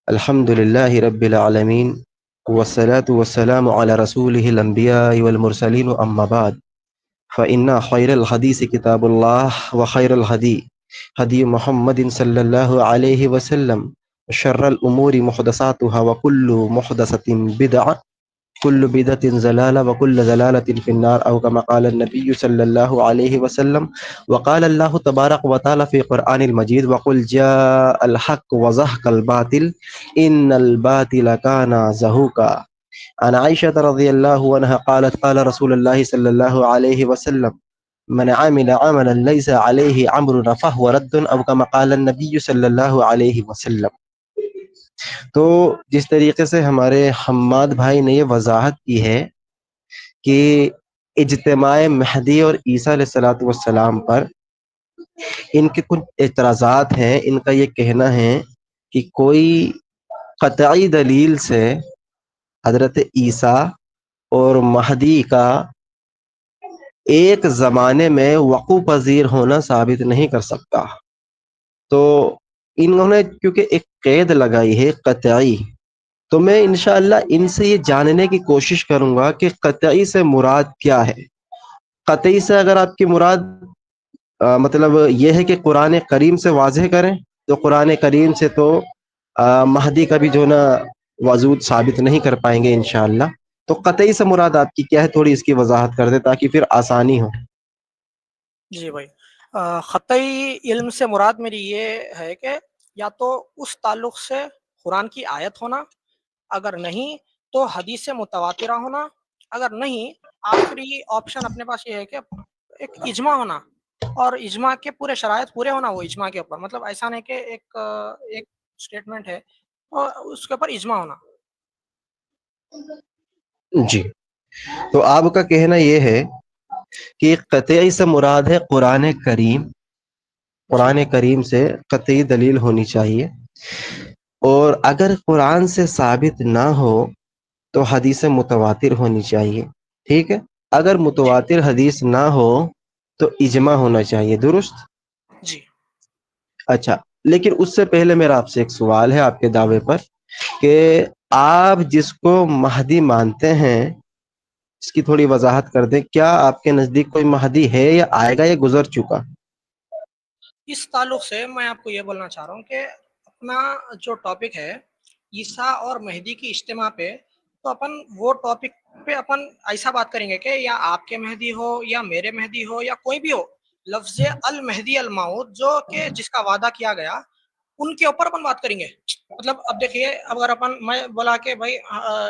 الحمد لله رب العالمين والصلاة والسلام على رسوله الأنبياء والمرسلين أما بعد فإن خير الحديث كتاب الله وخير الهدي هدي محمد صلى الله عليه وسلم وشر الأمور محدثاتها وكل محدثة بدعة كل بدعة ضلالة وكل ضلالة في النار أو كما قال النبي صلى الله عليه وسلم. وقال الله تبارك وتعالى في القرآن المجيد وقل جاء الحق وزهق الباطل إن الباطل كان زهوقا. عن عائشة رضي الله عنها قالت قال رسول الله صلى الله عليه وسلم من عمل عملا ليس عليه أمرنا فهو رد أو كما قال النبي صلی اللہ علیہ وسلم. تو جس طریقے سے ہمارے حماد بھائی نے یہ وضاحت کی ہے کہ اجتماع مہدی اور عیسیٰ علیہ الصلوۃ والسلام پر ان کے کچھ اعتراضات ہیں. ان کا یہ کہنا ہے کہ کوئی قطعی دلیل سے حضرت عیسیٰ اور مہدی کا ایک زمانے میں وقوع پذیر ہونا ثابت نہیں کر سکتا. تو انہوں نے کیونکہ ایک قید لگائی ہے قطعی، تو میں انشاءاللہ ان سے یہ جاننے کی کوشش کروں گا کہ قطعی سے مراد کیا ہے. قطعی سے اگر آپ کی مراد مطلب یہ ہے کہ قرآن کریم سے واضح کریں، تو قرآن کریم سے تو مہدی کا بھی جو نا وجود ثابت نہیں کر پائیں گے انشاءاللہ. تو قطعی سے مراد آپ کی کیا ہے، تھوڑی اس کی وضاحت کر دیں تاکہ پھر آسانی ہو. جی بھائی، قطعی علم سے مراد میری یہ ہے کہ یا تو اس تعلق سے قرآن کی آیت ہونا، اگر نہیں تو حدیث متواترہ ہونا، اگر نہیں آخری آپشن اپنے پاس یہ ہے کہ ایک اجماع ہونا، اور اجماع کے پورے شرائط پورے ہونا وہ اجماع کے اوپر. مطلب ایسا نہیں کہ ایک اسٹیٹمنٹ ہے اور اس کے اوپر اجماع ہونا. جی، تو آپ کا کہنا یہ ہے کہ قطعی سے مراد ہے قرآن کریم. جی قرآن کریم سے قطعی دلیل ہونی چاہیے، اور اگر قرآن سے ثابت نہ ہو تو حدیث متواتر ہونی چاہیے. ٹھیک ہے، اگر جی متواتر حدیث نہ ہو تو اجماع ہونا چاہیے. درست؟ جی اچھا، لیکن اس سے پہلے میرا آپ سے ایک سوال ہے آپ کے دعوے پر کہ آپ جس کو مہدی مانتے ہیں اس کی تھوڑی وضاحت کر دیں. کیا آپ کے نزدیک کوئی مہدی ہے یا آئے گا یا گزر چکا؟ اس تعلق سے میں آپ کو یہ بولنا چاہ رہا ہوں کہ اپنا جو ٹاپک ہے عیسیٰ اور مہدی کی اجتماع پہ، تو اپن وہ ٹاپک پہ اپن ایسا بات کریں گے کہ یا آپ کے مہدی ہو یا میرے مہدی ہو یا کوئی بھی ہو، لفظ المہدی الموعود جو کہ جس کا وعدہ کیا گیا ان کے اوپر اپن بات کریں گے. مطلب اب دیکھیے، اگر اپن میں بولا کہ بھائی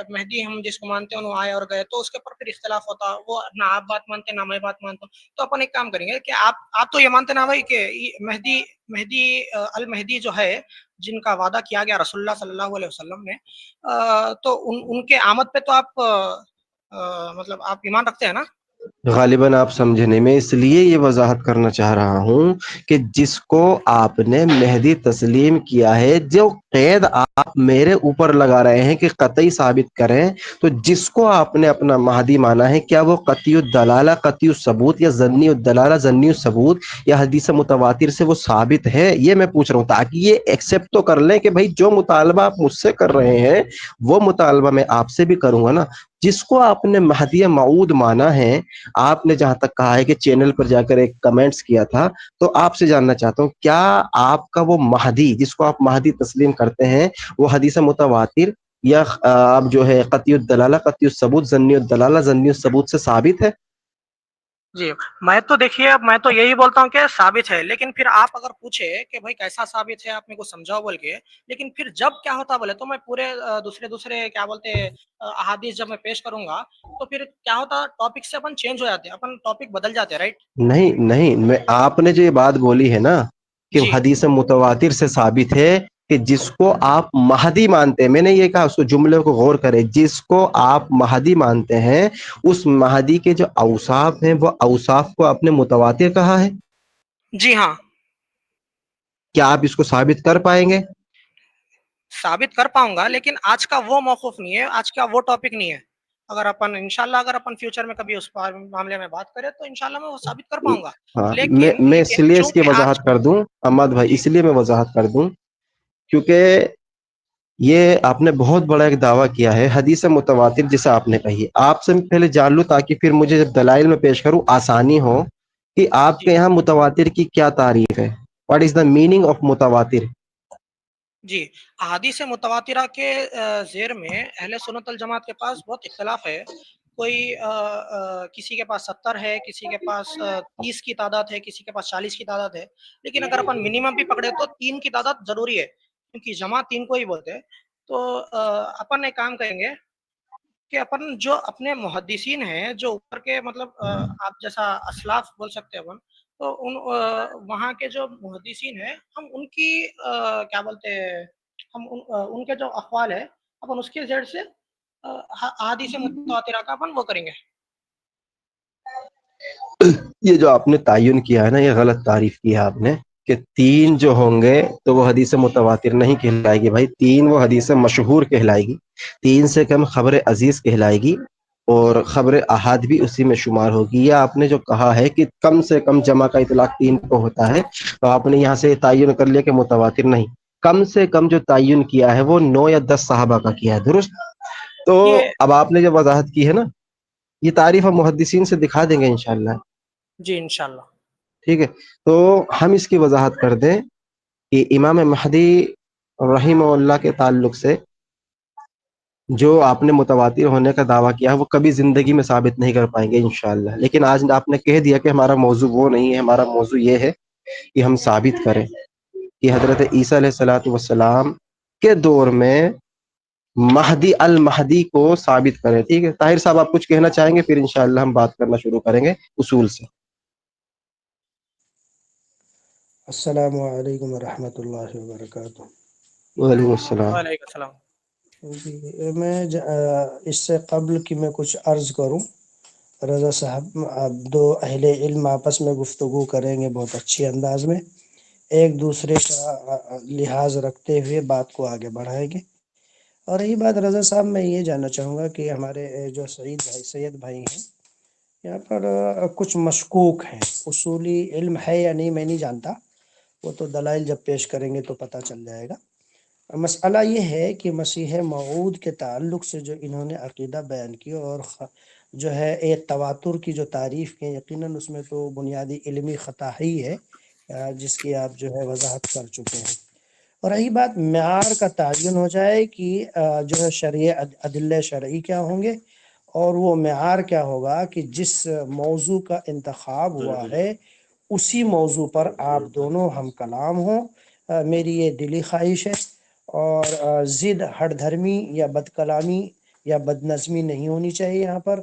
مہدی ہم جس کو مانتے ہیں انہوں آئے اور گئے، تو اس کے اوپر پھر اختلاف ہوتا، وہ نہ آپ بات مانتے نہ میں بات مانتا ہوں. تو اپن ایک کام کریں گے کہ آپ تو یہ مانتے نا بھائی کہ مہدی المہدی جو ہے جن کا وعدہ کیا گیا رسول اللہ صلی اللہ علیہ وسلم نے، تو ان کے آمد پہ تو آپ مطلب آپ ایمان رکھتے ہیں نا؟ غالباً آپ سمجھے نہیں. میں اس لیے یہ وضاحت کرنا چاہ رہا ہوں کہ جس کو آپ نے مہدی تسلیم کیا ہے، جو قید آپ میرے اوپر لگا رہے ہیں کہ قطعی ثابت کریں، تو جس کو آپ نے اپنا مہدی مانا ہے، کیا وہ قطعی الدلالہ قطعی الثبوت یا ظنی الدلالہ ظنی الثبوت یا حدیث متواتر سے وہ ثابت ہے؟ یہ میں پوچھ رہا ہوں تاکہ یہ ایکسیپٹ تو کر لیں کہ بھائی جو مطالبہ آپ مجھ سے کر رہے ہیں وہ مطالبہ میں آپ سے بھی کروں گا نا. جس کو آپ نے مہدی موعود مانا ہے، آپ نے جہاں تک کہا ہے کہ چینل پر جا کر ایک کمنٹس کیا تھا، تو آپ سے جاننا چاہتا ہوں کیا آپ کا وہ مہدی جس کو آپ مہدی تسلیم کرتے ہیں وہ حدیث متواتر یا آپ جو ہے قطعی الدلالہ قطعی الثبوت ظنی الدلالہ ظنی الثبوت سے ثابت ہے؟ جی، میں تو دیکھیے، میں تو یہی بولتا ہوں کہ ثابت ہے، لیکن پھر آپ اگر پوچھے کہ بھائی کیسا ثابت ہے، آپ میرے کو سمجھاؤ بول کے، لیکن پھر جب کیا ہوتا بولے تو میں پورے دوسرے کیا بولتے احادیث جب میں پیش کروں گا تو پھر کیا ہوتا، ٹاپک سے اپن چینج ہو جاتے ہیں، اپن ٹاپک بدل جاتے ہیں، رائٹ؟ نہیں نہیں، میں آپ نے جو یہ بات بولی ہے نا کہ جی حدیث متواتر سے ثابت ہے کہ جس کو آپ مہدی مانتے ہیں، میں نے یہ کہا اس کو جملے کو غور کریں، جس کو آپ مہدی مانتے ہیں اس مہدی کے جو اوصاف ہیں وہ اوصاف کو آپ نے متواتر کہا ہے. جی ہاں، کیا آپ اس کو ثابت کر پائیں گے؟ ثابت کر پاؤں گا، لیکن آج کا وہ موقف نہیں ہے، آج کا وہ ٹاپک نہیں ہے. اگر اپن انشاءاللہ اگر اپن فیوچر میں کبھی اس معاملے میں بات کریں تو انشاءاللہ میں وہ ثابت کر پاؤں گا. ہاں، میں اس لیکن لیے اس کی چونکہ آج وضاحت کر دوں احمد بھائی، جی اس لیے میں وضاحت کر دوں کیونکہ یہ آپ نے بہت بڑا ایک دعویٰ کیا ہے حدیث متواتر جسے آپ نے کہی. آپ سے پہلے جان لوں تاکہ پھر مجھے جب دلائل میں پیش کروں آسانی ہو کہ آپ جی کے یہاں متواتر کی کیا تعریف ہے. What is the meaning of متواتر؟ جی، احادیث متواترہ کے زیر میں اہل سنت الجماعت کے پاس بہت اختلاف ہے. کوئی کسی کے پاس 70 ہے، کسی کے پاس 30 کی تعداد ہے، کسی کے پاس 40 کی تعداد ہے. لیکن اگر اپن منیمم بھی پکڑے تو 3 کی تعداد ضروری ہے، کیونکہ جماعت 3 کو ہی بولتے ہیں. تو اپن ایک کام کریں گے کہ اپن جو اپنے محدثین ہیں جو اوپر کے مطلب آپ جیسا اسلاف بول سکتے ہیں اپن، تو ان وہاں کے جو محدثین ہیں ہم ان کی کیا بولتے ہیں، ہم ان کے جو اقوال ہے اپن اس کے زیر سے احادیث متواترہ کا اپن وہ کریں گے. یہ جو آپ نے تعین کیا ہے نا، یہ غلط تعریف کی ہے آپ نے کہ جی تین جو ہوں گے تو وہ حدیث متواتر نہیں کہلائے گی. بھائی تین وہ حدیث مشہور کہلائے گی. تین سے کم خبر عزیز کہلائے گی، اور خبر احاد بھی اسی میں شمار ہوگی. یا آپ نے جو کہا ہے کہ کم سے کم جمع کا اطلاق تین کو ہوتا ہے، تو آپ نے یہاں سے تعین کر لیا کہ متواتر نہیں. کم سے کم جو تعین کیا ہے وہ 9 یا 10 صحابہ کا کیا ہے، درست. تو یہ اب آپ نے جو وضاحت کی ہے نا، یہ تعریف ہم محدثین سے دکھا دیں گے انشاءاللہ. جی انشاءاللہ. ٹھیک ہے، تو ہم اس کی وضاحت کر دیں کہ امام مہدی رحمہ اللہ کے تعلق سے جو آپ نے متواتر ہونے کا دعویٰ کیا ہے وہ کبھی زندگی میں ثابت نہیں کر پائیں گے انشاءاللہ. لیکن آج آپ نے کہہ دیا کہ ہمارا موضوع وہ نہیں ہے، ہمارا موضوع یہ ہے کہ ہم ثابت کریں کہ حضرت عیسیٰ علیہ الصلوۃ والسلام کے دور میں مہدی المہدی کو ثابت کریں. ٹھیک ہے طاہر صاحب، آپ کچھ کہنا چاہیں گے؟ پھر انشاءاللہ ہم بات کرنا شروع کریں گے اصول سے. السلام علیکم ورحمۃ اللہ وبرکاتہ. وعلیکم السلام. وعلیکم السلام. جی میں اس سے قبل کہ میں کچھ عرض کروں، رضا صاحب آپ دو اہل علم آپس میں گفتگو کریں گے بہت اچھی انداز میں، ایک دوسرے کا لحاظ رکھتے ہوئے بات کو آگے بڑھائیں گے. اور رہی بات رضا صاحب، میں یہ جاننا چاہوں گا کہ ہمارے جو سید بھائی ہیں یہاں پر کچھ مشکوک ہیں. اصولی علم ہے یا نہیں میں نہیں جانتا، وہ تو دلائل جب پیش کریں گے تو پتہ چل جائے گا. مسئلہ یہ ہے کہ مسیح موعود کے تعلق سے جو انہوں نے عقیدہ بیان کی اور جو ہے ایک تواتر کی جو تعریف کی، یقیناً اس میں تو بنیادی علمی خطا ہی ہے جس کی آپ جو ہے وضاحت کر چکے ہیں. اور رہی بات معیار کا تعین ہو جائے کہ جو ہے شرعی ادلہ شرعی کیا ہوں گے، اور وہ معیار کیا ہوگا کہ جس موضوع کا انتخاب ہوا ہے اسی موضوع پر آپ دونوں ہم کلام ہوں. میری یہ دلی خواہش ہے، اور ضد ہٹ دھرمی یا بد کلامی یا بد نظمی نہیں ہونی چاہیے. یہاں پر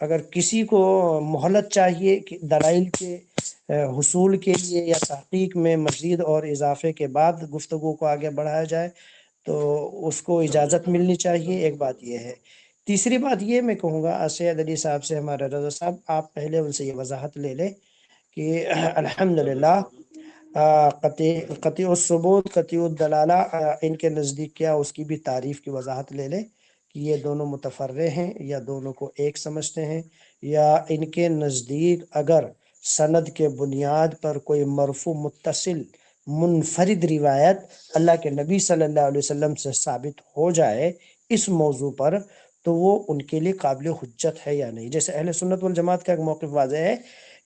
اگر کسی کو مہلت چاہیے کہ دلائل کے حصول کے لیے یا تحقیق میں مزید اور اضافے کے بعد گفتگو کو آگے بڑھایا جائے تو اس کو اجازت ملنی چاہیے. ایک بات یہ ہے. تیسری بات یہ میں کہوں گا سید علی صاحب سے، ہمارے رضا صاحب آپ پہلے ان سے یہ وضاحت لے لیں کہ الحمدللہ قطعی الثبوت قطعی الدلالہ ان کے نزدیک کیا، اس کی بھی تعریف کی وضاحت لے لیں کہ یہ دونوں متفرع ہیں یا دونوں کو ایک سمجھتے ہیں، یا ان کے نزدیک اگر سند کے بنیاد پر کوئی مرفوع متصل منفرد روایت اللہ کے نبی صلی اللہ علیہ وسلم سے ثابت ہو جائے اس موضوع پر تو وہ ان کے لیے قابل حجت ہے یا نہیں. جیسے اہل سنت والجماعت کا ایک موقف واضح ہے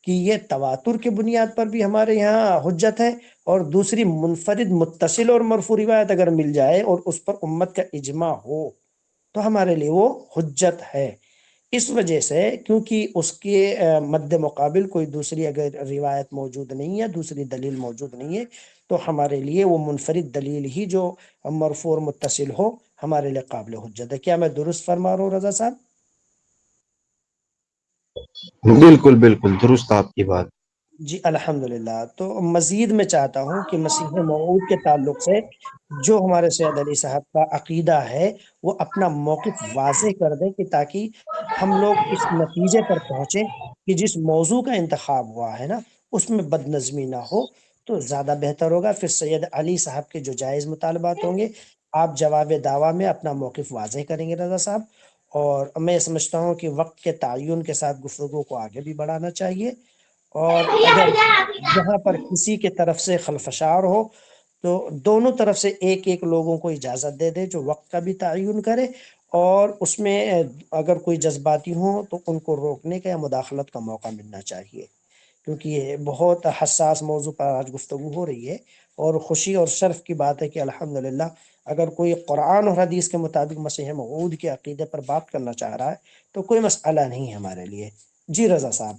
کہ یہ تواتر کی بنیاد پر بھی ہمارے یہاں حجت ہے، اور دوسری منفرد متصل اور مرفوع روایت اگر مل جائے اور اس پر امت کا اجماع ہو تو ہمارے لیے وہ حجت ہے. اس وجہ سے کیونکہ اس کے مد مقابل کوئی دوسری اگر روایت موجود نہیں ہے، دوسری دلیل موجود نہیں ہے، تو ہمارے لیے وہ منفرد دلیل ہی جو مرفوع اور متصل ہو ہمارے لیے قابل حجت ہے. کیا میں درست فرما رہا ہوں رضا صاحب؟ بالکل بالکل درست آپ کی بات. جی الحمدللہ. تو مزید میں چاہتا ہوں کہ مسیح موعود کے تعلق سے جو ہمارے سید علی صاحب کا عقیدہ ہے وہ اپنا موقف واضح کر دیں کہ تاکہ ہم لوگ اس نتیجے پر پہنچیں کہ جس موضوع کا انتخاب ہوا ہے نا اس میں بد نظمی نہ ہو تو زیادہ بہتر ہوگا. پھر سید علی صاحب کے جو جائز مطالبات ہوں گے آپ جواب دعویٰ میں اپنا موقف واضح کریں گے رضا صاحب. اور میں سمجھتا ہوں کہ وقت کے تعین کے ساتھ گفتگو کو آگے بھی بڑھانا چاہیے، اور اگر جہاں پر کسی کے طرف سے خلفشار ہو تو دونوں طرف سے ایک ایک لوگوں کو اجازت دے دے جو وقت کا بھی تعین کرے، اور اس میں اگر کوئی جذباتی ہوں تو ان کو روکنے کا یا مداخلت کا موقع ملنا چاہیے، کیونکہ یہ بہت حساس موضوع پر آج گفتگو ہو رہی ہے، اور خوشی اور شرف کی بات ہے کہ الحمدللہ اگر کوئی قرآن اور حدیث کے مطابق مسیح موعود کے عقیدے پر بات کرنا چاہ رہا ہے تو کوئی مسئلہ نہیں ہے ہمارے لیے۔ جی رضا صاحب۔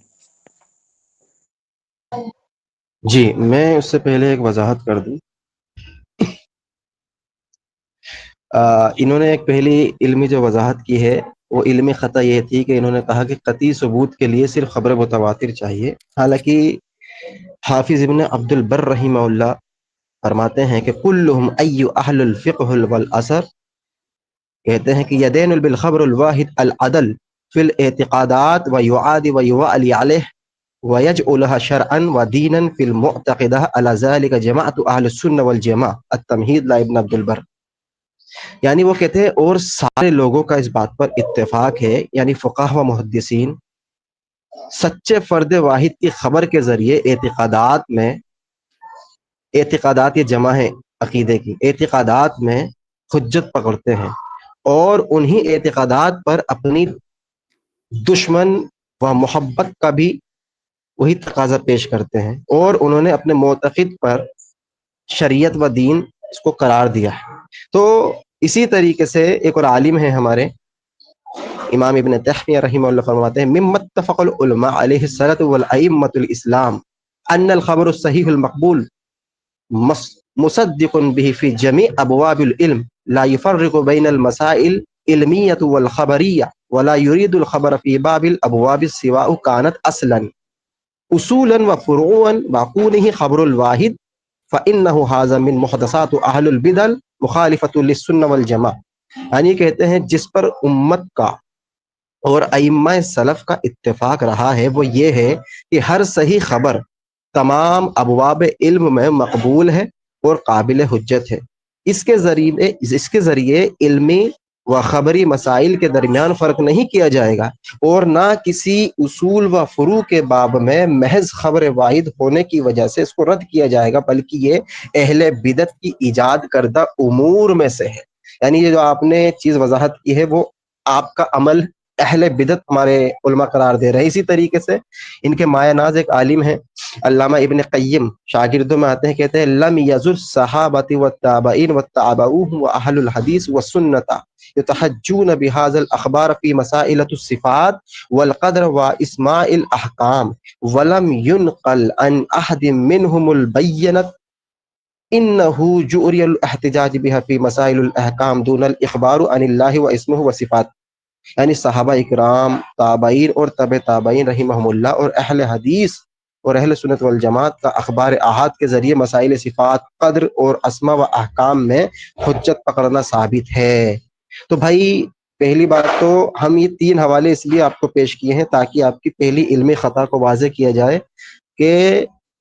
جی میں اس سے پہلے ایک وضاحت کر دوں۔ انہوں نے ایک پہلی علمی جو وضاحت کی ہے وہ علمی خطا یہ تھی کہ انہوں نے کہا کہ قطعی ثبوت کے لیے صرف خبر متواتر چاہیے، حالانکہ حافظ ابن عبد البر رحمہ اللہ فرماتے ہیں کہ کلہم ای اہل الفقہ والاثر، کہتے ہیں کہ یدین بالخبر الواحد العدل فی الاعتقادات ویعاد ویوعلی علیہ ویجعلها شرعا ودینا فی المعتقدہ علی ذلک جماعت اہل السنہ والجماعہ التمہید لابن عبد البر۔ یعنی وہ کہتے ہیں اور سارے لوگوں کا اس بات پر اتفاق ہے، یعنی فقہاء و محدثین، سچے فرد واحد کی خبر کے ذریعے اعتقادات یہ جمع ہے عقیدے کی، اعتقادات میں حجت پکڑتے ہیں، اور انہی اعتقادات پر اپنی دشمن و محبت کا بھی وہی تقاضا پیش کرتے ہیں، اور انہوں نے اپنے معتقد پر شریعت و دین اس کو قرار دیا ہے۔ تو اسی طریقے سے ایک اور عالم ہیں ہمارے امام ابن تیمیہ رحمہ اللہ، فرماتے ہیں مما اتفق العلماء علیہ الصلاۃ والائمۃ الاسلام ان الخبر الصحیح المقبول مصدق به في جميع ابواب العلم لا يفرق بين المسائل علمیہ والخبریہ ولا يريد الخبر في باب الابواب سواء كانت اصلا اصولا وفروعا وكونه خبر الواحد فانه هذا من محدثات اهل البدع مخالفۃ للسنہ والجماعہ۔ یعنی کہتے ہیں جس پر امت کا اور ائمہ سلف کا اتفاق رہا ہے وہ یہ ہے کہ ہر صحیح خبر تمام ابواب علم میں مقبول ہے اور قابل حجت ہے۔ اس کے ذریعے علمی و خبری مسائل کے درمیان فرق نہیں کیا جائے گا، اور نہ کسی اصول و فروع کے باب میں محض خبر واحد ہونے کی وجہ سے اس کو رد کیا جائے گا، بلکہ یہ اہل بدعت کی ایجاد کردہ امور میں سے ہے۔ یعنی یہ جو آپ نے چیز وضاحت کی ہے وہ آپ کا عمل اہل بدعت ہمارے علماء قرار دے رہے ہیں۔ اسی طریقے سے ان کے مایہ ناز ایک عالم ہیں علامہ ابن قیم، شاگردوں میں آتے ہیں، کہتے ہیں لم یزل صحابۃ والتابعین واتبعوهم واہل الحدیث والسنۃ یتحجون بهذا الاخبار في مسائل الصفات والقدر واسماء الاحکام ولم ينقل عن احد منهم البینۃ انه جؤری الاحتجاج بها في مسائل الاحکام دون الاخبار عن اللہ واسمہ وصفات۔ یعنی صحابہ اکرام، تابعین اور تبع تابعین رحمہم اللہ اور اہل حدیث اور اہل سنت والجماعت کا اخبار احاد کے ذریعے مسائل صفات، قدر اور اسماء و احکام میں حجت پکڑنا ثابت ہے۔ تو بھائی پہلی بات تو ہم یہ تین حوالے اس لیے آپ کو پیش کیے ہیں تاکہ آپ کی پہلی علمی خطا کو واضح کیا جائے کہ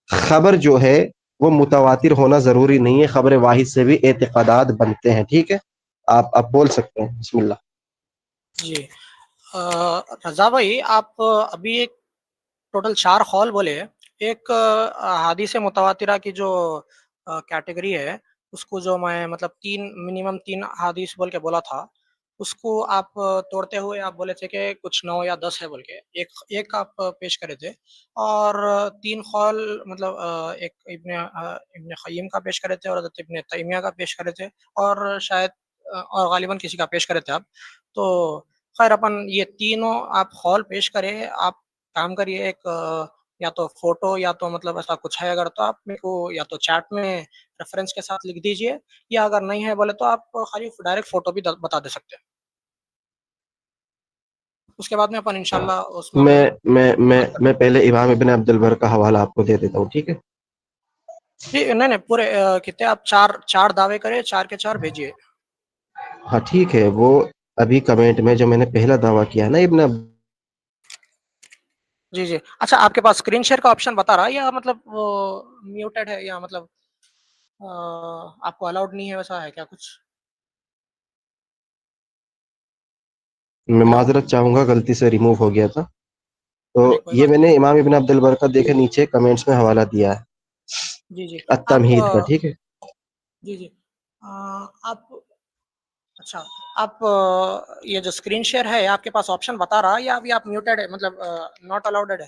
خبر جو ہے وہ متواتر ہونا ضروری نہیں ہے، خبر واحد سے بھی اعتقادات بنتے ہیں۔ ٹھیک ہے، آپ بول سکتے ہیں، بسم اللہ۔ جی رضا بھائی، آپ ابھی ایک ٹوٹل 4 قول بولے، ایک حدیث متواترہ کی جو کیٹیگری ہے اس کو جو میں مطلب منیمم 3 حدیث بول کے بولا تھا، اس کو آپ توڑتے ہوئے آپ بولے تھے کہ کچھ 9 یا 10 ہے بول کے ایک آپ پیش کرے تھے، اور 3 قول مطلب ایک ابن قیم کا پیش کرے تھے اور حضرت ابن تیمیہ کا پیش کرے تھے، اور شاید اور غالباً کسی کا پیش کرے تھے آپ۔ تو خیر اپن یہ تینوں آپ قول پیش کرے، آپ کام کریے ایک یا تو فوٹو یا تو مطلب ایسا کچھ ہے اگر تو آپ میرے کو یا تو چیٹ میں ریفرنس کے ساتھ لکھ دیجئے، یا اگر نہیں ہے بولے تو آپ خالی ڈائریکٹ فوٹو بھی بتا دے سکتے ہیں، اس کے بعد میں اپن انشاءاللہ اس میں پہلے امام ابن عبد البر کا حوالہ آپ کو دے دیتا ہوں، ٹھیک ہے؟ جی نہیں پورے کتنے آپ چار دعوے کرے، 4 کے 4 بھیجیے۔ ہاں ٹھیک ہے، وہ ابھی کمنٹ میں جو میں نے پہلا دعویٰ کیا ہے نا ابن جی جی اچھا، آپ کے پاس اسکرین شیئر کا آپشن بتا رہا ہے یا مطلب وہ میوٹیڈ ہے، یا مطلب آپ کو الاؤڈ نہیں ہے، ویسا ہے کیا کچھ؟ میں ہلو، معذرت چاہوں گا، غلطی سے ریموو ہو گیا تھا۔ تو نہیں کوئی یہ بات میں نہیں۔ نے امام ابن عبد البر کا دیکھے نیچے کمنٹس میں حوالہ دیا ہے جی جی آپ التمہید کا، ٹھیک ہے؟ جی جی آپ اچھا آپ یہ جو اسکرین شیئر ہے آپ کے پاس آپشن بتا رہا ہے یا ابھی آپ میوٹیڈ ہے مطلب ناٹ الاؤڈ ہے؟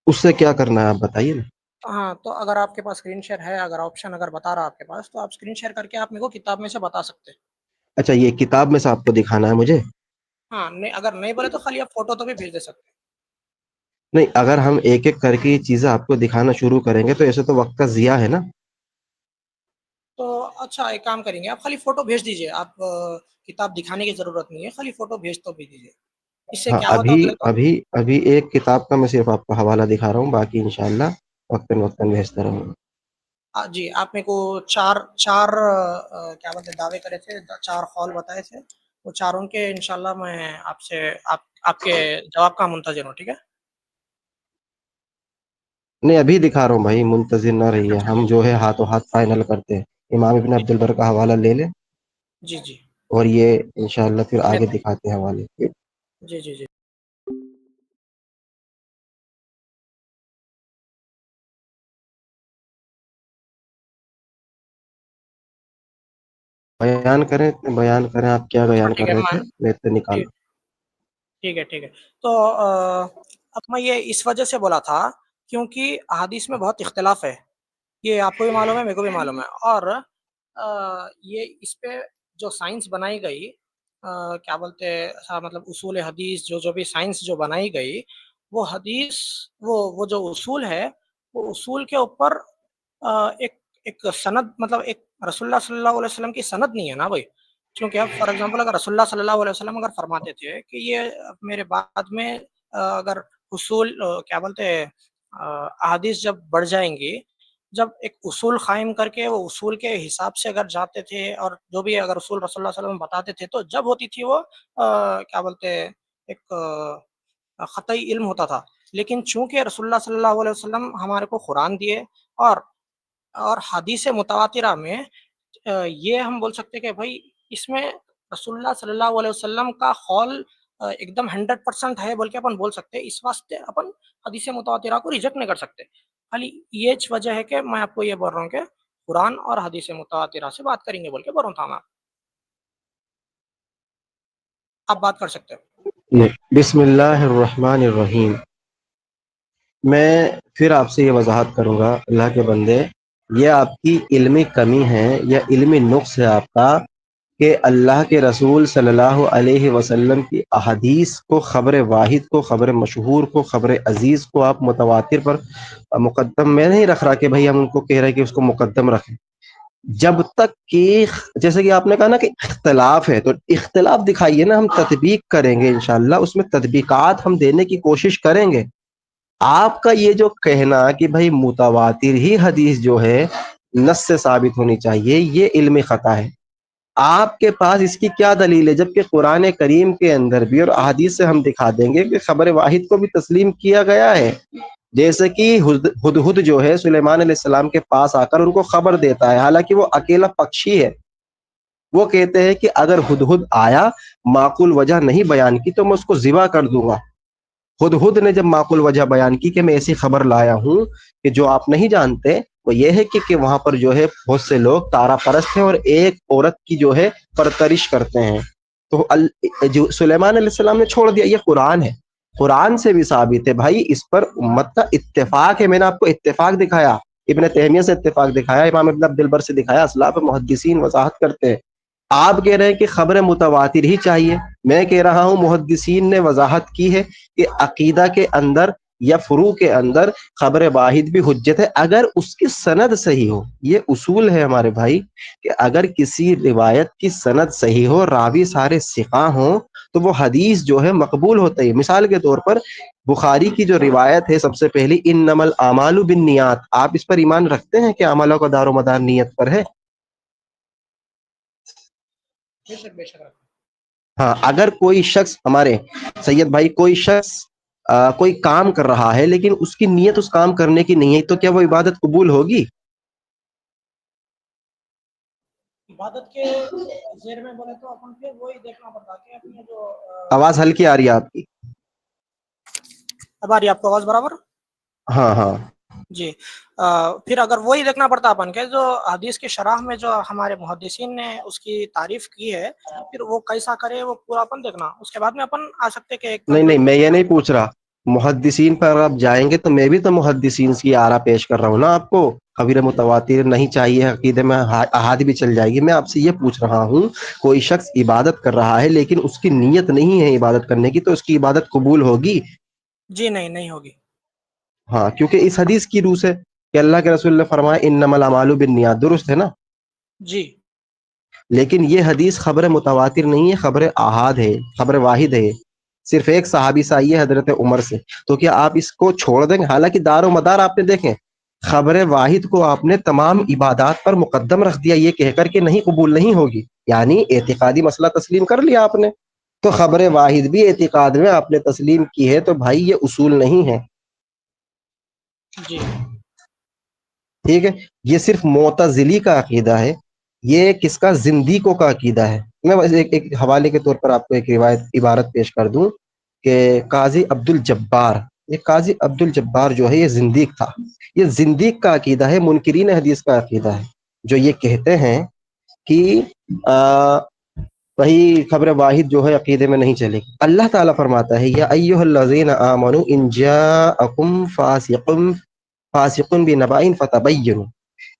اس سے کیا کرنا ہے آپ بتائیے نا. ہاں تو اگر آپ کے پاس اسکرین شیئر ہے اگر آپشن اگر بتا رہا آپ کے پاس تو آپ اسکرین شیئر کر کے آپ میرے کو کتاب میں سے بتا سکتے ہیں. اچھا یہ کتاب میں سے آپ کو دکھانا ہے مجھے؟ ہاں نہیں اگر نہیں بولے تو خالی آپ فوٹو تو بھی بھیج دے سکتے ہیں. نہیں اگر ہم ایک ایک کر کے یہ چیزیں آپ کو دکھانا شروع کریں گے تو ایسے تو وقت کا ضیاع ہے نا. تو اچھا ایک کام کریں گے آپ خالی فوٹو بھیج دیجئے. آپ کتاب دکھانے کی ضرورت نہیں ہے خالی فوٹو بھیج تو بھی دیجئے. اس سے ہاں کیا ہوتا ابھی بولے تو ابھی ابھی ایک کتاب کا میں صرف آپ کو حوالہ دکھا رہا ہوں، باقی انشاءاللہ وقتاً وقتاً بھیجتا رہوں گا. جی آپ میرے کو چار چار کیا بولتے ہیں دعوے کرے تھے، چار قول بتائے تھے، وہ چاروں کے انشاءاللہ میں آپ سے آپ کے جواب کا منتظر ہوں. ٹھیک ہے نہیں ابھی دکھا رہا ہوں بھائی، منتظر نہ رہیے، اچھا ہم جو ہے ہاتھوں ہاتھ فائنل کرتے ہیں. امام ابن عبد البر کا حوالہ لے لیں جی جی اور یہ انشاءاللہ پھر میں آگے دکھاتے ہیں حوالے. جی جی جی بیان کریں آپ کیا بیان ٹھیک کر ہے رہے تھے، میں اتنے نکالوں. ٹھیک ہے ٹھیک ہے. تو اب میں یہ اس وجہ سے بولا تھا کیونکہ احادیث میں بہت اختلاف ہے، یہ آپ کو بھی معلوم ہے میرے کو بھی معلوم ہے. اور یہ اس پہ جو سائنس بنائی گئی کیا بولتے مطلب اصول حدیث جو بھی سائنس جو بنائی گئی وہ حدیث وہ جو اصول ہے وہ اصول کے اوپر ایک ایک سند مطلب ایک رسول اللہ صلی اللہ علیہ وسلم کی سند نہیں ہے نا بھائی. کیونکہ اب فار ایگزامپل اگر رسول اللہ صلی اللہ علیہ وسلم اگر فرماتے تھے کہ یہ میرے بعد میں اگر اصول کیا بولتے ہیں احادیث جب بڑھ جائیں گی، جب ایک اصول قائم کر کے وہ اصول کے حساب سے اگر جاتے تھے اور جو بھی اگر اصول رسول اللہ صلی اللہ علیہ وسلم بتاتے تھے تو جب ہوتی تھی وہ کیا بولتے ہیں ایک خطئی علم ہوتا تھا. لیکن چونکہ رسول اللہ صلی اللہ علیہ وسلم ہمارے کو قرآن دیے اور حدیث متواترہ میں یہ ہم بول سکتے کہ بھائی اس میں رسول اللہ صلی اللہ علیہ وسلم کا قول ایک دم 100% ہے بول کے اپن بول سکتے. اس واسطے اپن حدیث متواترہ کو ریجیکٹ نہیں کر سکتے. خالی یہ وجہ ہے کہ میں آپ کو یہ بول رہا ہوں کہ قرآن اور حدیث متواترہ سے بات کریں گے بول کے بول رہا تھا میں. آپ بات کر سکتے ہیں. بسم اللہ الرحمن الرحیم. میں پھر آپ سے یہ وضاحت کروں گا اللہ کے بندے، یہ آپ کی علمی کمی ہے یا علمی نقص ہے آپ کا کہ اللہ کے رسول صلی اللہ علیہ وسلم کی احادیث کو، خبر واحد کو، خبر مشہور کو، خبر عزیز کو آپ متواتر پر مقدم میں نہیں رکھ رہا کہ بھائی ہم ان کو کہہ رہے کہ اس کو مقدم رکھیں. جب تک کہ جیسے کہ آپ نے کہا نا کہ اختلاف ہے تو اختلاف دکھائیے نا، ہم تطبیق کریں گے انشاءاللہ، اس میں تطبیقات ہم دینے کی کوشش کریں گے. آپ کا یہ جو کہنا کہ بھائی متواتر ہی حدیث جو ہے نص سے ثابت ہونی چاہیے، یہ علمی خطا ہے. آپ کے پاس اس کی کیا دلیل ہے جبکہ قرآن کریم کے اندر بھی اور احادیث سے ہم دکھا دیں گے کہ خبر واحد کو بھی تسلیم کیا گیا ہے. جیسے کہ ہدہد جو ہے سلیمان علیہ السلام کے پاس آ کر ان کو خبر دیتا ہے، حالانکہ وہ اکیلا پکشی ہے. وہ کہتے ہیں کہ اگر ہدہد آیا، معقول وجہ نہیں بیان کی تو میں اس کو ذبح کر دوں گا. ہدہد نے جب معقول وجہ بیان کی کہ میں ایسی خبر لایا ہوں کہ جو آپ نہیں جانتے، وہ یہ ہے کہ وہاں پر جو ہے بہت سے لوگ تارا پرست ہیں اور ایک عورت کی جو ہے پرترش کرتے ہیں. تو جو سلیمان علیہ السلام نے چھوڑ دیا. یہ قرآن ہے، قرآن سے بھی ثابت ہے بھائی. اس پر امت کا اتفاق ہے. میں نے آپ کو اتفاق دکھایا، ابن تیمیہ سے اتفاق دکھایا، امام ابن عبد البر سے دکھایا، اسلاف محدثین وضاحت کرتے ہیں. آپ کہہ رہے ہیں کہ خبر متواتر ہی چاہیے، میں کہہ رہا ہوں محدثین نے وضاحت کی ہے کہ عقیدہ کے اندر یا فروع کے اندر خبر واحد بھی حجت ہے اگر اس کی سند صحیح ہو. یہ اصول ہے ہمارے بھائی کہ اگر کسی روایت کی سند صحیح ہو، راوی سارے ثقہ ہوں، تو وہ حدیث جو ہے مقبول ہوتا ہے. مثال کے طور پر بخاری کی جو روایت ہے سب سے پہلی، انما الاعمال بالنیات، آپ اس پر ایمان رکھتے ہیں کہ اعمالوں کا دار و مدار نیت پر ہے؟ بے شک بے شک. ہاں اگر کوئی شخص، ہمارے سید بھائی، کوئی شخص کوئی کام کر رہا ہے لیکن اس کی نیت اس کام کرنے کی نہیں ہے، تو کیا وہ عبادت قبول ہوگی؟ عبادت کے زیر میں بولے تو اپن پھر وہی دیکھنا پڑتا کہ اپنے جو آواز ہلکی آ رہی ہے آپ کی. اب آ رہی ہے آپ کو آواز برابر؟ ہاں ہاں جی پھر اگر وہی دیکھنا پڑتا اپن کے جو حدیث کی شرح میں جو ہمارے محدثین نے اس کی تعریف کی ہے، پھر وہ کیسا کرے وہ پورا اپن دیکھنا، اس کے بعد میں اپن آ سکتے کہ ایک نہیں نہیں، میں کنکلوژن یہ نہیں پوچھ رہا، محدثین پر آپ جائیں گے تو میں بھی تو محدثین کی آرا پیش کر رہا ہوں نا آپ کو. خبر متواتر نہیں چاہیے عقیدے میں، احاد بھی چل جائے گی. میں آپ سے یہ پوچھ رہا ہوں، کوئی شخص عبادت کر رہا ہے لیکن اس کی نیت نہیں ہے عبادت کرنے کی، تو اس کی عبادت قبول ہوگی؟ جی نہیں ہوگی. ہاں، کیونکہ اس حدیث کی روح سے کہ اللہ کے رسول نے فرمایا انما الاعمال بالنیات، درست ہے نا؟ جی لیکن یہ حدیث خبر متواتر نہیں ہے، خبر احاد ہے، خبر واحد ہے. صرف ایک صحابی سے آئی ہے حضرت عمر سے. تو کیا آپ اس کو چھوڑ دیں گے؟ حالانکہ دار و مدار آپ نے دیکھیں، خبر واحد کو آپ نے تمام عبادات پر مقدم رکھ دیا یہ کہہ کر کے نہیں قبول نہیں ہوگی، یعنی اعتقادی مسئلہ تسلیم کر لیا آپ نے. تو خبر واحد بھی اعتقاد میں آپ نے تسلیم کی ہے، تو بھائی یہ اصول نہیں ہے. جی ٹھیک ہے، یہ صرف معتزلی کا عقیدہ ہے. یہ کس کا؟ زندیقوں کا عقیدہ ہے. میں بس ایک حوالے کے طور پر آپ کو ایک روایت عبارت پیش کر دوں کہ قاضی عبد الجبار، یہ قاضی عبد الجبار جو ہے یہ زندیق تھا. یہ زندیق کا عقیدہ ہے، منکرین حدیث کا عقیدہ ہے، جو یہ کہتے ہیں کہ وہی خبر واحد جو ہے عقیدے میں نہیں چلے گی. اللہ تعالیٰ فرماتا ہے یا ایھا الذین آمنوا ان جاءکم فاسق بنبأ فتبینوا،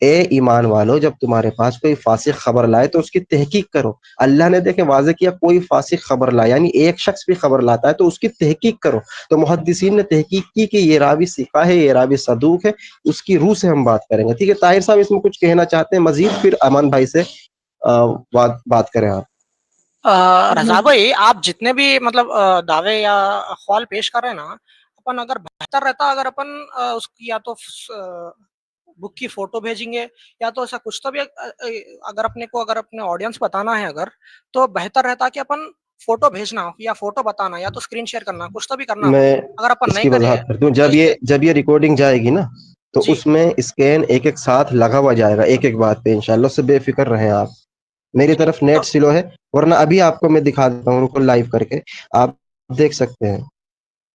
اے ایمان والو جب تمہارے پاس کوئی فاسق خبر لائے تو اس کی تحقیق کرو. اللہ نے دیکھے واضح کیا، کوئی فاسق خبر لائے یعنی ایک شخص بھی خبر لاتا ہے تو اس کی تحقیق کرو. تو محدثین نے تحقیق کی کہ یہ راوی ثقہ ہے، یہ راوی صدوق ہے، اس کی روح سے ہم بات کریں گے. ٹھیک ہے طاہر صاحب اس میں کچھ کہنا چاہتے ہیں مزید؟ پھر امان بھائی سے بات کریں آپ. رضا بھائی آپ جتنے بھی مطلب دعوے یا اقوال پیش کر رہے ہیں نا، اپن اگر بہتر رہتا اگر اپن اس کی یا تو بک کی فوٹو بھیجیں گے یا تو ایسا کچھ تو بھی اگر اپنے کو اگر اپنے آڈینس بتانا ہے اگر تو بہتر رہتا کہ اپن فوٹو بھیجنا یا فوٹو بتانا یا تو اسکرین شیئر کرنا، کچھ تو بھی کرنا اپن. میں اگر اپن اس نہیں کی کرے وضاحت کرتا ہوں. تو اس سے جب یہ ریکارڈنگ جائے گی نا تو جی اس میں اسکین ایک ایک ساتھ لگا ہوا جائے گا ایک ایک بات پہ، انشاءاللہ سے بے فکر رہیں آپ. میری جی طرف تو نیٹ سلو ہے، ورنہ ابھی آپ کو میں دکھا دیتا ہوں کو لائیو کر کے، آپ دیکھ سکتے ہیں.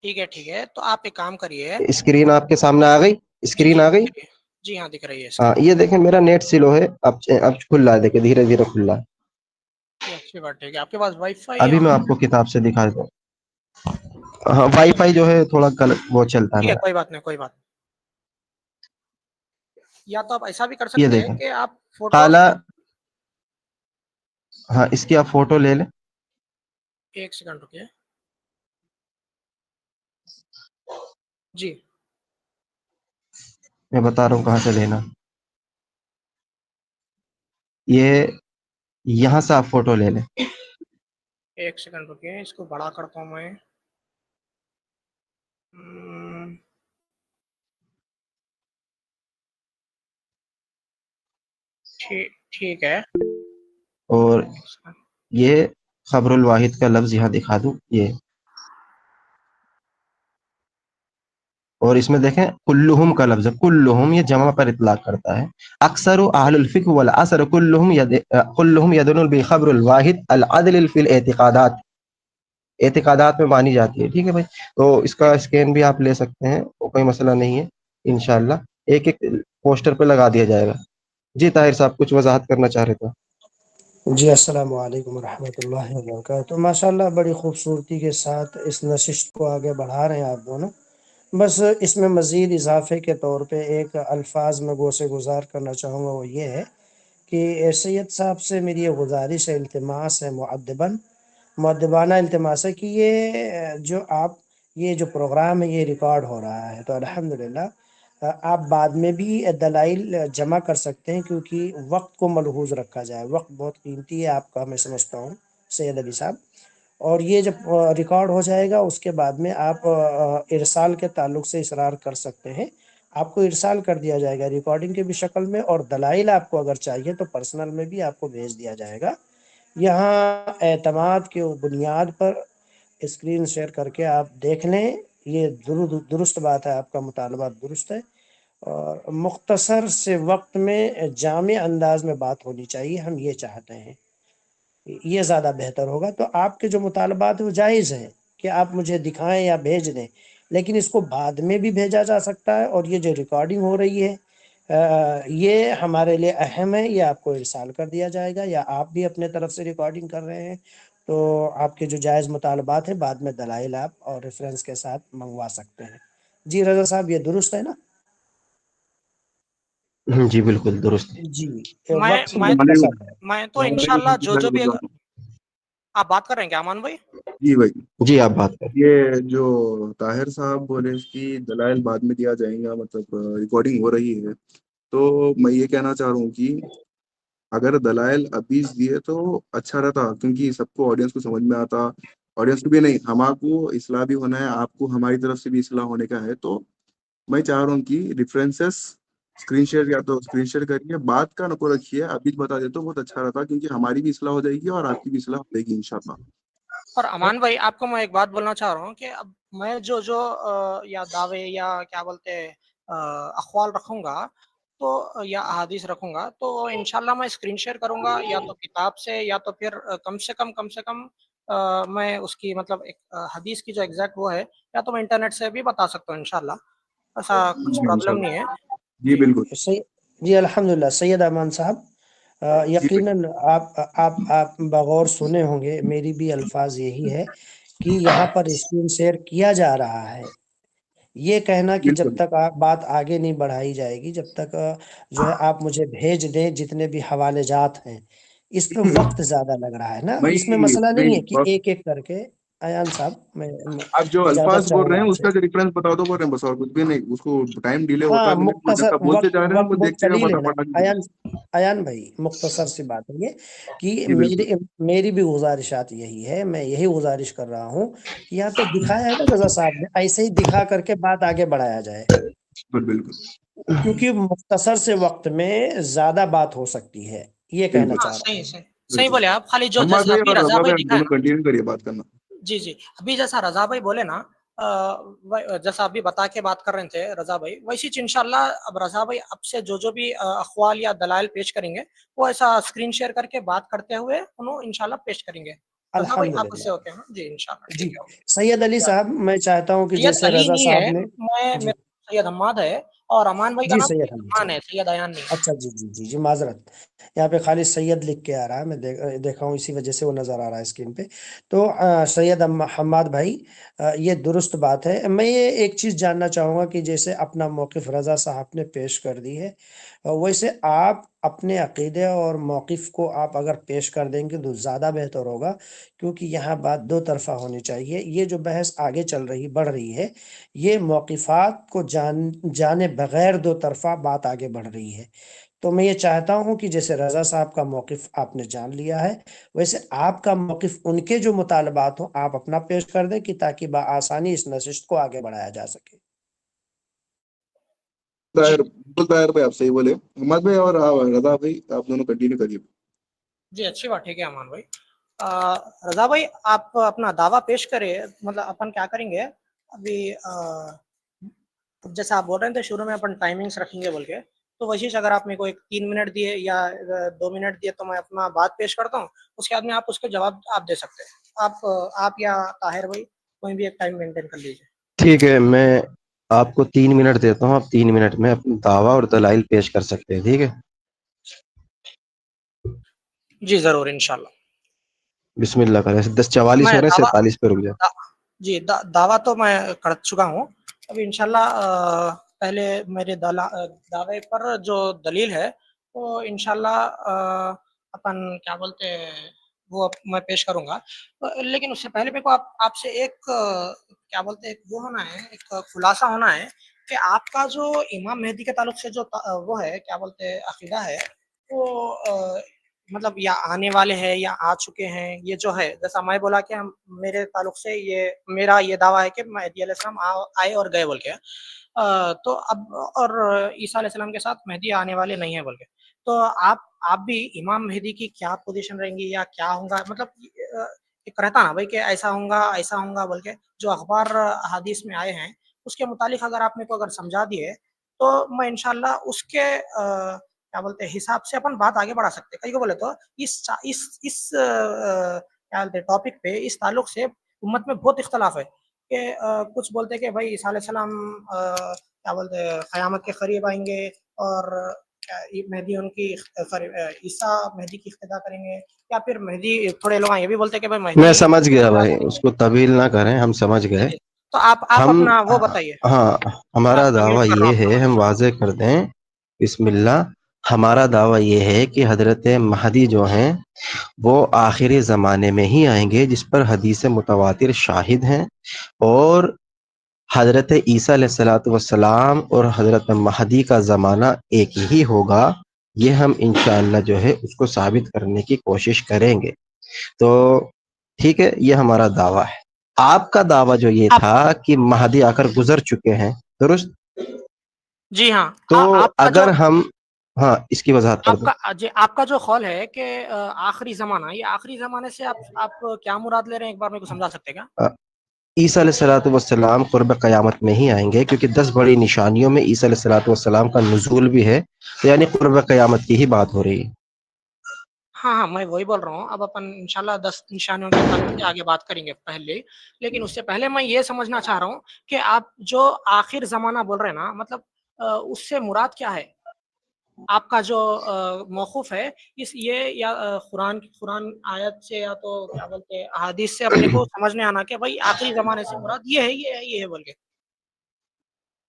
ٹھیک ہے تو آپ ایک کام کریے. اسکرین آپ کے سامنے آ گئی؟ جی اسکرین آ گئی؟ دکھ رہی ہے. جی ہاں دکھ رہی ہے ہاں اسکرین. یہ دیکھیں میرا نیٹ سلو ہے، اب کھل رہا ہے، دیکھیں دھیرے دھیرے کھل رہا ہے. اچھی بات، ٹھیک ہے آپ کے پاس وائی فائی ہے ابھی میں وہاں؟ آپ کو کتاب سے دکھا دیتا ہوں. ہاں وائی فائی جو ہے تھوڑا وہ چلتا ہے ٹھیک ہے میرا. کوئی بات نہیں کوئی بات. یا تو آپ ایسا بھی کر یہ سکتے ہیں دیکھیں کہ آپ فوٹوز. خالہ، ہاں اس کی آپ فوٹو لے لیں. ایک سیکنڈ رکیے. جی میں بتا رہا ہوں کہاں سے لینا. یہ یہاں سے آپ فوٹو لے لیں. ایک سیکنڈ رکیے، اس کو بڑا کرتا ہوں میں. ٹھیک ہے. اور یہ خبر الواحد کا لفظ یہاں دکھا دوں یہ، اور اس میں دیکھیں کلہم کا لفظ ہے، کلہم یہ جمع پر اطلاق کرتا ہے. اکثر اہل الفقہ والعصر کلہم یدنون بالخبر الواحد العدل فی الاعتقادات، اعتقادات میں مانی جاتی ہے. ٹھیک ہے بھائی، تو اس کا اسکین بھی آپ لے سکتے ہیں، کوئی مسئلہ نہیں ہے. انشاءاللہ ایک ایک پوسٹر پہ لگا دیا جائے گا. جی طاہر صاحب کچھ وضاحت کرنا چاہ رہے تھے. جی السلام علیکم ورحمۃ اللہ وبرکاتہ. ماشاء اللہ بڑی خوبصورتی کے ساتھ اس نشست کو آگے بڑھا رہے ہیں آپ دونوں. بس اس میں مزید اضافے کے طور پہ ایک الفاظ میں گوشے گزار کرنا چاہوں گا، وہ یہ ہے کہ سید صاحب سے میری یہ گزارش ہے، التماس ہے، مؤدبانہ التماس ہے کہ یہ جو آپ یہ جو پروگرام ہے یہ ریکارڈ ہو رہا ہے، تو الحمدللہ آپ بعد میں بھی دلائل جمع کر سکتے ہیں، کیونکہ وقت کو ملحوظ رکھا جائے. وقت بہت قیمتی ہے آپ کا، میں سمجھتا ہوں سید علی صاحب. اور یہ جب ریکارڈ ہو جائے گا اس کے بعد میں آپ ارسال کے تعلق سے اصرار کر سکتے ہیں. آپ کو ارسال کر دیا جائے گا ریکارڈنگ کے بھی شکل میں، اور دلائل آپ کو اگر چاہیے تو پرسنل میں بھی آپ کو بھیج دیا جائے گا. یہاں اعتماد کے بنیاد پر اسکرین شیئر کر کے آپ دیکھ لیں. یہ درست بات ہے، آپ کا مطالبہ درست ہے، اور مختصر سے وقت میں جامع انداز میں بات ہونی چاہیے، ہم یہ چاہتے ہیں. یہ زیادہ بہتر ہوگا. تو آپ کے جو مطالبات ہیں وہ جائز ہیں کہ آپ مجھے دکھائیں یا بھیج دیں، لیکن اس کو بعد میں بھی بھیجا جا سکتا ہے، اور یہ جو ریکارڈنگ ہو رہی ہے یہ ہمارے لیے اہم ہے، یہ آپ کو ارسال کر دیا جائے گا، یا آپ بھی اپنے طرف سے ریکارڈنگ کر رہے ہیں تو آپ کے جو جائز مطالبات ہیں بعد میں دلائل آپ اور ریفرنس کے ساتھ منگوا سکتے ہیں۔ جی رضا صاحب یہ درست ہے نا؟ جی بالکل درست ہے۔ جی میں وقت میں مختصر ہے۔ میں تو انشاءاللہ جو بھی آپ بات کر رہے ہیں کیا امان بھائی؟ جی بھائی، جی آپ بات کریں۔ یہ جو طاہر صاحب بولے اس کی دلائل بعد میں دیا جائیں گا، مطلب ریکارڈنگ ہو رہی ہے، تو میں یہ کہنا چاہ رہا ہوں کہ اگر دلائل ابھی دیے تو اچھا رہتا، کیونکہ سب کو آڈینس کو سمجھ میں آتا، آڈینس کو بھی نہیں، ہمارا کو اصلاح بھی ہونا ہے، آپ کو ہماری طرف سے بھی اصلاح ہونے کا ہے، تو میں چاہ رہا ہوں کہ ریفرنسز اسکرین شیئر یا تو اسکرین شیئر کریے، بات کا نکو رکھیے، ابھی بتا دے تو بہت اچھا رہتا، کیونکہ ہماری بھی اصلاح ہو جائے گی اور آپ کی بھی اصلاح ہو جائے گی انشاءاللہ۔ اور امان بھائی آپ کو میں ایک بات بولنا چاہ رہا ہوں کہ اب میں جو یا دعوے یا کیا بولتے اقوال رکھوں گا تو یا احادیث رکھوں گا تو انشاءاللہ میں اسکرین شیئر کروں گا، یا تو کتاب سے یا تو پھر کم سے کم میں اس کی مطلب ایک حدیث کی جو ایگزیکٹ وہ ہے، یا تو میں انٹرنیٹ سے بھی بتا سکتا ہوں انشاءاللہ، ایسا کچھ پرابلم نہیں ہے۔ جی جی بالکل۔ جی الحمدللہ سید امان صاحب، یقیناً آپ بغور سنے ہوں گے، میری بھی الفاظ یہی ہے کہ یہاں پر اسکرین شیئر کیا جا رہا ہے۔ یہ کہنا کہ جب بالکل تک آپ بات آگے نہیں بڑھائی جائے گی، جب تک جو ہے آپ مجھے بھیج دیں جتنے بھی حوالے جات ہیں، اس پہ وقت زیادہ لگ رہا ہے نا، اس میں مسئلہ نہیں ہے کہ ایک ایک کر کے۔ ایان صاحب میں آپ جو اجازت الفاظ بول چاہوں رہے گا ہیں آپ اس سے۔ کا ریفرنس بتا دو، بول رہے ہیں بس، اور کچھ بھی نہیں، اس کو ٹائم ڈیلے ہوتا ہاں ہے، منٹ مختصر جب تک بولتے جا رہے ہیں وہ وقت دیکھتے قلیل ہیں ہے نا پٹاپٹ۔ ایان بھائی، مختصر سی بات ہے یہ کہ جی بالکل میری بھی گزارشات یہی ہے، میں یہی گزارش کر رہا ہوں کہ یہاں پہ دکھایا ہے نا رضا صاحب نے، ایسے ہی دکھا کر کے بات آگے بڑھایا جائے، بالکل کیونکہ مختصر سے وقت میں زیادہ بات ہو سکتی ہے، یہ کہنا بالکل ہاں چاہ رہا صحیح ہوں۔ صحیح صحیح بالکل۔ بولے آپ، خالی جو حماد جیسا بھائی ابھی اور رضا رضا بھائی بھائی دکھائے دونوں نا، کنٹینیو کریے بات کرنا۔ جی ابھی جیسا رضا بھائی بولے نا، جیسا ابھی بتا کے بات کر رہے تھے رضا بھائی، ویسی انشاءاللہ اب رضا بھائی اب سے جو بھی اقوال یا دلائل پیش کریں گے وہ ایسا اسکرین شیئر کر کے بات کرتے ہوئے انہوں انشاءاللہ پیش کریں گے۔ رضا بھائی آپ اس الحمدللہ۔ سے اوکے ہیں؟ جی انشاءاللہ جی ٹھیک ہے۔ سید علی صاحب، میں چاہتا ہوں کہ سید جیسے علی رضا نہیں صاحب ہے، نے، جی میرا سید حماد ہے، اور امان بھائی کا جی نام سید سید حمید امان صاحب، ہے، سید ایان نہیں۔ اچھا جی جی جی جی معذرت، یہاں پہ خالی سید لکھ کے آ رہا ہے، میں دیکھا ہوں، اسی وجہ سے وہ نظر آ رہا ہے اسکرین پہ۔ تو سید حماد بھائی، یہ درست بات ہے۔ میں یہ ایک چیز جاننا چاہوں گا کہ جیسے اپنا موقف رضا صاحب نے پیش کر دی ہے، ویسے آپ اپنے عقیدے اور موقف کو آپ اگر پیش کر دیں گے تو زیادہ بہتر ہوگا، کیونکہ یہاں بات دو طرفہ ہونی چاہیے۔ یہ جو بحث آگے بڑھ رہی ہے، یہ موقفات کو جانے بغیر دو طرفہ بات آگے بڑھ رہی ہے۔ تو میں یہ چاہتا ہوں کہ جیسے رضا صاحب کا موقف آپ نے جان لیا ہے، ویسے آپ کا موقف، ان کے جو مطالبات ہوں آپ اپنا پیش کر دیں، کہ تاکہ بآسانی اس نشست کو آگے بڑھایا جا سکے۔ جی بالکل طاہر بھائی آپ صحیح بولے، حماد بھائی اور رضا بھائی آپ دونوں کنٹینیو کریے۔ جی اچھی بات، ٹھیک ہے امان بھائی۔ رضا بھائی آپ اپنا دعویٰ پیش کرے، مطلب اپن کیا کریں گے ابھی، جیسا آپ بول رہے تھے شروع میں اپن ٹائمنگز رکھیں گے بول کے، تو ویسے اگر آپ میرے کو ایک 3 منٹ دیے یا 2 منٹ دیے تو میں اپنا بات پیش کرتا ہوں، اس کے بعد میں آپ اس کے جواب آپ دے سکتے ہیں، آپ یا طاہر بھائی کوئی بھی ایک ٹائم مینٹین کر لیجیے۔ ٹھیک ہے، میں آپ کو 3 منٹ دیتا ہوں، آپ 3 منٹ میں اپنا دعویٰ اور دلائل پیش کر سکتے ہیں، ٹھیک ہے؟ جی ضرور انشاءاللہ۔ بسم اللہ کریں، 10:44 میں ہو رہے ہیں، دعویٰ 47 پہ رک جائیں۔ جی دعویٰ تو میں کر چکا ہوں ابھی انشاءاللہ۔ پہلے میرے دعوے پر جو دلیل ہے وہ انشاءاللہ اپن کیا بولتے ہیں وہ میں پیش کروں گا، لیکن اس سے پہلے میرے کو آپ سے ایک کیا بولتے ہیں وہ ہونا ہے، ایک خلاصہ ہونا ہے کہ آپ کا جو امام مہدی کے تعلق سے جو وہ ہے کیا بولتے ہیں عقیدہ ہے، وہ مطلب یا آنے والے ہیں یا آ چکے ہیں، یہ جو ہے جیسا میں بولا کہ میرے تعلق سے میرا یہ دعویٰ ہے کہ مہدی علیہ السلام آئے اور گئے بول کے، تو اب اور عیسیٰ علیہ السلام کے ساتھ مہدی آنے والے نہیں ہیں بول کے، تو آپ بھی امام مہدی کی کیا پوزیشن رہیں گی یا کیا ہوں گا، مطلب ایک رہتا نا بھائی کہ ایسا ہوں گا بول کے، جو اخبار حدیث میں آئے ہیں اس کے متعلق اگر آپ میرے کو اگر سمجھا دیے تو میں انشاءاللہ اس کے کیا بولتے ہیں حساب سے اپن بات آگے بڑھا سکتے ہیں۔ کئی کو بولے تو اس کیا بولتے ٹاپک پہ اس تعلق سے امت میں بہت اختلاف ہے کہ کچھ بولتے کہ بھائی عیسیٰ علیہ السلام کیا بولتے ہیں قیامت کے قریب آئیں گے اور مہدی ان کی عیسیٰ مہدی کی اقتدا کریں گے، یا پھر مہدی تھوڑے لوگ یہ بھی بولتے ہیں کہ بھائی میں مہدی سمجھ گیا اقتدا بھائی، کریں اس گے۔ کو طویل نہ کریں، ہم سمجھ جی گئے. جی، تو آپ ہم اپنا وہ بتائیے، ہاں، ہمارا میں میوٹ دعویٰ کر رہا یہ ہوں ہے، اپنا ہم مائک۔ واضح کر دیں. بسم اللہ. ہمارا دعویٰ یہ ہے کہ حضرت مہدی جو ہیں وہ آخری زمانے میں ہی آئیں گے، جس پر حدیث متواتر شاہد ہیں، اور حضرت عیسیٰ علیہ الصلوۃ والسلام اور حضرت مہدی کا زمانہ ایک ہی ہوگا. یہ ہم انشاءاللہ جو ہے اس کو ثابت کرنے کی کوشش کریں گے. تو ٹھیک ہے، یہ ہمارا دعویٰ ہے. آپ کا دعویٰ جو یہ آپ تھا کہ مہدی آ کر گزر چکے ہیں، درست؟ جی ہاں، تو آپ کا جو اگر ہم ہاں اس کی وضاحت کر دوں. آپ کا جو قول ہے کہ آخری زمانہ، یہ آخری زمانے سے آپ کیا مراد لے رہے ہیں، ایک بار میرے کو سمجھا سکتے ہیں کیا؟ عیسیٰ علیہ الصلوۃ والسلام قرب قیامت میں ہی آئیں گے، کیونکہ 10 بڑی نشانیوں میں عیسیٰ علیہ الصلوۃ والسلام کا نزول بھی ہے، تو یعنی قرب قیامت کی ہی بات ہو رہی ہے. ہاں میں وہی بول رہا ہوں. اب اپن انشاءاللہ 10 نشانیوں کے تعلق سے آگے بات کریں گے پہلے، لیکن اس سے پہلے میں یہ سمجھنا چاہ رہا ہوں کہ آپ جو آخر زمانہ بول رہے ہیں نا، مطلب اس سے مراد کیا ہے؟ آپ کا جو موقف ہے یہ یا قرآن آیت سے، یا تو کیا بولتے ہیں احادیث سے اپنے کو سمجھنے آنا کہ بھائی آخری زمانے سے مراد یہ ہے، یہ ہے بول کے.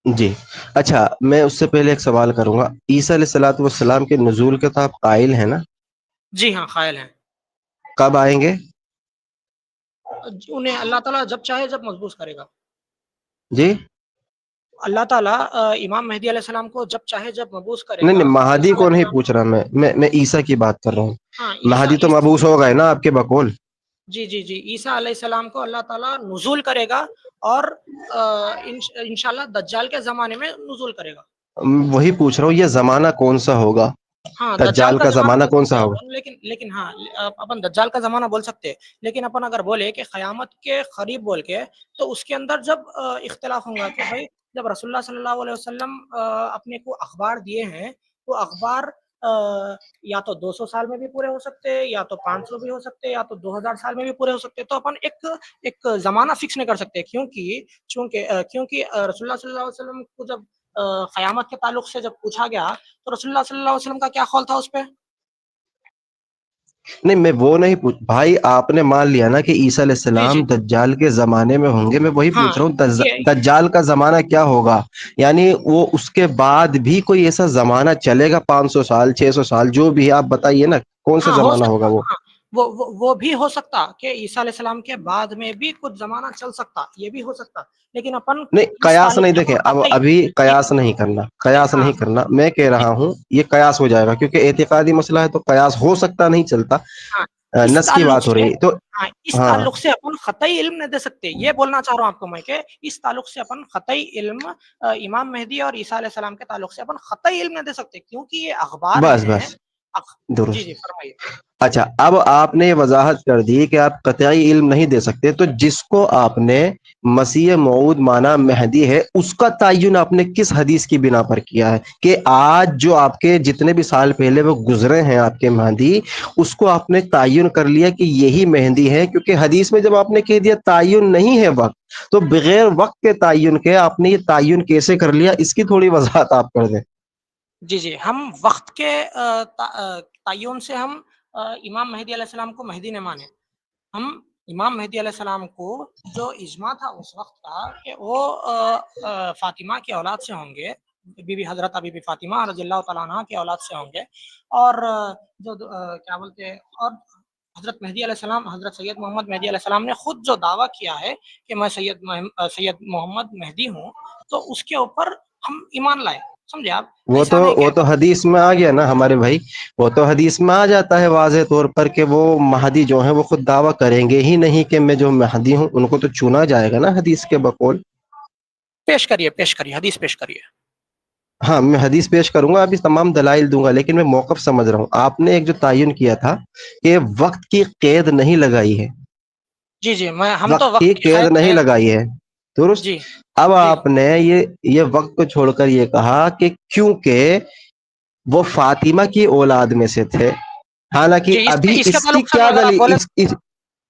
جی اچھا، میں اس سے پہلے ایک سوال کروں گا. عیسیٰ علیہ الصلوۃ والسلام کے نزول کے تو آپ قائل ہیں نا؟ جی ہاں، قائل ہیں. کب آئیں گے؟ انہیں اللہ تعالیٰ جب چاہے جب مضبوط کرے گا. جی اللہ تعالیٰ امام مہدی علیہ السلام کو جب چاہے جب مبعوث کرے نہیں گا. نہیں، مہدی عیسیٰ کو علیہ نہیں السلام، پوچھ رہا میں عیسیٰ کی بات کر رہا ہوں. ہاں مہدی تو مبعوث ہو گئے نا آپ کے بقول. جی عیسیٰ علیہ السلام کو اللہ تعالیٰ نزول کرے گا، اور انشاءاللہ دجال کے زمانے میں نزول کرے گا. وہی پوچھ رہا ہوں، یہ زمانہ کون سا ہوگا؟ ہاں، دجال دجال کا کا زمانہ زمانہ بول کون سکتے سا ہیں ہوگا؟ اپن، لیکن ہاں اپن دجال کا زمانہ بول سکتے ہیں، لیکن اپن اگر بولے کہ قیامت کے قریب بول کے، تو اس کے اندر جب اختلاف ہوگا کہ بھائی جب رسول اللہ صلی اللہ علیہ وسلم اپنے کو اخبار دیے ہیں، وہ اخبار یا تو 200 سال میں بھی پورے ہو سکتے، یا تو 500 بھی ہو سکتے، یا تو 2000 سال میں بھی پورے ہو سکتے. تو اپن ایک زمانہ فکس نہیں کر سکتے، کیونکہ رسول اللہ صلی اللہ علیہ وسلم کو جب قیامت کے تعلق سے جب پوچھا گیا، تو رسول اللہ صلی اللہ علیہ وسلم کا کیا قول تھا اس پہ؟ نہیں، میں وہ نہیں پوچھ بھائی، آپ نے مان لیا نا کہ عیسیٰ علیہ جی السلام دجال کے زمانے میں ہوں گے. میں وہی ہاں، پوچھ رہا ہوں یہ دجال کا زمانہ کیا ہوگا؟ یعنی وہ اس کے بعد بھی کوئی ایسا زمانہ چلے گا، 500 سال 600 سال جو بھی ہے، آپ بتائیے نا کون سا ہاں ہو زمانہ سکتا، ہوگا وہ؟ ہاں وہ بھی ہو سکتا کہ عیسیٰ علیہ السلام کے بعد میں بھی کچھ زمانہ چل سکتا، یہ بھی ہو سکتا. لیکن اپن نہیں، اس قیاس تعلق نہیں. سے دیکھیں، اپن اب قطعی ابھی ایک، قیاس نہیں کرنا، قیاس ہاں نہیں کرنا. میں کہہ رہا ہوں یہ قیاس ہو جائے گا، کیونکہ اعتقادی مسئلہ ہے تو قیاس ہو سکتا نہیں چلتا. ہاں اس نس کی تعلق بات ہو سے، رہی ہے تو ہاں اس ہاں تعلق سے اپن قطعی علم نہیں دے سکتے. یہ بولنا چاہ رہا ہوں آپ کو میں کہ اس تعلق سے اپن قطعی علم امام مہدی اور عیسیٰ علیہ السلام کے تعلق سے اپن قطعی علم نہیں دے سکتے، کیونکہ یہ اخبار بس ہیں. بس جی درست. فرمائیے. اچھا، اب آپ نے یہ وضاحت کر دی کہ آپ قطعی علم نہیں دے سکتے، تو جس کو آپ نے مسیح موعود مانا مہدی ہے، اس کا تعین آپ نے کس حدیث کی بنا پر کیا ہے کہ آج جو آپ کے جتنے بھی سال پہلے وہ گزرے ہیں آپ کے مہدی، اس کو آپ نے تعین کر لیا کہ یہی مہدی ہے؟ کیونکہ حدیث میں جب آپ نے کہہ دیا تعین نہیں ہے وقت، تو بغیر وقت کے تعین کے آپ نے یہ تعین کیسے کر لیا؟ اس کی تھوڑی وضاحت آپ کر دیں. جی ہم وقت کے تعین سے ہم امام مہدی علیہ السلام کو مہدی نے مانے. ہم امام مہدی علیہ السلام کو جو اجماع تھا اس وقت کا کہ وہ فاطمہ کی اولاد سے ہوں گے، بی بی حضرت بی بی فاطمہ رضی اللہ تعالیٰ عنہ کی اولاد سے ہوں گے، اور جو کیا بولتے ہیں، اور حضرت مہدی علیہ السلام، حضرت سید محمد مہدی علیہ السلام نے خود جو دعویٰ کیا ہے کہ میں سید محمد مہدی ہوں، تو اس کے اوپر ہم ایمان لائے. سمجھے آپ؟ ایسا نہیں کہ وہ تو حدیث میں آ گیا نا ہمارے بھائی، وہ تو حدیث میں آ جاتا ہے واضح طور پر کہ وہ مہدی جو ہیں وہ خود دعویٰ کریں گے ہی نہیں کہ میں جو مہدی ہوں. ان کو تو چنا جائے گا نا حدیث کے بقول. پیش کریے حدیث پیش کریے. ہاں میں حدیث پیش کروں گا، ابھی تمام دلائل دوں گا، لیکن میں موقف سمجھ رہا ہوں. آپ نے ایک جو تعین کیا تھا کہ وقت کی قید نہیں لگائی ہے، جی ہم تو وقت کی وقت کی قید نہیں قید. لگائی ہے، درست. جی اب جی آپ نے یہ وقت کو چھوڑ کر یہ کہا کہ کیونکہ وہ فاطمہ کی اولاد میں سے تھے. حالانکہ جی ابھی اس کے اس کی تعلق سے کیا اگر آپ بولیں، دلیل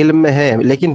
علم میں ہے, لیکن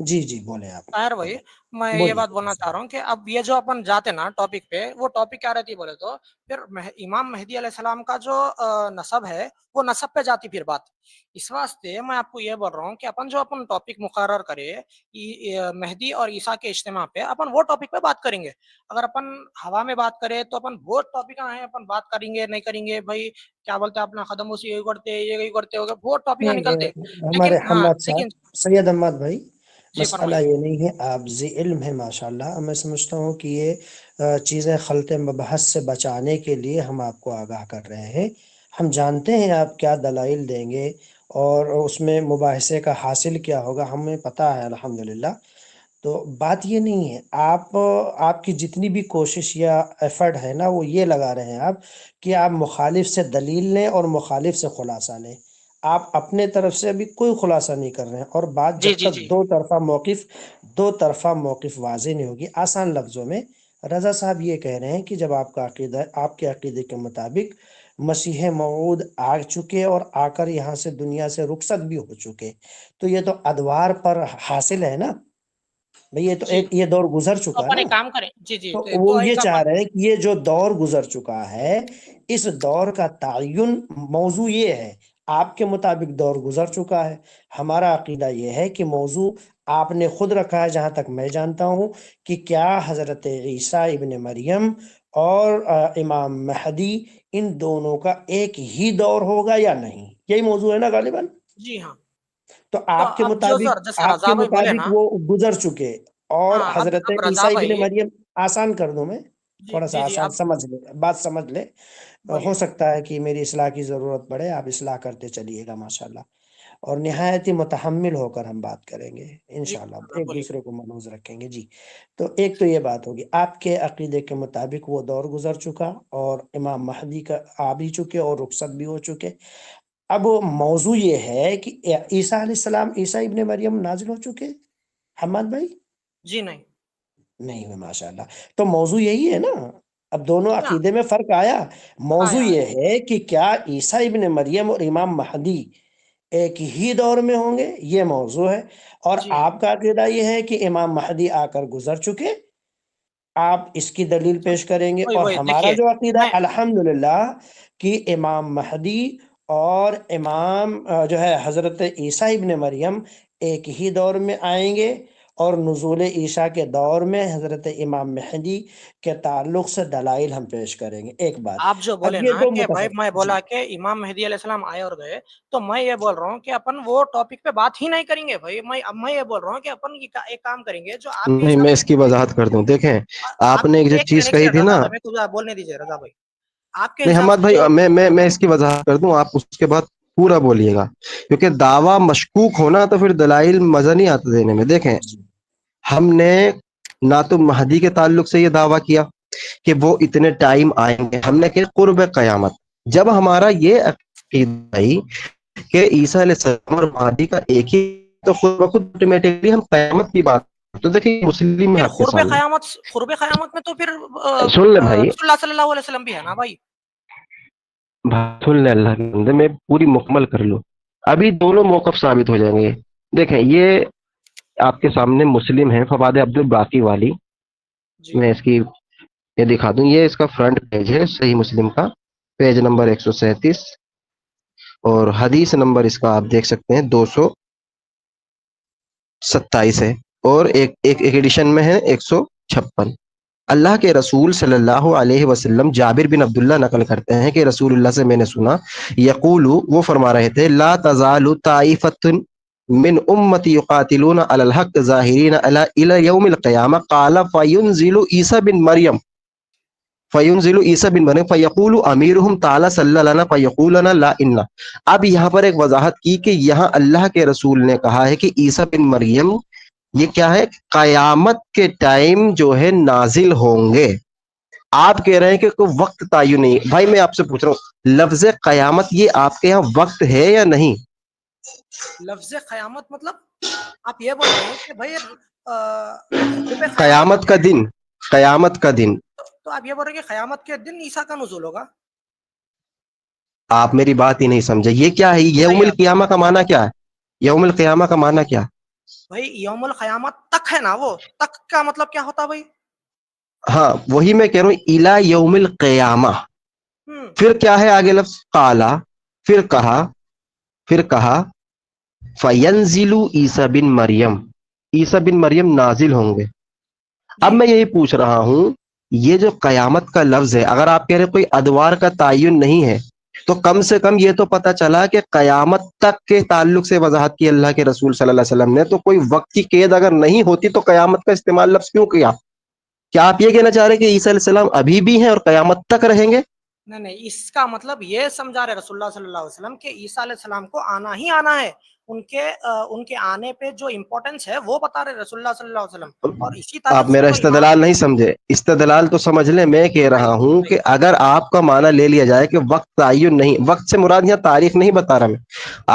جی جی بولیں آپ طاہر بھائی میں یہ بولیے. بات بولنا چاہ رہا ہوں کہ اب یہ جو اپن جاتے نا ٹاپک پہ، وہ ٹاپک کیا رہتی ہے بولے تو پھر امام مہدی علیہ السلام کا جو نسب ہے وہ نسب پہ جاتی پھر بات. اس واسطے میں آپ کو یہ بول رہا ہوں کہ اپن جو اپن ٹاپک مقرر کرے مہدی اور عیسیٰ کے اجتماع پہ، اپن وہ ٹاپک پہ بات کریں گے. اگر اپن ہوا میں بات کریں تو اپن وہ ٹاپک ہیں اپن بات کریں گے نہیں کریں گے بھائی کیا بولتے ہیں اپنا ختم اسی یہ کرتے یہ کرتے ہوگا، وہ ٹاپک نکلتے. ہمارے لیکن ہاں حماد صاحب, لیکن سید احمد بھائی, جی مسئلہ فرمائیے. یہ نہیں ہے, آپ ذی علم ہے ماشاءاللہ. میں سمجھتا ہوں کہ یہ چیزیں خلط مبحث سے بچانے کے لیے ہم آپ کو آگاہ کر رہے ہیں. ہم جانتے ہیں آپ کیا دلائل دیں گے اور اس میں مباحثے کا حاصل کیا ہوگا, ہمیں پتہ ہے الحمدللہ. تو بات یہ نہیں ہے, آپ کی جتنی بھی کوشش یا ایفرٹ ہے نا, وہ یہ لگا رہے ہیں آپ کہ آپ مخالف سے دلیل لیں اور مخالف سے خلاصہ لیں. آپ اپنے طرف سے ابھی کوئی خلاصہ نہیں کر رہے ہیں, اور بات جی جب جی تک جی دو طرفہ موقف واضح نہیں ہوگی. آسان لفظوں میں رضا صاحب یہ کہہ رہے ہیں کہ جب آپ کا عقیدہ, آپ کے عقیدے کے مطابق مسیح موعود آ چکے اور آ کر یہاں سے دنیا سے رخصت بھی ہو چکے, تو یہ تو ادوار پر حاصل ہے نا بھئی, یہ تو جی یہ دور گزر تو چکا اپن نا. ایک کام کریں. جی جی تو تو وہ یہ ایک چاہ اپن رہے ہیں کہ یہ جو دور گزر چکا ہے, اس دور کا تعین موضوع یہ ہے. آپ کے مطابق دور گزر چکا ہے, ہمارا عقیدہ یہ ہے کہ موضوع آپ نے خود رکھا ہے, جہاں تک میں جانتا ہوں, کہ کیا حضرت عیسیٰ ابن مریم اور امام مہدی ان دونوں کا ایک ہی دور ہوگا یا نہیں, یہی موضوع ہے نا غالباً. جی ہاں. تو تو آپ کے اب جو مطابق سر جیسے رضا بھائی بولے نا، وہ گزر چکے, اور ہاں حضرت اب رضا عیسیٰ ابن بھائی، مریم, آسان کر دوں میں, جی تھوڑا جی سا جی آسان اب سمجھ لے, بات سمجھ لے. ہو بولیے. سکتا ہے کہ میری اصلاح کی ضرورت پڑے, آپ اصلاح کرتے چلیے گا ماشاءاللہ, اور نہایت ہی متحمل ہو کر ہم بات کریں گے جی انشاءاللہ, ایک بولیے. دوسرے کو ملحوظ رکھیں گے. جی, تو ایک تو یہ بات ہوگی, آپ کے عقیدے کے مطابق وہ دور گزر چکا اور امام مہدی کا آ بھی چکے اور رخصت بھی ہو چکے. اب موضوع یہ ہے کہ عیسیٰ علیہ السلام, عیسیٰ ابن مریم نازل ہو چکے حماد بھائی؟ جی نہیں. نہیں ہوئے ماشاءاللہ. تو موضوع یہی ہے نا, اب دونوں ہاں عقیدے میں فرق آیا. موضوع آیا آیا. یہ ہے کہ کیا عیسیٰ ابن مریم اور امام مہدی ایک ہی دور میں ہوں گے, یہ موضوع ہے. اور جی آپ کا عقیدہ یہ ہے کہ امام مہدی آ کر گزر چکے, آپ اس کی دلیل پیش کریں گے. وہی اور وہی ہمارا دیکھیے جو عقیدہ میں الحمدللہ کہ امام مہدی اور امام جو ہے حضرت عیسیٰ ابن مریم ایک ہی دور میں آئیں گے, اور نزول عیسیٰ کے دور میں حضرت امام مہدی کے تعلق سے دلائل ہم پیش کریں گے. ایک بات. آپ جو اب بولے یہ نا دو کہ بھائی متفق, میں جی بولا کہ امام مہدی علیہ السلام آئے اور گئے، تو میں یہ بول رہا ہوں کہ اپن وہ ٹاپک پہ بات ہی نہیں کریں گے بھائی. میں یہ بول رہا ہوں کہ اپن ایک کام کریں گے جو آپ کے نہیں, حساب میں سے اس کی وضاحت کر دوں. دیکھیں, آپ آپ نے ایک جو ایک چیز سیکنڈ کہی تھی رضا نا, بھائی، میں تجھے بولنے دیجیے رضا بھائی. آپ کے نہیں حساب حماد سے بھائی, جو میں اس کی وضاحت کر دوں, آپ اس کے بعد پورا بولیے گا, کیونکہ دعویٰ مشکوک ہونا تو پھر دلائل مزہ نہیں آتا دینے میں. دیکھیں, جی ہم نے نہ تو مہدی کے تعلق سے یہ دعویٰ کیا کہ وہ اتنے ٹائم آئیں گے, ہم نے کہ قرب قیامت. جب ہمارا یہ عقیدہ کہ عیسیٰ علیہ السلام اور مہدی کا ایک ہی, تو خود بخود آٹومیٹکلی ہم قیامت کی بات. تو دیکھیں مسلم ہے پھر آپ کے سامنے, قرب قیامت میں تو پھر سن لے بھائی, رسول اللہ صلی اللہ علیہ وسلم بھی ہے نا بھائی. سن لے اللہ کے بندے, میں پوری مکمل کر لوں, ابھی دونوں موقف ثابت ہو جائیں گے. دیکھیں, یہ آپ کے سامنے مسلم ہے, فواد عبد الباقی والی, جی میں اس کی یہ دکھا دوں. یہ اس کا فرنٹ پیج ہے صحیح مسلم کا, پیج نمبر 137, اور حدیث نمبر اس کا آپ دیکھ سکتے ہیں 227 ہے, اور ایک ایڈیشن میں ہے 156. اللہ کے رسول صلی اللہ علیہ وسلم جابر بن عبداللہ نقل کرتے ہیں کہ رسول اللہ سے میں نے سنا, یقول, وہ فرما رہے تھے, لا تزال طائفۃ من امتی یقاتلون علی الحق ظاہرین الی یوم القیامہ, قال فینزل عیسی بن مریم فیقول امیرہم تعالی صلی لنا فیقولنا لا انا. اب یہاں پر ایک وضاحت کی کہ یہاں اللہ کے رسول نے کہا ہے کہ عیسی بن مریم یہ کیا ہے, قیامت کے ٹائم جو ہے نازل ہوں گے, آپ کہہ رہے ہیں کہ کوئی وقت تعین نہیں. بھائی میں آپ سے پوچھ رہا ہوں لفظ قیامت یہ آپ کے یہاں وقت ہے یا نہیں؟ لفظ قیامت مطلب آپ یہ بول رہے ہیں کہ بھائی غروب قیامت قیامت کا دن، قیامت کا دن. تو آپ یہ بول رہے ہیں کہ قیامت کے دن عیسیٰ کا نزول ہوگا. آپ میری بات ہی نہیں سمجھے. یہ کیا ہے یوم بتائیے آپ. القیامہ کا معنی کیا ہے؟ یوم القیامہ کا معنی کیا؟ بھائی یوم القیامت تک ہے نا، وہ تک کا مطلب کیا ہوتا بھائی؟ ہاں وہی میں کہہ رہا ہوں الا یوم القیامہ. پھر کیا ہے آگے لفظ قالا، پھر کہا فینزل عیسی بن مریم، عیسی بن مریم نازل ہوں گے. اب میں یہی پوچھ رہا ہوں یہ جو قیامت کا لفظ ہے اگر آپ کہہ رہے کوئی ادوار کا تعین نہیں ہے تو کم سے کم یہ تو پتا چلا کہ قیامت تک کے تعلق سے وضاحت کی اللہ کے رسول صلی اللہ علیہ وسلم نے. تو کوئی وقت کی قید اگر نہیں ہوتی تو قیامت کا استعمال لفظ کیوں کیا؟ کیا آپ یہ کہنا چاہ رہے ہیں کہ عیسی علیہ السلام ابھی بھی ہیں اور قیامت تک رہیں گے؟ نہیں، اس کا مطلب یہ سمجھا رہے رسول اللہ صلی اللہ علیہ وسلم کہ عیسیٰ علیہ السلام کو آنا ہی آنا ہے. ان کے آنے پہ جو امپورٹنس ہے وہ بتا رہے رسول اللہ صلی اللہ علیہ وسلم. اور اسی آپ طرح سے میرا جو استدلال نہیں سمجھے. استدلال تو سمجھ لیں. میں کہہ رہا ہوں کہ اگر آپ کا معنی لے لیا جائے کہ وقت تعین نہیں، وقت سے مراد یہاں تاریخ نہیں بتا رہا میں،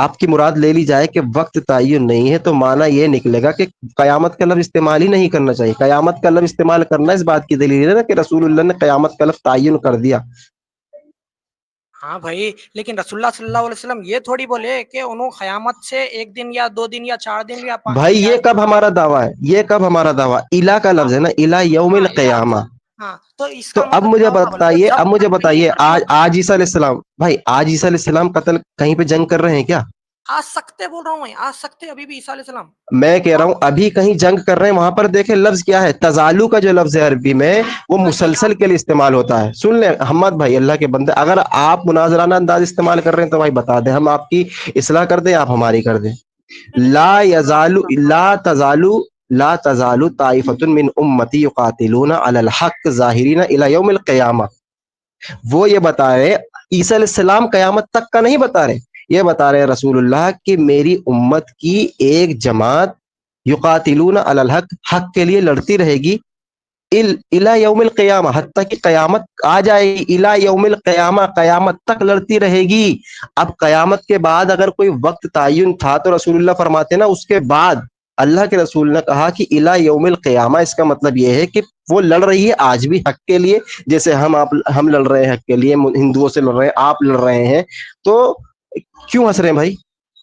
آپ کی مراد لے لی جائے کہ وقت تعین نہیں ہے تو معنی یہ نکلے گا کہ قیامت کا لفظ استعمال ہی نہیں کرنا چاہیے. قیامت کا لفظ استعمال کرنا اس بات کی دلیل ہے نا کہ رسول اللہ نے قیامت کا لفظ تعین کر دیا. ہاں بھائی، لیکن رسول اللہ صلی اللہ علیہ وسلم یہ تھوڑی بولے کہ انہوں قیامت سے ایک دن یا 2 دن یا 4 دن یا بھائی یہ کب ہمارا دعویٰ ہے؟ یہ کب ہمارا دعویٰ؟ الہ کا لفظ ہے نا، الہ یوم ہاں القیامہ. ہاں، تو اس تو کا اب مطلب مجھے کیا ہوتا بولے تو بتائیے، جب اب مجھے تک بھی بتائیے آج قیامت. عیسیٰ علیہ السلام، بھائی آج عیسیٰ علیہ السلام قتل کہیں پہ جنگ کر رہے ہیں کیا؟ آ سکتے بول رہا ہوں میں، آ سکتے ابھی بھی عیسیٰ علیہ السلام. میں کہہ رہا ہوں ابھی کہیں جنگ کر رہے ہیں وہاں پر دیکھیں لفظ کیا ہے. تزالو کا جو لفظ ہے عربی میں وہ مسلسل کے لیے استعمال ہوتا ہے. سن لیں حماد بھائی اللہ کے بندے، اگر آپ مناظرانہ انداز استعمال کر رہے ہیں تو بھائی بتا دیں، ہم آپ کی اصلاح کر دیں، آپ ہماری کر دیں. لا یزالو لا تزالو طائفۃ من امتی یقاتلون علی الحق ظاہرین الی یوم القیامہ. وہ یہ بتا رہے عیسیٰ علیہ السلام قیامت تک کا نہیں بتا رہے، یہ بتا رہے رسول اللہ کہ میری امت کی ایک جماعت یقاتلون علی الحق، حق کے لیے لڑتی رہے گی الی یوم القیامہ، حتیٰ کہ قیامت آ جائے گی. الی یوم القیامہ، قیامت تک لڑتی رہے گی. اب قیامت کے بعد اگر کوئی وقت تعین تھا تو رسول اللہ فرماتے نا اس کے بعد اللہ کے رسول نے کہا کہ الی یوم القیامہ. اس کا مطلب یہ ہے کہ وہ لڑ رہی ہے آج بھی حق کے لیے، جیسے ہم لڑ رہے ہیں حق کے لیے، ہندوؤں سے لڑ رہے ہیں، آپ لڑ رہے ہیں. تو کیوں ہنس رہے ہیں بھائی؟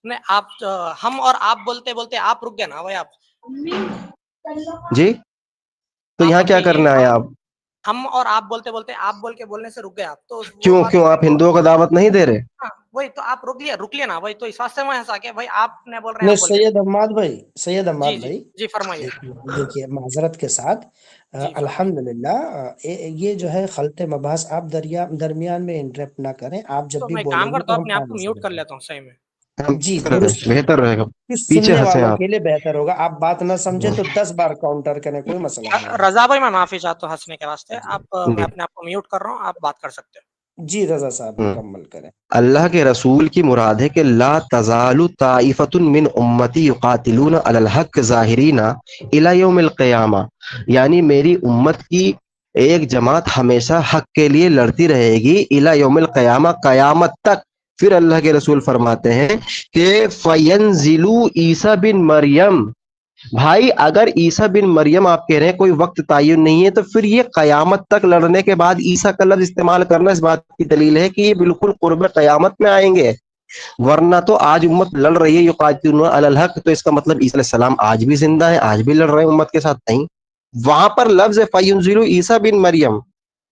نہیں، آپ ہم اور آپ بولتے بولتے آپ رک گئے نا بھائی. آپ جی تو یہاں کیا اکیلے کرنا ہے آپ؟ ہم اور آپ بولتے بولتے آپ بول کے بولنے سے رک گئے آپ. تو وہ کیوں بات کیوں آپ ہندوؤں کا دعوت نہیں دے رہے؟ ہاں وہی تو آپ رک لیا نا بھائی. تو اس واسطے میں ہنسا کہ بھائی آپ نے بول رہے ہیں نہیں، آپ بول کے. سید جی احمد جی بھائی جی فرمائیے. دیکھیے معذرت کے ساتھ جی فرمائیے. الحمدللہ یہ جو ہے خلط مباحث آپ درمیان میں انٹرپٹ نہ کریں. آپ جب تو بھی میں بولیں کام گے کرتا تو ہوں ہم اپنے آپ کو ٹائم سے میوٹ کر بولیں لیتا ہوں صحیح میں. ہم جی درست. بہتر رہے گا. پیچھے سننے ہنسے والوں آپ. کے لیے بہتر ہوگا. آپ بات نہ سمجھے تو 10 بار کاؤنٹر کریں، کوئی مسئلہ نہیں ہے. رضا بھائی میں معافی چاہتا ہوں ہنسنے کے واسطے. آپ جی میں اپنے آپ کو میوٹ کر رہا ہوں، آپ بات کر سکتے ہیں. جی رضا صاحب مکمل کریں. اللہ کے رسول کی مراد ہے کہ لا تزال طائفۃ من امتی یقاتلون علی الحق ظاہرین الی یوم القیامہ. یعنی میری امت کی ایک جماعت ہمیشہ حق کے لیے لڑتی رہے گی الی یوم القیامہ، قیامت تک. پھر اللہ کے رسول فرماتے ہیں کہ فینزلوا عیسی بن مریم. بھائی اگر عیسی بن مریم آپ کہہ رہے ہیں کوئی وقت تعین نہیں ہے تو پھر یہ قیامت تک لڑنے کے بعد عیسیٰ کا لفظ استعمال کرنا اس بات کی دلیل ہے کہ یہ بالکل قرب قیامت میں آئیں گے. ورنہ تو آج امت لڑ رہی ہے یقاتلون علی الحق، تو اس کا مطلب عیسی علیہ السلام آج بھی زندہ ہے، آج بھی لڑ رہے ہیں امت کے ساتھ. نہیں، وہاں پر لفظ ہے فینزلوا عیسی بن مریم.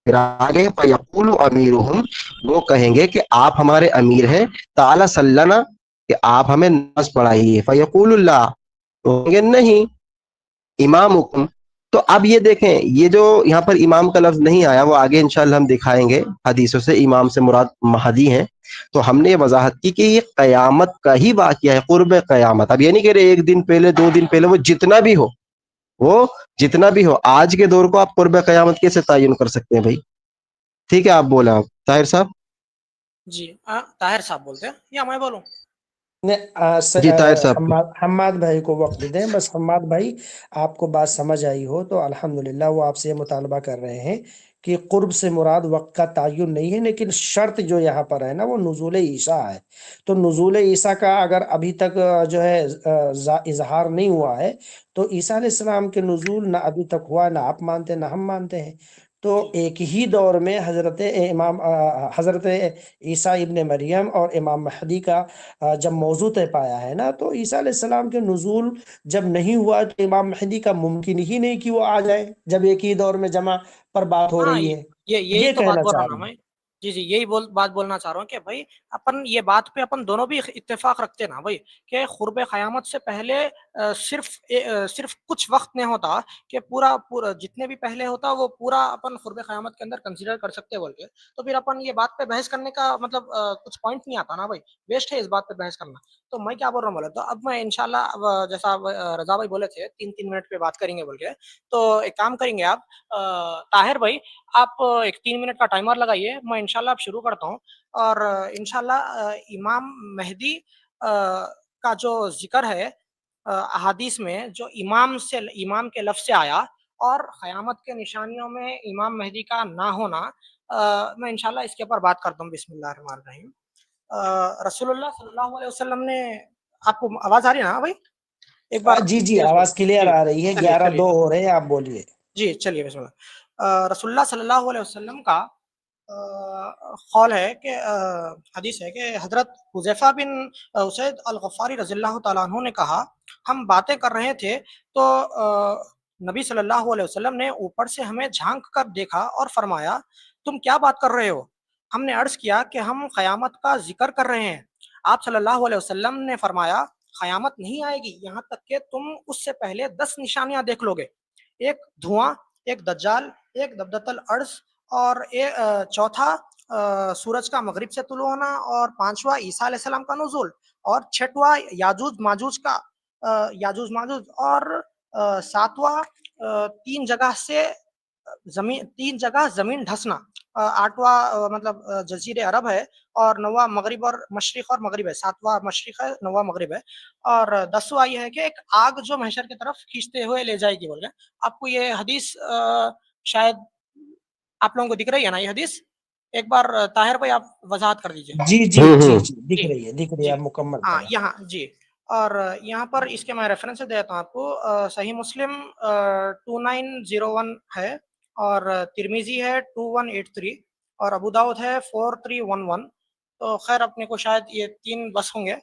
پھر آگے فیقول امیرہم، وہ کہیں گے کہ آپ ہمارے امیر ہیں، تعالی سلنا، کہ آپ ہمیں نماز پڑھائیے. فیقول اللہ، نہیں امام حکم. تو اب یہ دیکھیں یہ جو یہاں پر امام کا لفظ نہیں آیا وہ آگے انشاءاللہ ہم دکھائیں گے حدیثوں سے. امام سے مراد مہدی ہیں. تو ہم نے یہ وضاحت کی کہ یہ قیامت کا ہی واقعہ ہے، قرب قیامت. اب یہ نہیں کہ رہے 1 دن پہلے 2 دن پہلے، وہ جتنا بھی ہو آج کے دور کو آپ قرب قیامت کیسے تعین کر سکتے ہیں بھائی؟ ٹھیک ہے آپ بولیں. آپ طاہر صاحب. جی طاہر صاحب بولتے ہیں یا میں بولوں؟ جی طاہر صاحب. حماد بھائی کو وقت دیں بس. حماد بھائی آپ کو بات سمجھ آئی ہو تو الحمدللہ وہ آپ سے یہ مطالبہ کر رہے ہیں کہ قرب سے مراد وقت کا تعین نہیں ہے، لیکن شرط جو یہاں پر ہے نا وہ نزول عیسیٰ ہے. تو نزول عیسیٰ کا اگر ابھی تک جو ہے اظہار نہیں ہوا ہے تو عیسیٰ علیہ السلام کے نزول نہ ابھی تک ہوا، نہ آپ مانتے نہ ہم مانتے ہیں. تو ایک ہی دور میں حضرت عیسیٰ ابن مریم اور امام مہدی کا جب موضوع طے پایا ہے نا، تو عیسیٰ علیہ السلام کے نزول جب نہیں ہوا تو امام مہدی کا ممکن ہی نہیں کہ وہ آ جائے جب ایک ہی دور میں جمع پر بات ہو ہاں رہی ہے. یہی یہ تو بات کہنا بول رہا چاہ ہوں نا رہے ہیں. میں. جی جی یہی بات بولنا چاہ رہا ہوں کہ بھائی اپن یہ بات پہ اپن دونوں بھی اتفاق رکھتے نا بھائی کہ قرب قیامت سے پہلے صرف کچھ وقت نہیں ہوتا کہ پورا جتنے بھی پہلے ہوتا وہ پورا اپن قرب قیامت کے اندر کنسیڈر کر سکتے بول کے. تو پھر اپن یہ بات پہ بحث کرنے کا مطلب کچھ پوائنٹ نہیں آتا نا بھائی، ویسٹ ہے اس بات پہ بحث کرنا. تو میں کیا بول رہا ہوں بولے تو اب میں انشاءاللہ جیسا رضا بھائی بولے تھے 3 منٹ پہ بات کریں گے بول کے، تو ایک کام کریں گے آپ طاہر بھائی، آپ ایک 3 منٹ کا ٹائمر لگائیے، میں انشاءاللہ اب شروع کرتا ہوں. اور انشاءاللہ امام مہدی کا جو ذکر ہے احادیث میں، جو امام کے لفظ سے آیا اور قیامت کے نشانیوں میں امام مہدی کا نہ ہونا، میں انشاءاللہ اس کے اوپر بات کرتا ہوں. بسم اللہ الرحمن الرحیم. رسول اللہ صلی اللہ علیہ وسلم نے، آپ کو آواز آ رہی ہے نا بھائی؟ ایک بار جی جی آواز کلیئر جی آ رہی ہے. چلیے 11-2 ہو رہے ہیں، آپ بولیے. جی چلیے بسم اللہ. رسول اللہ صلی اللہ علیہ وسلم کا قول ہے کہ حدیث ہے کہ حضرت حذیفہ بن اسید الغفاری رضی اللہ تعالیٰ عنہ نے کہا، ہم باتیں کر رہے تھے تو نبی صلی اللہ علیہ وسلم نے اوپر سے ہمیں جھانک کر دیکھا اور فرمایا، تم کیا بات کر رہے ہو؟ ہم نے عرض کیا کہ ہم قیامت کا ذکر کر رہے ہیں. آپ صلی اللہ علیہ وسلم نے فرمایا، قیامت نہیں آئے گی یہاں تک کہ تم اس سے پہلے 10 نشانیاں دیکھ لو گے. ایک دھواں، ایک دجال، ایک دبدۃ الارض، اور چوتھا سورج کا مغرب سے طلوع ہونا، اور پانچواں عیسیٰ علیہ السلام کا نزول، اور چھٹواں یاجوج ماجوج، اور ساتواں تین جگہ زمین دھسنا، آٹھواں مطلب جزیرے عرب ہے، اور نواں مغرب اور مشرق اور مغرب ہے، ساتواں مشرق ہے، نواں مغرب ہے، اور 10واں یہ ہے کہ ایک آگ جو محشر کی طرف کھینچتے ہوئے لے جائے گی بول رہے. آپ کو یہ حدیث شاید آپ لوگوں کو دکھ رہی ہے نا یہ حدیث؟ ایک بار طاہر بھائی آپ وضاحت کر دیجیے. جی جی جی جی دکھ رہی ہے، دکھ رہی ہے، آپ مکمل ہاں کریں. یہاں جی. اور یہاں پر اس کے میں ریفرنس دیتا ہوں آپ کو. صحیح مسلم 2901 ہے، اور ترمیزی ہے 2183، اور ابو داؤد ہے 4311. تو خیر اپنے کو شاید یہ 3 بس ہوں گے.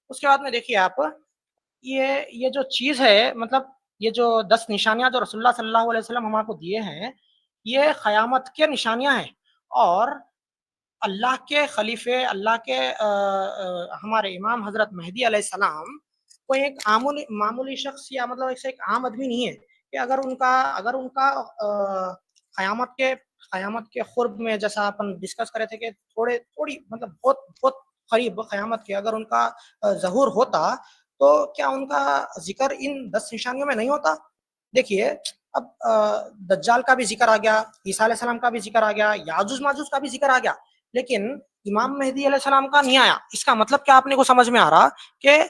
اس کے بعد میں دیکھیے آپ، یہ جو چیز ہے، مطلب یہ جو 10 نشانیاں جو رسول اللہ صلی اللہ علیہ وسلم ہمارے کو دیے ہیں، یہ قیامت کے نشانیاں ہیں. اور اللہ کے خلیفے، اللہ کے ہمارے امام حضرت مہدی علیہ السلام کوئی ایک معمولی شخص یا مطلب ایک عام آدمی نہیں ہے کہ اگر ان کا قیامت کے قرب میں، جیسا اپن ڈسکس کرے تھے کہ تھوڑی مطلب بہت بہت قریب قیامت کے اگر ان کا ظہور ہوتا تو کیا ان کا ذکر ان 10 نشانیوں میں نہیں ہوتا؟ دیکھیے اب دجال کا بھی ذکر آ گیا، عیسیٰ علیہ السلام کا بھی ذکر آ گیا، یاجوج ماجوج کا بھی ذکر آ گیا، لیکن امام مہدی علیہ السلام کا نہیں آیا. اس کا مطلب کیا آپ نے کو سمجھ میں آ رہا کہ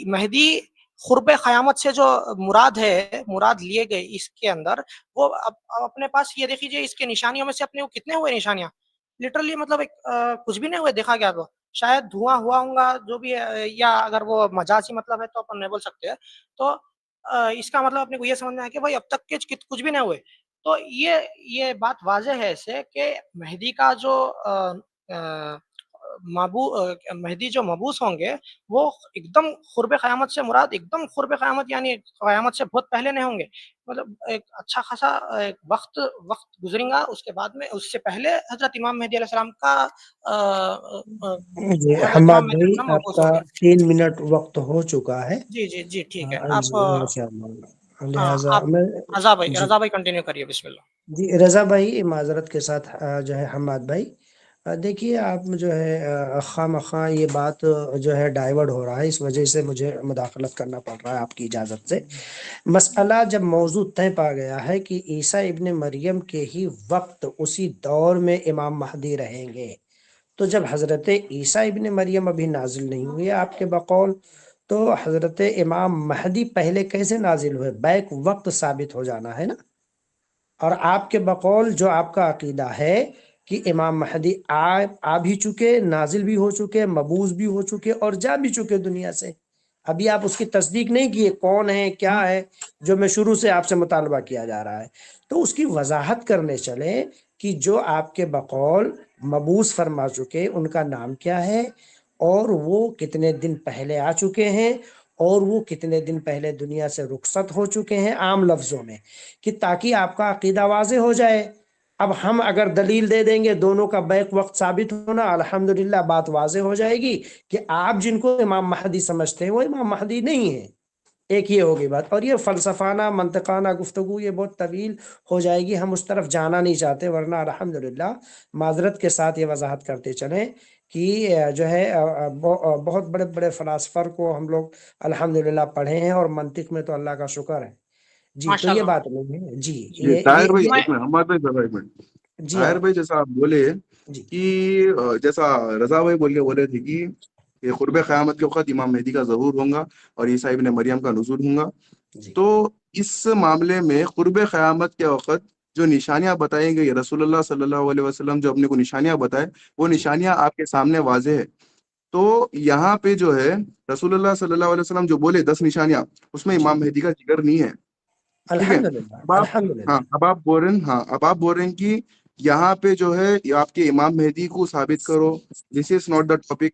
مہدی قرب قیامت سے جو مراد لیے گئے اس کے اندر، وہ اب اپنے پاس یہ دیکھیے اس کے نشانیوں میں سے اپنے کو کتنے ہوئے نشانیاں؟ لٹرلی مطلب کچھ بھی نہیں ہوئے. دیکھا گیا تو شاید دھواں ہوا ہوگا جو بھی ہے، یا اگر وہ مجازی مطلب ہے تو اپن نہیں بول سکتے. تو اس کا مطلب اپنے کو یہ سمجھ میں آیا کہ بھائی اب تک کچھ بھی نہیں ہوئے. تو یہ بات واضح ہے ایسے کہ مہدی کا جو مہدی جو مبعوث ہوں گے وہ ایک دم قرب قیامت سے مراد ایک دم قرب قیامت، یعنی قیامت سے بہت پہلے نہیں ہوں گے. مطلب ایک اچھا خاصا ایک وقت گزرے گا، اس کے بعد میں اس سے پہلے حضرت امام مہدی علیہ السلام کا جی حضرت حماد امام مہدی علیہ بھائی، السلام آپ مبعوث کا ہوں گے. 3 منٹ وقت ہو چکا ہے. جی جی جی ٹھیک ہے. آپ جی ماشاء اللہ، لہذا آپ میں رضا جی بھائی کنٹینیو کریے. بسم اللہ. جی رضا بھائی معذرت کے ساتھ جو ہے حماد بھائی، دیکھیے آپ جو ہے خواہ مخواہ یہ بات جو ہے ڈائیورٹ ہو رہا ہے، اس وجہ سے مجھے مداخلت کرنا پڑ رہا ہے آپ کی اجازت سے. مسئلہ جب موضوع طے پا گیا ہے کہ عیسیٰ ابن مریم کے ہی وقت اسی دور میں امام مہدی رہیں گے، تو جب حضرت عیسیٰ ابن مریم ابھی نازل نہیں ہوئے آپ کے بقول، تو حضرت امام مہدی پہلے کیسے نازل ہوئے؟ بیک وقت ثابت ہو جانا ہے نا. اور آپ کے بقول جو آپ کا عقیدہ ہے کہ امام مہدی آ بھی چکے، نازل بھی ہو چکے، مبعوث بھی ہو چکے اور جا بھی چکے دنیا سے، ابھی آپ اس کی تصدیق نہیں کیے کون ہے کیا ہے، جو میں شروع سے آپ سے مطالبہ کیا جا رہا ہے، تو اس کی وضاحت کرنے چلے کہ جو آپ کے بقول مبعوث فرما چکے ان کا نام کیا ہے، اور وہ کتنے دن پہلے آ چکے ہیں، اور وہ کتنے دن پہلے دنیا سے رخصت ہو چکے ہیں، عام لفظوں میں، کہ تاکہ آپ کا عقیدہ واضح ہو جائے۔ اب ہم اگر دلیل دے دیں گے دونوں کا بیک وقت ثابت ہونا، الحمدللہ بات واضح ہو جائے گی کہ آپ جن کو امام مہدی سمجھتے ہیں وہ امام مہدی نہیں ہیں۔ ایک یہ ہوگی بات، اور یہ فلسفانہ منطقانہ گفتگو یہ بہت طویل ہو جائے گی، ہم اس طرف جانا نہیں چاہتے، ورنہ الحمدللہ معذرت کے ساتھ یہ وضاحت کرتے چلیں کہ جو ہے بہت بڑے بڑے فلاسفر کو ہم لوگ الحمدللہ پڑھے ہیں، اور منطق میں تو اللہ کا شکر ہے جی، تو ماشاء یہ اللہ بات نہیں ہے جی، جی طاہر بھائی یہ میں ایک منٹ، ہمارے بھائی ذرا ایک منٹ، جی طاہر بھائی جیسا آپ بولے جی کہ جیسا رضا بھائی بول رہے تھے کہ قرب قیامت کے وقت امام مہدی کا ظہور ہوگا اور عیسیٰ ابن مریم کا نزول ہوگا، جی تو اس معاملے میں قرب قیامت کے وقت جو نشانیاں بتائی گئی رسول اللہ صلی اللہ علیہ وسلم جو اپنے کو نشانیاں بتائے، وہ جی نشانیاں آپ کے سامنے واضح ہے، تو یہاں پہ جو ہے رسول اللہ صلی اللہ علیہ وسلم جو بولے 10 نشانیاں، اس میں جی امام مہدی کا ذکر نہیں ہے، ٹھیک ہے؟ الحمدللہ اب آپ الحمدللہ ہاں اب آپ بول رہے ہیں کہ یہاں پہ جو ہے یہ آپ کے امام مہدی کو ثابت کرو، this is not the topic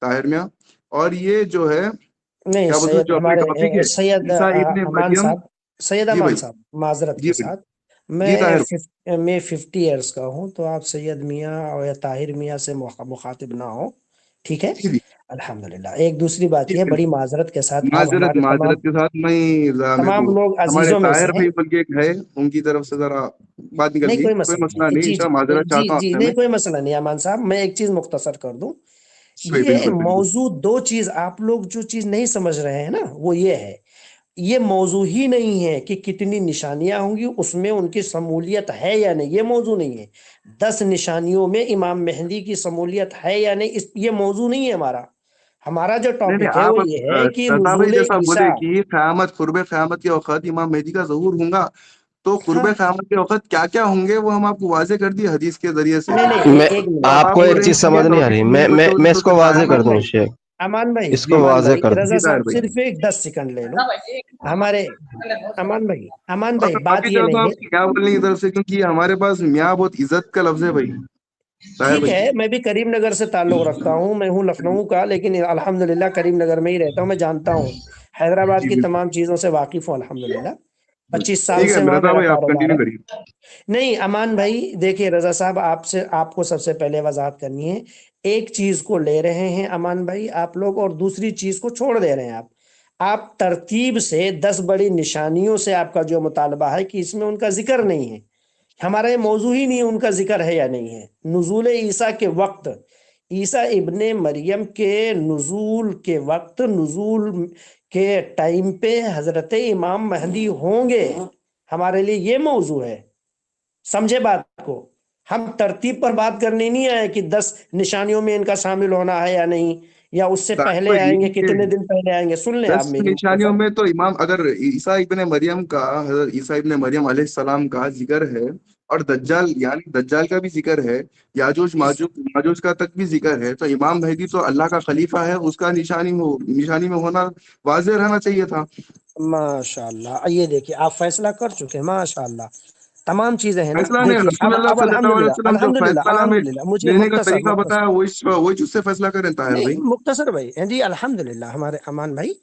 Tahir میاں، اور یہ جو ہے نہیں، کیا بولتے ہیں سید جو اپنے ٹاپک ہمارے ہے سید عیسیٰ ابن امان مریم۔ صاحب، سید جی امان بھائی، صاحب معذرت جی کے بھائی، ساتھ، جی میں طاہر میں 50 ایئرس کا ہوں، تو آپ سید میاں اور یا طاہر میاں سے مخاطب نہ ہو، ٹھیک ہے؟ جی جی الحمدللہ۔ ایک دوسری بات جی یہ، بڑی بالکل، معذرت کے ساتھ آپ معذرت ہمارے معذرت کے ساتھ میرے تمام کو لوگ ہمارے عزیزوں میں سے طاہر ہیں، بھائی بول کے ایک ہے، ان کی طرف سے ذرا بات نکل نہیں گئی، کوئی کوئی مسئلہ مسئلہ نہیں نہیں، جی انشاءاللہ جی معذرت جی چاہتا ہوں آپ جی، سے نہیں میں۔ کوئی مسئلہ نہیں امان صاحب، میں ایک چیز مختصر کر دوں، جی بھائی، یہ بالکل بالکل، موضوع دو چیز آپ لوگ جو چیز نہیں سمجھ رہے ہیں نا، وہ یہ ہے، یہ موضوع ہی نہیں ہے کہ کتنی نشانیاں ہوں گی اس میں ان کی شمولیت ہے یا نہیں، یہ موضوع نہیں ہے، 10 نشانیوں میں امام مہدی کی شمولیت ہے یا نہیں، یہ موضوع نہیں ہے ہمارا۔ ہمارا جو نہیں نہیں، ٹاپک ہے آپ وہ یہ ہے کہ رضا بھائی نزول جیسا بولے عیسیٰ۔ کہ قیامت قرب قیامت کے وقت امام مہدی کا ظہور ہوگا، تو قرب ہاں قیامت کے وقت کیا کیا ہوں گے وہ ہم آپ کو واضح کر دیے حدیث کے ذریعے سے، نہیں نہیں، تو میں ایک تو اب منٹ، آپ آپ کو ایک بول ایک رہے ہیں چیز منٹ کہ یہ سمجھ نہیں آ ٹاپک رہی، نہیں ہے، میں تو اس کو پھر واضح قیامت کر امان دوں بھائی، شیخ، اس کو امان واضح بھائی، کر دوں۔ رضا جی طاہر صاحب بھائی، صرف ایک 10 سیکنڈ لے لو ہمارے، امان اور بھائی میں بات معافی یہ چاہتا ہوں نہیں آپ ہے، کی کیا بولنے کی طرف سے، کیونکہ ہمارے پاس میاں بہت عزت کا لفظ ہے بھائی طاہر ٹھیک بھائی۔ ہے، میں بھی کریم نگر سے تعلق رکھتا ہوں، میں ہوں لکھنؤ کا، لیکن الحمدللہ کریم نگر میں ہی رہتا ہوں، میں جانتا ہوں حیدرآباد جی کی بالکل تمام چیزوں سے واقف ہوں الحمدللہ، بالکل، 25 سال ٹھیک ہے سے وہاں رضا میرا بھائی آپ کاروبار کنٹینیو ہے۔ کریے۔ نہیں امان بھائی دیکھیے، رضا صاحب آپ کو سب سے پہلے وضاحت کرنی ہے، ایک چیز کو لے رہے ہیں امان بھائی آپ لوگ، اور دوسری چیز کو چھوڑ دے رہے ہیں آپ ترتیب سے 10 بڑی نشانیوں سے آپ کا جو مطالبہ ہے کہ اس میں ان کا ذکر نہیں ہے، ہمارا یہ موضوع ہی نہیں ہے ان کا ذکر ہے یا نہیں ہے۔ نزول عیسیٰ کے وقت، عیسیٰ ابن مریم کے نزول کے وقت، نزول کے ٹائم پہ حضرت امام مہدی ہوں گے، ہمارے لیے یہ موضوع ہے، سمجھے بات کو؟ ہم ترتیب پر بات کرنے نہیں آئے کہ 10 نشانیوں میں ان کا شامل ہونا ہے یا نہیں، یا اس سے طاہر پہلے بھائی آئیں گے، یہ کتنے دن پہلے آئیں گے، سن لیں آپ 10 میری نشانیوں مختصر۔ میں تو امام اگر عیسیٰ ابن مریم کا، حضرت عیسیٰ ابن مریم علیہ السلام کا ذکر ہے، اور دجال یعنی دجال کا بھی ذکر ہے، یاجوج ماجوج کا تک بھی ذکر ہے، تو امام مہدی تو اللہ کا خلیفہ ہے، اس کا نشانی میں ہونا واضح رہنا چاہیے تھا۔ ماشاء اللہ، یہ دیکھیے آپ فیصلہ کر چکے ہیں، ماشاء اللہ تمام چیزیں ہیں نا، فیصلہ نے دیکھیے رسول اللہ اب صلی اللہ علیہ الحمدللہ وسلم جو الحمدللہ فیصلہ ہمیں الحمدللہ، مجھے لینے کا مختصر طریقہ مختصر، بتایا وہی اس سے فیصلہ کریں طاہر نہیں بھائی۔ مختصر بھائی جی، الحمدللہ ہمارے امان بھائی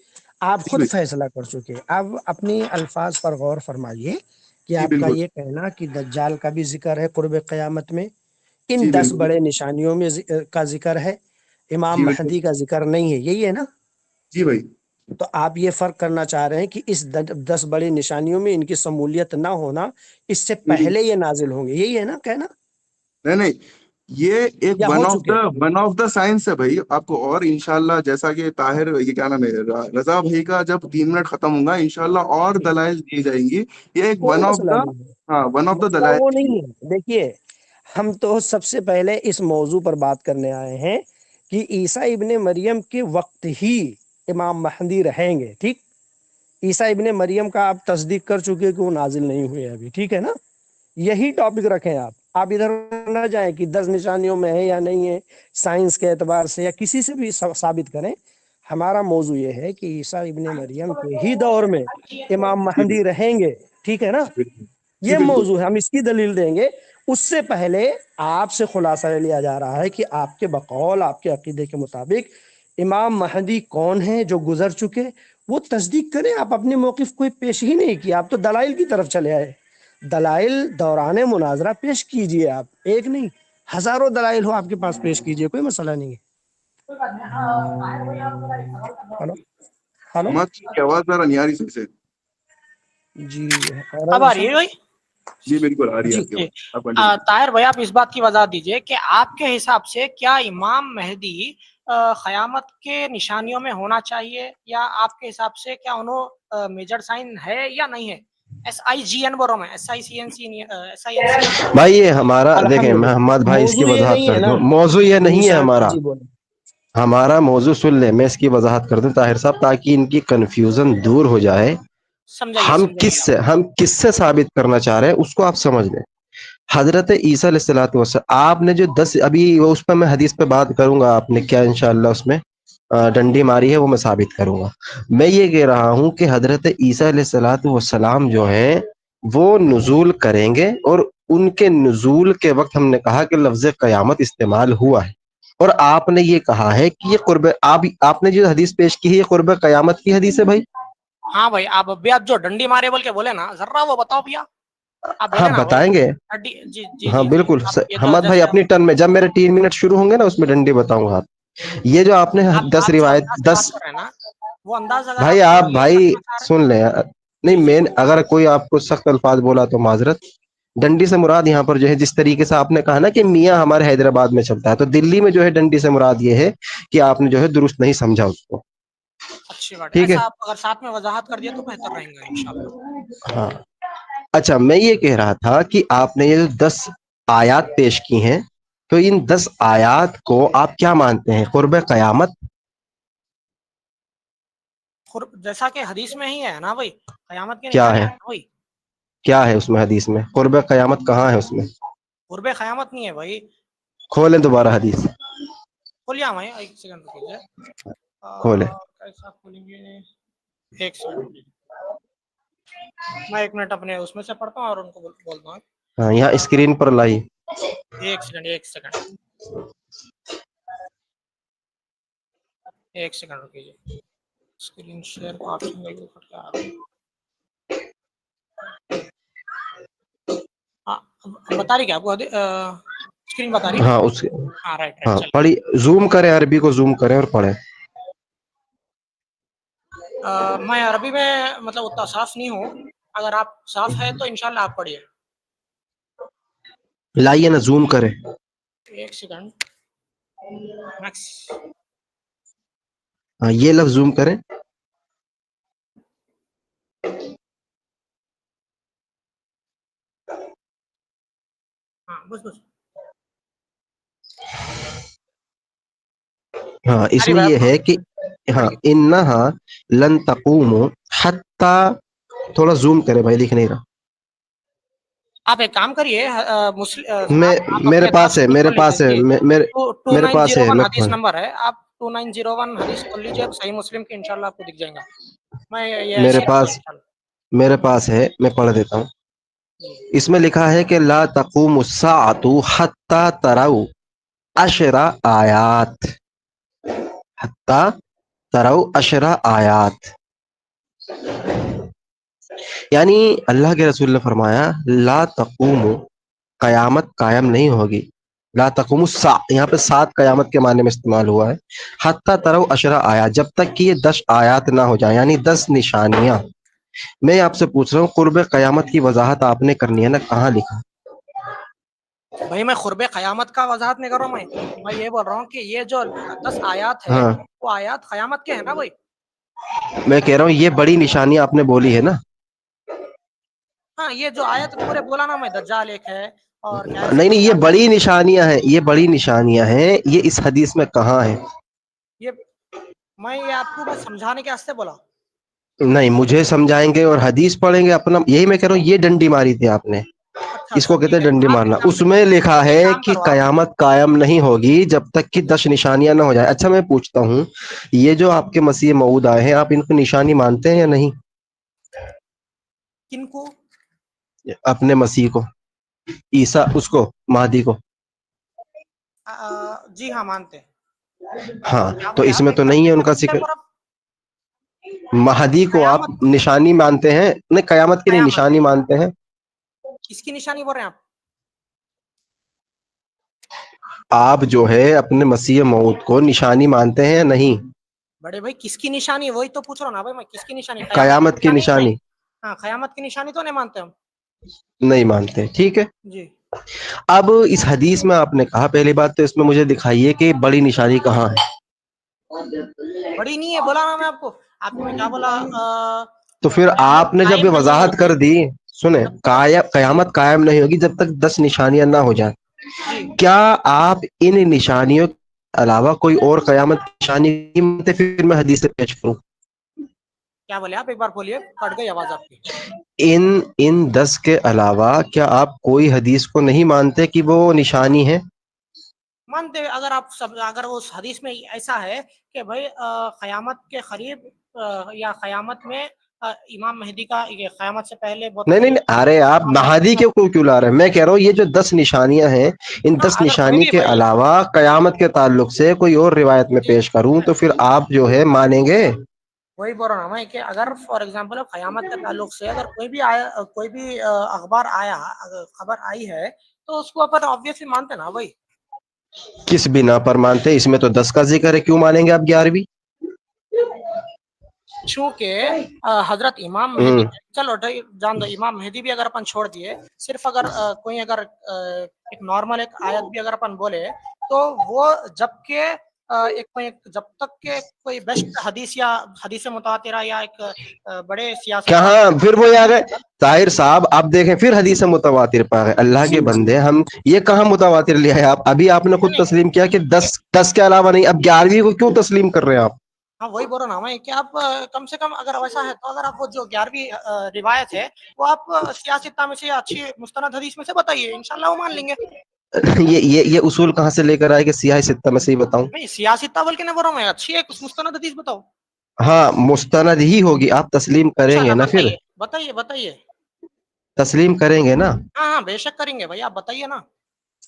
آپ جی خود بھائی، فیصلہ کر چکے، اب اپنی الفاظ پر غور فرمائیے کہ جی آپ کا بالکل، یہ کہنا کہ دجال کا بھی ذکر ہے قرب قیامت میں، ان جی 10 بالکل، بڑے نشانیوں میں کا ذکر ہے، امام جی بالکل، مہدی کا ذکر نہیں ہے، یہی ہے نا؟ جی بھائی، تو آپ یہ فرق کرنا چاہ رہے ہیں کہ اس 10 بڑی نشانیوں میں ان کی شمولیت نہ ہونا اس سے نہیں پہلے یہ نازل ہوں گے، یہی ہے نا کہنا، نہیں، یہ ایک یا ہو چکے؟ ون آف دا سائنس ہے بھائی آپ کو، اور انشاءاللہ جیسا کہ طاہر یہ کیا نام ہے رضا بھائی کا جب 3 منٹ ختم ہوگا انشاءاللہ اور جی دلائل دی جائیں گی، یہ ایک کوئی مسئلہ نہیں ہے، ون آف دا مسئلہ دلائل وہ ہے نہیں ہے، دیکھیے ہم تو سب سے پہلے اس موضوع پر بات کرنے آئے ہیں کہ عیسیٰ ابن مریم کے وقت ہی امام مہدی رہیں گے، ٹھیک؟ عیسیٰ ابن مریم کا آپ تصدیق کر چکے کہ وہ نازل نہیں ہوئے ابھی، ٹھیک ہے نا؟ یہی ٹاپک رکھیں آپ ادھر نہ جائیں کہ 10 نشانیوں میں ہے یا نہیں ہے، سائنس کے اعتبار سے یا کسی سے بھی ثابت کریں. ہمارا موضوع یہ ہے کہ عیسیٰ ابن مریم کے ہی دور میں امام جی مہدی رہیں گے، ٹھیک ہے نا؟ بالکل جی یہ بالکل. موضوع ہے، ہم اس کی دلیل دیں گے. اس سے پہلے آپ سے خلاصہ لیا جا رہا ہے کہ آپ کے بقول، آپ کے عقیدے کے مطابق امام مہدی کون ہیں جو گزر چکے، وہ تصدیق کریں. آپ اپنے موقف کو پیش ہی نہیں کیا، آپ تو دلائل کی طرف چلے آئے. دلائل دوران مناظرہ پیش کیجئے، آپ ایک نہیں ہزاروں دلائل ہو آپ کے پاس پیش کیجئے، کوئی مسئلہ نہیں ہے. ہلو ہلو ہمارا کی آواز ذرا نہیں آ رہی صحیح سے. جی اب آ رہی ہے بھائی؟ جی بالکل آ رہی ہے جی آپ کی آواز. آپ کنٹینیو. طاہر بھائی، آپ اس بات کی وضاحت دیجئے کہ آپ کے حساب سے کیا امام مہدی قیامت کے نشانیوں میں ہونا چاہیے، یا آپ کے حساب سے کیا انہوں میجر سائن ہے یا نہیں ہے؟ SIGN بول رہا ہوں میں، SINC. بھائی یہ ہمارا دیکھیں، الحمدللہ. محمد بھائی اس کی موضوع یہ وضاحت نہیں ہے کر نا دوں. موضوع یہ جی نہیں ہے صاحب، ہمارا. جی بولیں. ہمارا موضوع سن لیں، میں اس کی وضاحت کر دوں طاہر صاحب، تاکہ ان کی کنفیوژن دور ہو جائے. سمجھائیے ہم سمجھائیے. ہم کس سے ثابت کرنا چاہ رہے ہیں اس کو آپ سمجھ لیں. حضرت عیسیٰ علیہ الصلوۃ والسلام، آپ نے جو 10 ابھی وہ اس پہ میں حدیث پہ بات کروں گا، آپ نے کیا انشاءاللہ اس میں ڈنڈی ماری ہے وہ میں ثابت کروں گا. میں یہ کہہ رہا ہوں کہ حضرت عیسیٰ علیہ الصلوۃ والسلام جو ہیں وہ نزول کریں گے، اور ان کے نزول کے وقت ہم نے کہا کہ لفظ قیامت استعمال ہوا ہے. اور آپ نے یہ کہا ہے کہ یہ قرب، آپ نے جو حدیث پیش کی ہے یہ قرب قیامت کی حدیث ہے بھائی. ہاں بھائی، آپ ابھی آپ جو ڈنڈی مارے بول کے بولے نا، ذرا وہ بتاؤ بھیا. آپ ہاں بولے نا وہ بتائیں گے. جی جی ہاں جی جی. بالکل. آپ یہ جو حمد بھائی جیسے اپنی ٹرن میں، جب میرے 3 منٹ شروع ہوں گے نا اس میں ڈنڈی بتاؤں گا. آپ یہ جو آپ نے آپ 10 جو روایت انداز سے بات 10 کر رہے ہیں نا، وہ انداز اگر بھائی آپ آپ یہ بھائی کرنا چاہ رہے سن لیں. نہیں جی جی. میں اگر کوئی آپ کو سخت الفاظ بولا تو معذرت. ڈنڈی سے مراد یہاں پر جو ہے جس طریقے سے آپ نے کہا نا کہ میاں ہمارے حیدرآباد میں چلتا ہے، تو دلی میں جو ہے ڈنڈی سے مراد یہ ہے کہ آپ نے جو ہے درست نہیں سمجھا اس کو. اچھی بات ہے، ٹھیک ہے. ایسا آپ اگر ساتھ میں وضاحت کر دیا تو بہتر رہیں گا انشاءاللہ. ہاں اچھا، میں یہ کہہ رہا تھا کہ آپ نے یہ جو 10 آیات پیش کی ہیں، تو ان 10 آیات کو آپ کیا مانتے ہیں؟ قرب قیامت؟ جیسا کہ حدیث میں ہی ہے نا بھائی، قیامت کی کیا نشانی ہے؟ ہے نا بھائی. کیا ہے اس میں حدیث میں؟ قرب قیامت کہاں ہے اس میں؟ قرب قیامت نہیں ہے بھائی. کھولیں دوبارہ حدیث. کھولیا میں ایک سیکنڈ رکیے. کھولیں. کیسا کھولیں گے؟ ایک سیکنڈ. میں 1 منٹ اپنے اس میں سے پڑھتا ہوں اور ان کو بولتا ہوں. ہاں یہاں اسکرین پر لائی. ایک سیکنڈ رکیے. اسکرین شیئر کا آپشن کٹ کے آ رہا ہے. ہاں بتا رہی کیا آپ کو اسکرین بتا رہی؟ ہاں ہاں رائٹ ہاں چلیے. پڑھی. زوم کریں، عربی کو زوم کریں اور پڑھیں. میں عربی میں مطلب اتنا صاف نہیں ہوں، اگر آپ صاف ہے تو انشاءاللہ آپ پڑھیے. لائیے نا، زوم کریں. ایک سیکنڈ میکس. ہاں یہ لفظ زوم کریں. ہاں بس. ہاں اس ارے میں بھائی یہ آپ ہے کہ ہاں پڑھیے. انہا لن تقوم حتی، تھوڑا زوم کرے بھائی، دکھ نہیں رہا. آپ ایک کام کریے، آپ میرے اپنے دماغ پاس سے ہے، خود میرے کھول پاس ہے، لیجیے. میرے پاس ہے. 2901 میں حدیث نمبر ہے، آپ 2901 حدیث کھول لیجیے صحیح مسلم کے، انشاءاللہ آپ کو دکھ جائے گا. میں یہ میرے ایسے ہی پڑھوں گا پاس انشاءاللہ. میرے پاس ہے، میں پڑھ دیتا ہوں. جی. اس میں لکھا ہے کہ لا تقوم الساعة حتی تروا 10 آیات. حتی تروا 10 آیات، یعنی اللہ کے رسول نے فرمایا لا تقوم، قیامت قائم نہیں ہوگی. لا تقوم الساعة یہاں پہ 7 قیامت کے معنی میں استعمال ہوا ہے. حتی تروا 10 آیات، جب تک کہ یہ 10 آیات نہ ہو جائیں، یعنی 10 نشانیاں. میں آپ سے پوچھ رہا ہوں، قرب قیامت کی وضاحت آپ نے کرنی ہے نا، کہاں لکھا؟ بھائی میں قرب قیامت کا وضاحت نہیں کر رہا ہوں، میں یہ بول رہا ہوں کہ یہ جو 10 آیات ہے ہاں وہ آیات قیامت کے ہیں نا بھائی. میں کہہ رہا ہوں یہ بڑی نشانی آپ نے بولی ہے نا. ہاں یہ جو آیت پورے بولا نا میں، دجال ایک ہے اور کیا ہے نہیں نہیں، یہ سیاح بڑی نشانیاں ہیں، یہ بڑی نشانیاں ہیں. یہ اس حدیث میں کہاں ہے؟ یہ میں یہ آپ کو بس سمجھانے کے واسطے بولا. نہیں، مجھے سمجھائیں گے اور حدیث پڑھیں گے اپنا. یہی میں کہہ رہا ہوں، یہ ڈنڈی ماری تھی آپ نے. اس کو کہتے ٹھیک ہیں ہے، ڈنڈی آپ مارنا. ایک کام اس میں لکھا ایک ہے کام کہ کرو آپ. قیامت قائم نہیں ہوگی جب تک کہ 10 نشانیاں نہ ہو جائیں. اچھا میں پوچھتا ہوں، یہ جو آپ کے مسیح موعود آئے ہیں، آپ ان کو نشانی مانتے ہیں یا نہیں؟ کن کو؟ اپنے مسیح کو، عیسیٰ، اس کو مہدی کو. جی ہاں مانتے ہیں. ہاں کیا تو بولے اس آپ میں ایک تو بار نہیں ہے پھر ان سے کا پوچھیں ذکر. پر آپ. مہدی کو آپ قیامت نشانی مانتے ہیں؟ نہیں، قیامت کی نہیں، قیامت نشانی مانتے ہیں. کس کی نشانی بول رہے ہیں آپ؟ آپ جو ہے اپنے مسیح موعود کو نشانی مانتے ہیں یا نہیں؟ بڑے بھائی کس کی نشانی؟ وہی تو پوچھ رہا ہوں نا بھائی میں، کس کی نشانی؟ قیامت کی نشانی نہیں. نشانی ہاں قیامت کی نشانی تو نہیں مانتے ہم. نہیں مانتے، ٹھیک ہے. جی اب اس حدیث میں آپ نے کہا، پہلی بات تو اس میں مجھے دکھائیے کہ بڑی نشانی کہاں ہے. بڑی نہیں ہے، بولا نا میں آپ کو. آپ نے کیا بولا؟ تو پھر قیامت آپ نے جب قائم یہ نہیں وضاحت ہوگی کر دی، سنیں، جب تک. قیامت قائم نہیں ہوگی جب تک 10 نشانیاں نہ ہو جائیں. جی کیا آپ ان نشانیوں کے علاوہ کوئی اور قیامت کی نشانی نہیں مانتے؟ پھر میں حدیث سے پیش کروں. کیا بولے آپ؟ ایک بار بولیے، کٹ گئی آواز آپ کی. ان 10 کے علاوہ کیا آپ کوئی حدیث کو نہیں مانتے کہ وہ نشانی ہے؟ مانتے. اگر آپ اگر اس حدیث میں ایسا ہے کہ بھائی قیامت کے قریب یا قیامت میں امام مہدی کا، یہ قیامت سے پہلے بہت نہیں نہیں قریب نہیں، ارے آپ امام مہدی مہدی. کیوں لا رہے ہیں؟ میں کہہ رہا ہوں یہ جو 10 نشانیاں ہیں، ان ہاں 10 اگر کوئی نشانی بھی کے بھائی. علاوہ قیامت کے تعلق سے کوئی اور روایت میں جی پیش کروں تو پھر آپ جو ہے مانیں گے؟ وہی بول رہا ہوں میں کہ اگر فار ایگزامپل قیامت کے تعلق سے اگر کوئی بھی آیا، کوئی بھی اخبار آیا، خبر آئی ہے، تو اس کو اپن آبویسلی مانتے نا بھائی. کس بنا پر مانتے؟ اس میں تو 10 کا ذکر ہے، کیوں مانیں گے آپ 11ویں؟ چونکہ حضرت امام مہدی، ہوں چلو جان دو امام مہدی بھی اگر اپن چھوڑ دیے، صرف اگر کوئی اگر ایک نارمل ایک آیت بھی اگر اپن بولے، تو وہ جب تک کہ کوئی بیسٹ حدیث یا حدیث متواترہ یا ایک بڑے سیاستدان کہاں پھر وہ آ گئے اگر. طاہر صاحب؟ آپ دیکھیں پھر حدیث متواتر پا گئے. اللہ کے بندے، ہم یہ کہاں متواتر لیا ہے؟ آپ ابھی آپ نے خود نہیں تسلیم کیا کہ 10 کے علاوہ نہیں. اب 11ویں کو کیوں تسلیم کر رہے ہیں آپ؟ ہاں وہی بول رہا نا میں کہ آپ کم سے کم اگر ویسا ہے تو اگر آپ وہ جو 11ویں روایت ہے وہ آپ سیاستہ میں سے اچھی مستند حدیث میں سے بتائیے، انشاءاللہ وہ مان لیں گے. یہ اصول کہاں سے لے کر آئے کہ سیاہ ستہ میں سے ہی بتاؤں؟ نہیں سیاستہ بول کے نہیں بول رہا ہوں میں، اچھی ایک مستند حدیث بتاؤ. ہاں مستند ہی ہوگی، آپ تسلیم کریں گے انشاءاللہ نا؟ پھر بتائیے بتائیے بتائیے. تسلیم کریں گے نا؟ ہاں ہاں بے شک کریں گے بھائی، آپ بتائیے نا.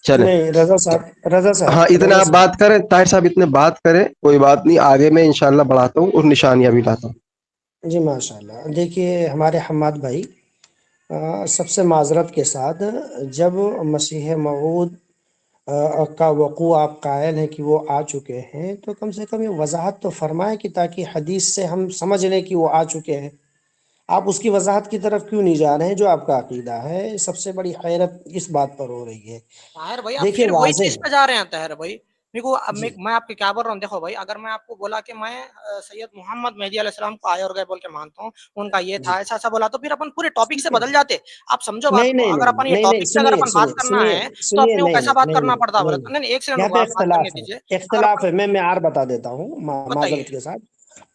چلیں. نہیں رضا ہاں صاحب اتنے رضا آپ صاحب بات کریں طاہر صاحب، اتنے بات کریں، کوئی بات نہیں، آگے میں انشاءاللہ بڑھاتا ہوں اور نشانیاں بھی لاتا ہوں. جی ماشاء اللہ. دیکھیے ہمارے حماد بھائی، سب سے معذرت کے ساتھ، جب مسیح موعود کا وقوع آپ قائل ہیں کہ وہ آ چکے ہیں، تو کم سے کم یہ وضاحت تو فرمائیں کہ تاکہ حدیث سے ہم سمجھ لیں کہ وہ آ چکے ہیں. آپ اس کی وضاحت کی طرف کیوں نہیں جا رہے ہیں جو آپ کا عقیدہ ہے؟ سب سے بڑی حیرت اس بات پر ہو رہی ہے. طاہر بھائی آپ دیکھیے پھر وہی واضح چیز پہ ہے. جا رہے ہیں. طاہر بھائی دیکھو جی میں آپ کے کیا بول رہا ہوں، دیکھو بھائی اگر میں آپ کو بولا کہ میں سید محمد مہدی علیہ السلام کو آئے اور گئے بول کے مانتا ہوں، ان کا یہ تھا جی ایسا ایسا بولا، تو پھر اپن پورے ٹاپک سے ٹھیک ہے. بدل جاتے. آپ سمجھو بات نہیں کو، نہیں اگر نہیں اپن یہ نہیں نہیں، ٹاپک پہ اگر سنیے اپن بات سنیے کرنا سنیے ہے تو سنیے، اپنے کو نہیں کیسا نہیں بات نہیں کرنا نہیں پڑتا نہیں بولے. نہیں، نہیں ایک یہاں سیکنڈ پہ بات کرنے اختلاف ہے. دیجیے. اگر اختلاف اپن ہے. میں معیار بتا دیتا ہوں بتائیے. معذرت کے ساتھ.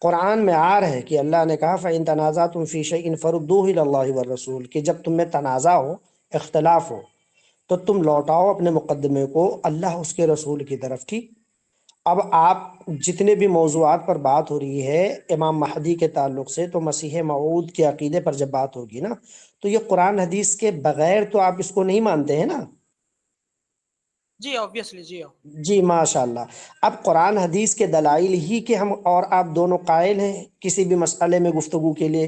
قرآن میں آ رہا ہے کہ اللہ نے کہا فَإِن تَنَازَعْتُمْ فِي شَيْءٍ فَرُدُّوهُ إِلَى اللَّهِ وَالرَّسُولِ، کہ جب تم میں تنازع ہو، اختلاف ہو، تو تم لوٹاؤ اپنے مقدمے کو اللہ اس کے رسول کی طرف. ٹھیک. اب آپ جتنے بھی موضوعات پر بات ہو رہی ہے امام مہدی کے تعلق سے، تو مسیح موعود کے عقیدے پر جب بات ہوگی نا، تو یہ قرآن حدیث کے بغیر تو آپ اس کو نہیں مانتے ہیں نا؟ جی آبویسلی جی. جی ماشاء اللہ. اب قرآن حدیث کے دلائل ہی کہ ہم اور آپ دونوں قائل ہیں کسی بھی مسئلے میں گفتگو کے لیے.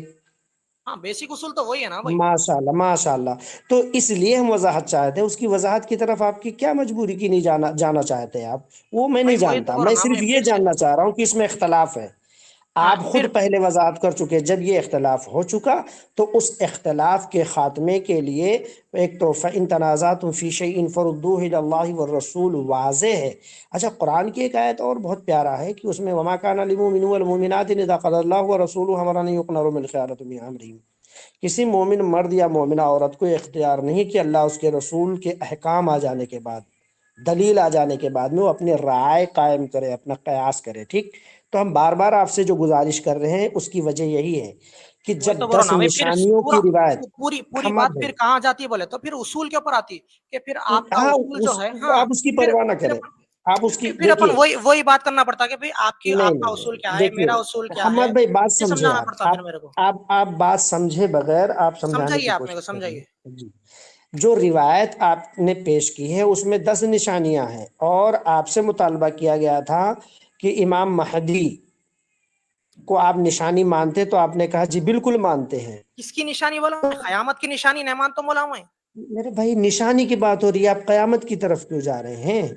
ہاں بیسک اصول تو وہی ہے نا بھائی. ماشاء اللہ ماشاء اللہ. تو اس لیے ہم وضاحت چاہتے ہیں. اس کی وضاحت کی طرف آپ کی کیا مجبوری کی نہیں جانا چاہتے ہیں آپ؟ وہ میں نہیں بھائی وہی تو جانتا. بول رہا میں نا صرف یہ پھر سے. جاننا چاہ رہا ہوں کہ اس میں اختلاف ہے. ہاں آپ خود پھر پہلے وضاحت کر چکے. جب یہ اختلاف ہو چکا تو اس اختلاف کے خاتمے کے لیے ایک تو فَإِن تَنَازَعْتُمْ فِي شَيْءٍ فَرُدُّوهُ إِلَى اللَّهِ وَالرَّسُولِ واضح ہے. اچھا قرآن کی ایک آیت اور بہت پیارا ہے کہ اس میں وَمَا كَانَ لِلْمُؤْمِنِينَ وَالْمُؤْمِنَاتِ إِذَا قَضَى اللَّهُ وَرَسُولُهُ أَمْرًا أَن يُؤْمَرُوا بِالْخِيَرَةِ مِنْ أَمْرِهِمْ. کسی مومن مرد یا مومنہ عورت کو اختیار نہیں کہ اللہ اس کے رسول کے احکام آ جانے کے بعد دلیل آ جانے کے بعد میں وہ اپنی رائے قائم کرے، اپنا قیاس کرے، ٹھیک؟ تو ہم بار بار آپ سے جو گزارش کر رہے ہیں اس کی وجہ یہی ہے کہ وہی جب تو بول رہا 10 نا بھائی، پھر نشانیوں پورا کی روایت، پوری حماد بات بھائی، پھر کہاں جاتی ہے بولے تو پھر اصول کے اوپر آتی کہ پھر آپ کا ہاں اصول جو ہے، آپ اس کی پھر پرواہ نہ پھر کریں، اپن آپ اس کی پھر اپن دیکھیے، وہی بات کرنا پڑتا کہ بھائی نہیں آپ کا نہیں اصول نہیں کیا ہے، دیکھیے میرا اصول کیا حماد ہے، بھائی بات یہ سمجھے، سمجھانا پڑتا پھر میرے کو. آپ بات سمجھے بغیر آپ سمجھانے سمجھائیے کی آپ میرے کوشش کو، کر رہے سمجھائیے. ہیں جی. جو روایت آپ نے پیش کی ہے اس میں 10 نشانیاں ہیں، اور آپ سے مطالبہ کیا گیا تھا کہ امام مہدی کو آپ نشانی مانتے، تو آپ نے کہا جی بالکل مانتے ہیں. کس کی نشانی بولا؟ قیامت کی نشانی نہیں مانتا بولا میں. میرے بھائی نشانی کی بات ہو رہی ہے، آپ قیامت کی طرف کیوں جا رہے ہیں؟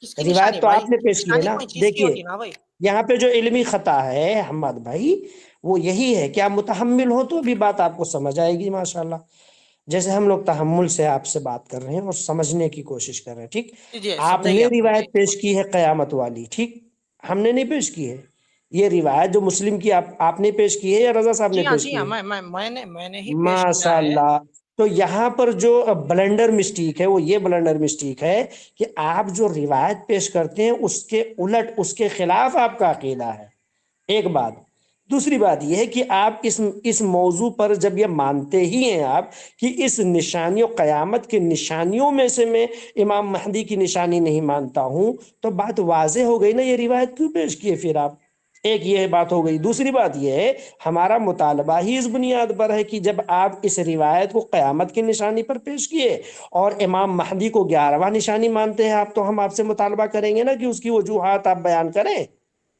کس کی نشانی روایت تو بھائی؟ آپ نے پیش کی ہے نشانی نا. کوئی چیز کی دیکھیے ہوتی نا بھائی. یہاں پہ جو علمی خطا ہے حماد بھائی وہ یہی ہے کہ آپ متحمل ہو تو بھی بات آپ کو سمجھ آئے گی ماشاءاللہ. جیسے ہم لوگ تحمل سے آپ سے بات کر رہے ہیں اور سمجھنے کی کوشش کر رہے ہیں، ٹھیک؟ جی جی آپ سمجھائیے، نے آپ روایت سمجھائیے. پیش کی ہے قیامت والی، ٹھیک؟ ہم نے نہیں پیش کی ہے. یہ روایت جو مسلم کی آپ نے پیش کی ہے یا رضا صاحب نے پیش جی کی ہاں، ہے؟ میں نے ہی پیش کیا ماشاء ہے. اللہ. تو یہاں پر جو بلنڈر مسٹیک ہے وہ یہ بلنڈر مسٹیک ہے کہ آپ جو روایت پیش کرتے ہیں اس کے الٹ، اس کے خلاف آپ کا عقیدہ ہے، ایک بات. دوسری بات یہ ہے کہ آپ اس موضوع پر جب یہ مانتے ہی ہیں آپ کہ اس نشانیوں، قیامت کی نشانیوں میں سے میں امام مہدی کی نشانی نہیں مانتا ہوں، تو بات واضح ہو گئی نا، یہ روایت کیوں پیش کیے پھر آپ؟ ایک یہ بات ہو گئی. دوسری بات یہ ہے ہمارا مطالبہ ہی اس بنیاد پر ہے کہ جب آپ اس روایت کو قیامت کی نشانی پر پیش کیے اور امام مہدی کو 11واں نشانی مانتے ہیں آپ، تو ہم آپ سے مطالبہ کریں گے نا کہ اس کی وجوہات آپ بیان کریں.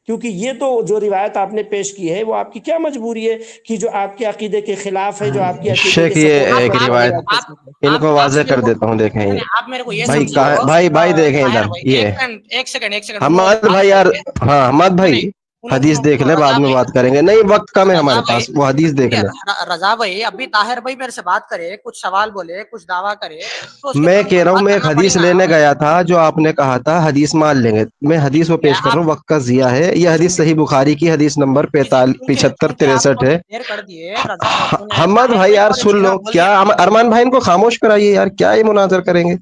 کیونکہ یہ تو جو روایت آپ نے پیش کی ہے وہ آپ کی کیا مجبوری ہے کہ جو آپ کے عقیدے کے خلاف ہے، جو آپ کے عقیدے کے شیخ یہ سپورٹ آپ ایک کرے وہ روایت روایت پیش آپ کریں. ان کو آپ واضح میرے کر کو دیتا ہوں، دیکھیں نہیں یہ. نہیں، آپ میرے کو یہ بھائی سمجھاؤ. بھائی دیکھیں طاہر ادھر بھائی یہ ایک سیکنڈ حماد بھائی یار. ہاں حماد بھائی حدیث دیکھ لیں، بعد رضا میں بھائی، بات کریں گے. نہیں وقت کم ہے رضا ہمارے بھائی، پاس، وہ حدیث دیکھ لیں. رضا بھائی ابھی طاہر بھائی میرے سے بات کرے، کچھ سوال بولے، کچھ دعویٰ کرے، تو اس کے میں اوپر کہہ رہا ہوں بات میں ایک کرنا پڑے حدیث گا. لینے گیا تھا جو آپ نے کہا تھا حدیث مان لیں گے. میں حدیث وہ کیا پیش کر رہا آپ ہوں، وقت کا ضیاع ہے. یہ حدیث صحیح بخاری کی حدیث نمبر جی جی، 75 چونکہ آپ تو 63 ابھی ہے. دیر کر دیے رضا حماد طاہر بھائی بھائی یار تھوڑی سن جگہ لو، بولیے. کیا ارمان بھائی ان کو خاموش کرائیے یار، کیا یہ مناظر کریں گے؟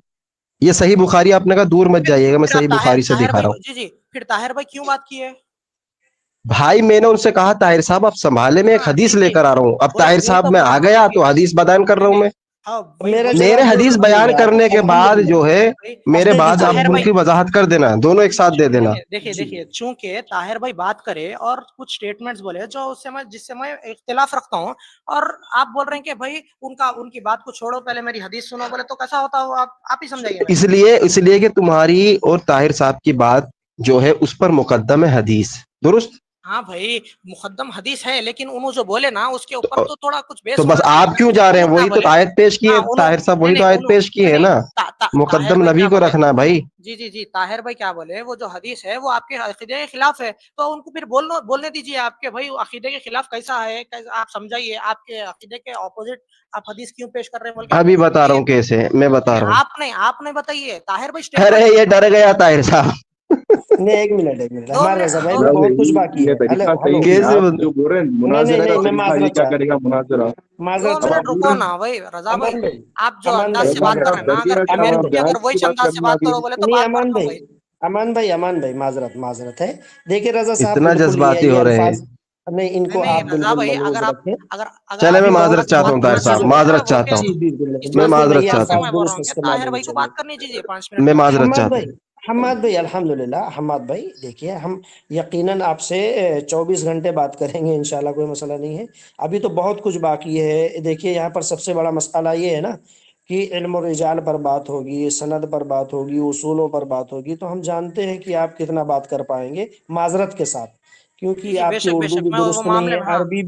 یہ صحیح بخاری آپ نے کہا، دور مت جائیے گا، میں پھر صحیح آپ بخاری سے طاہر دکھا بھائی، رہا ہوں. جی پھر طاہر بھائی کیوں بات کی ہے؟ بھائی میں نے ان سے کہا طاہر صاحب آپ سنبھالے، میں ایک ہاں حدیث جی لے جی، کر آ رہا ہوں. اب طاہر وہی صاحب تو میں بول رہا آ ہوں. گیا جی تو حدیث بیان کر رہا ہوں میں. ہاں میرا وہی میرے جواب دے حدیث دیجیے بیان یار، کرنے کے بعد جو ہے میرے بعد آپ طاہر ان بھائی، کی وضاحت کر دینا، دونوں ایک ساتھ دے دینا. دیکھیے چونکہ طاہر بھائی بات کرے اور کچھ سٹیٹمنٹس بولے جو جس سے میں اختلاف رکھتا ہوں، اور آپ بول رہے ہیں کہ بھائی ان کی بات کو چھوڑو، پہلے میری حدیث سنو، بولے تو کیسا ہوتا ہو؟ آپ ہی سمجھائیے میرے کو. اس لیے کہ تمہاری اور طاہر صاحب کی بات جو ہے اس پر مقدم ہے حدیث، درست؟ ہاں بھائی مقدم حدیث ہے، لیکن انہوں جو بولے نا اس کے اوپر تو تھوڑا کچھ تو بیس بس ہونا چاہیے آپ نا. کیوں جا رہے ہیں؟ انہوں کیا وہی تو بولے؟ آیت پیش کی ہے ہاں طاہر صاحب، وہی تو آیت پیش کی ہے نا. طاہر مقدم بھائی نبی کیا کو بولے؟ رکھنا بھائی. جی طاہر بھائی کیا بولے؟ وہ جو حدیث ہے وہ آپ کے عقیدے کے خلاف ہے، تو ان کو پھر بولنے دیجیے آپ کے بھائی عقیدے کے خلاف کیسا ہے، آپ سمجھائیے، آپ کے عقیدے کے اپوزٹ آپ حدیث کیوں پیش کر رہے ہیں بول کے آپ ابھی بولنے بتا رہا دیجیے. ہوں کیسے، میں بتا رہا ہوں. آپ نے بتائیے طاہر بھائی ارے اسٹیٹمنٹ. یہ ڈر گیا طاہر صاحب. نہیں ایک منٹ دو ہمارے منٹ رضا بھائی دو میں منٹ. بہت کچھ باقی یہ ہے. طریقہ ہلو، صحیح نہیں. کیسے آپ جو بول رہے ہیں نہیں مناظرہ کا میں طریقہ، یہ معذرت کیا چاہ کرے گا مناظرہ؟ دو معذرت اب چاہ منٹ آپ بول رکو رہے نا ہیں بھائی رضا بھائی، امان بھائی، آپ جو امان انداز بھائی سے رضا بات کر معذرت رہے ہیں صاحب نا، ڈر گیا کیا؟ میرے امان کو وہاں بھی اگر بحث وہی کی بات انداز سے کرنا بات بھی کرو بولے تو نہیں بات مت کرو بھائی. امان بھائی دیکھیے رضا صاحب اتنا بالکل جذباتی یہ ہو رہے ہیں. الفاظ نہیں، ان کو نہیں آپ رضا بالکل بھائی، ملحوظ رکھیں. اگر چلے آپ میں کو معذرت چاہتا ہوں طاہر بولنا صاحب، چاہتے ہیں نا، معذرت چاہتا ہوں. جی بالکل اس میں بات کے معذرت یہ اعتبار چاہتا سے ہوں. میں الفاظ بول رہا درست ہوں کہ استعمال طاہر ہونی بھائی کو چاہیے. بات کرنی چاہیے 5 منٹ میں کے لیے. معذرت چاہتا ہوں. حماد بھائی دیکھیے ہم یقیناً آپ سے 24 گھنٹے بات کریں گے انشاءاللہ، کوئی مسئلہ نہیں ہے. ابھی تو بہت کچھ باقی ہے. دیکھیے یہاں پر سب سے بڑا مسئلہ یہ ہے نا کہ علم و رجال پر بات ہوگی، سند پر بات ہوگی، اصولوں پر بات ہوگی، تو ہم جانتے ہیں کہ آپ کتنا بات کر پائیں گے معذرت کے ساتھ، کیونکہ جی بے آپ کی شک بے اردو شک، بھی میں وہ درست نہیں معاملے ہے، میں، ہاں ہاں عربی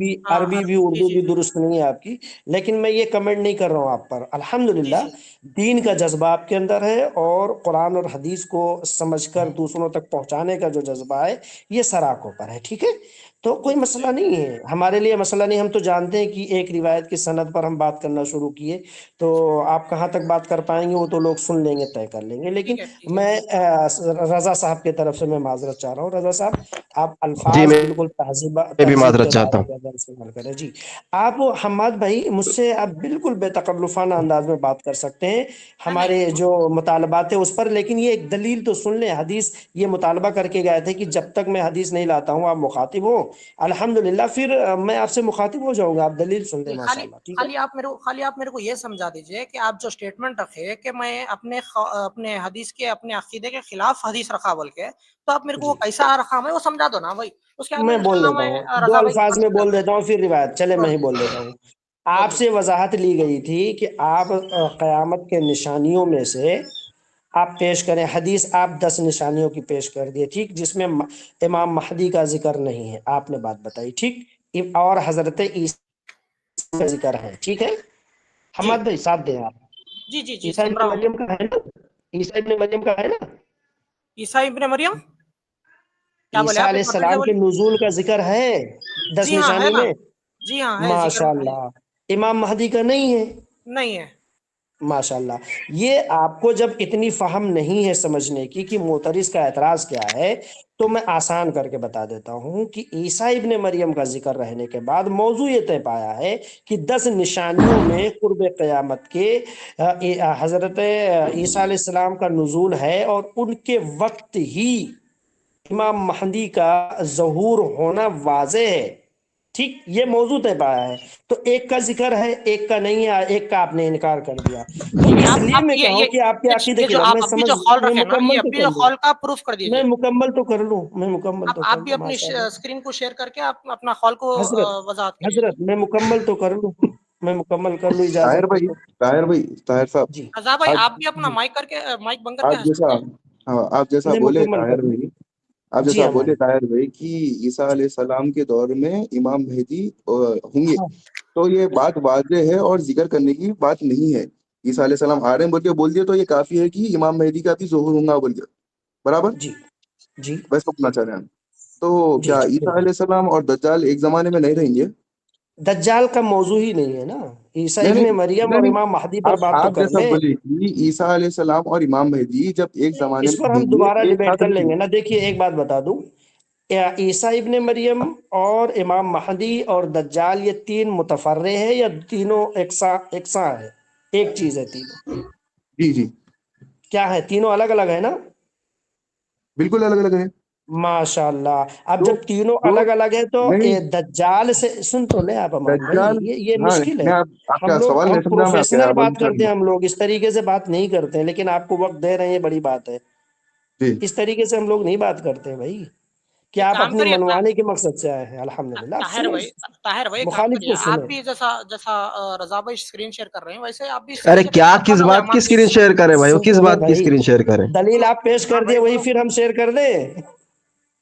بھی جی اردو جی بھی جی درست نہیں ہے آپ کی. لیکن میں یہ کمنٹ نہیں کر رہا ہوں آپ پر. جی الحمدللہ جی دین کا جذبہ آپ کے اندر ہے، اور قرآن اور حدیث کو سمجھ کر دوسروں تک پہنچانے کا جو جذبہ ہے یہ سراخوں پر ہے، ٹھیک ہے. تو کوئی مسئلہ نہیں ہے، ہمارے لیے مسئلہ نہیں، ہم تو جانتے ہیں کہ ایک روایت کی سند پر ہم بات کرنا شروع کیے تو آپ کہاں تک بات کر پائیں گے وہ تو لوگ سن لیں گے، طے کر لیں گے، لیکن ٹھیک ہے میں جی رضا صاحب کی طرف سے میں معذرت چاہ رہا ہوں۔ رضا صاحب آپ جی الفاظ میں بالکل بھی تہذیب معذرت کے چاہتا دائرے ہوں۔ کے اندر استعمال کریں جی۔ آپ حماد بھائی مجھ سے آپ بالکل بے تکلفانہ انداز میں بات کر سکتے ہیں ہمارے جو مطالبات ہیں اس پر، لیکن یہ ایک دلیل تو سن لیں، حدیث یہ مطالبہ کر کے گئے تھے کہ جب تک میں حدیث نہیں لاتا ہوں آپ مخاطب ہو، الحمدللہ پھر میں آپ سے مخاطب ہو جاؤں گا، آپ دلیل سن لیں خالی ماشاءاللہ، ٹھیک ہے؟ خالی آپ میرے کو یہ سمجھا دیجئے کہ آپ جو سٹیٹمنٹ رکھے کہ میں اپنے حدیث کے اپنے عقیدے کے خلاف حدیث رکھا بول کے، تو آپ میرے کو وہ جی کیسا رکھا ہے وہ سمجھا دو نا بھائی، اس کے بعد میں بول انشاءاللہ دیتا میں ہوں، دو رضا بھائی الفاظ میں بول دیتا ہوں، پھر روایت چلے میں ہی بول دیتا ہوں۔ آپ بولیے۔ سے وضاحت لی گئی تھی کہ آپ قیامت کے نشانیوں میں سے آپ پیش کریں حدیث، آپ 10 نشانیوں کی پیش کر دیے، ٹھیک، جس میں امام مہدی کا ذکر نہیں ہے، آپ نے بات بتائی، ٹھیک، اور حضرت عیسیٰ کا ذکر ہے، ٹھیک ہے؟ جی حماد بھائی ساتھ دیں آپ، جی عیسیٰ سن ابن رہا ہوں میں۔ مریم کا ہے نا؟ عیسیٰ ابن مریم کا ہے نا؟ عیسیٰ ابن مریم کیا بولے عیسیٰ آپ، علیہ ایک مرتبہ السلام کے بولیے۔ نزول کا ذکر ہے 10 جی ہاں ہے نشانی نا، میں؟ جی ہاں ہے، ذکر ماشاء ہے، اللہ، امام مہدی کا نہیں ہے؟ نہیں ہے۔ ماشاء اللہ، یہ آپ کو جب اتنی فہم نہیں ہے سمجھنے کی کہ معترض کا اعتراض کیا ہے، تو میں آسان کر کے بتا دیتا ہوں کہ عیسیٰ ابن مریم کا ذکر رہنے کے بعد موضوع یہ طے پایا ہے کہ 10 نشانیوں میں قرب قیامت کے حضرت عیسیٰ علیہ السلام کا نزول ہے، اور ان کے وقت ہی امام مہدی کا ظہور ہونا واضح ہے، ٹھیک، یہ موضوع طے پایا ہے۔ تو ایک کا ذکر ہے، ایک کا نہیں ہے، ایک کا آپ نے انکار کر دیا، تو نہیں اس لیے آپ میں کہا ہوں کہ آپ کے عقیدے یہ کے جو خلاف، آپ میں ابھی سمجھ، جو قول میں رکھے نا، یہ مکمل تو ابھی کر جو لوں، قول کا پروف کر میں دیجئے۔ مکمل تو کر لوں، میں مکمل تو آپ کر بھی لوں، اپنی ماشاء اللہ۔ اسکرین کو شیئر کر کے آپ اپنا قول کو حضرت وضاحت کریے جی۔ حضرت میں مکمل تو کر لوں، میں مکمل کر لوں، طاہر اجازت ہو بھائی، تو طاہر بھائی، طاہر صاحب، جی رضا بھائی آج آپ بھی اپنا جی مائک بند کر کے آپ ہنس جیسا سکتے ہیں۔ ہاں آپ جیسا میں بولے مکمل طاہر کر لوں، بھائی، آپ جی جیسا ہمارے، بولے طاہر بھائی کہ عیسیٰ علیہ السلام کے دور میں امام مہدی ہوں گے، ہاں تو یہ بات واضح ہے اور ذکر کرنے کی بات نہیں ہے۔ عیسیٰ علیہ السلام آ رہے ہیں بول دیا تو یہ کافی ہے کہ امام مہدی کا بھی ظہور ہوں گا بول کے، برابر جی جی ویسا پوچھنا چاہ رہے ہیں ہم۔ تو جی کیا جی عیسیٰ بالکل، علیہ السلام اور دجال ایک زمانے میں نہیں رہیں گے؟ دجال کا موضوع ہی نہیں ہے نا، عیسیٰ نہیں ابن نہیں مریم نہیں اور نہیں، امام مہدی پر بات تو آپ کر جیسا لیں، بولے کہ عیسیٰ علیہ السلام اور امام مہدی جب ایک زمانے اس میں پر ہم ہوں گے دوبارہ ایک ڈیبیٹ ساتھ کر رہیں لیں گے۔ گے نا۔ دیکھیے ایک بات بتا دوں، عیسیٰ ابن مریم اور امام مہدی اور دجال یہ تین متفرع ہے یا تینوں یکساں ہے؟ ایک چیز ہے تینوں؟ جی جی، کیا ہے؟ تینوں الگ الگ ہے نا؟ بالکل الگ الگ ہے۔ ماشاء اللہ، اب دو جب تینوں دو الگ الگ ہے تو نہیں، دجال سے سن تو لیں آپ امان بھائی، دجال، یہ ہاں مشکل ہے، میں آپ ہم کا لوگ سوال ہم نہیں سمجھا، میں آپ پروفیشنل کیا بولنا بات چاہ رہا کرتے ہیں، ہوں۔ ہم لوگ اس طریقے سے بات نہیں کرتے ہیں، لیکن آپ کو وقت دے رہے ہیں، یہ بڑی بات ہے، جی اس طریقے سے ہم لوگ نہیں بات کرتے ہیں بھائی، کہ ایک آپ کام اپنی کریے منوانے کے مقصد سے آئے ہیں، الحمدللہ آپ سنیں، طاہر بھائی کام مخالف کریے، کو آپ سنیں۔ بھی جیسا رضا بھائی اسکرین شیئر کر رہے ہیں ویسے آپ بھی ارے اسکرین شیئر کیا، کرنا کس بند ہو گیا بات کی امان بھائی۔ اسکرین شیئر کرے بھائی، وہ سن کس تو لیں بات کی بھائی، اسکرین شیئر کرے؟ دلیل آپ پیش ہاں کر بھائی دیے وہی بولو، پھر ہم شیئر کر دیں،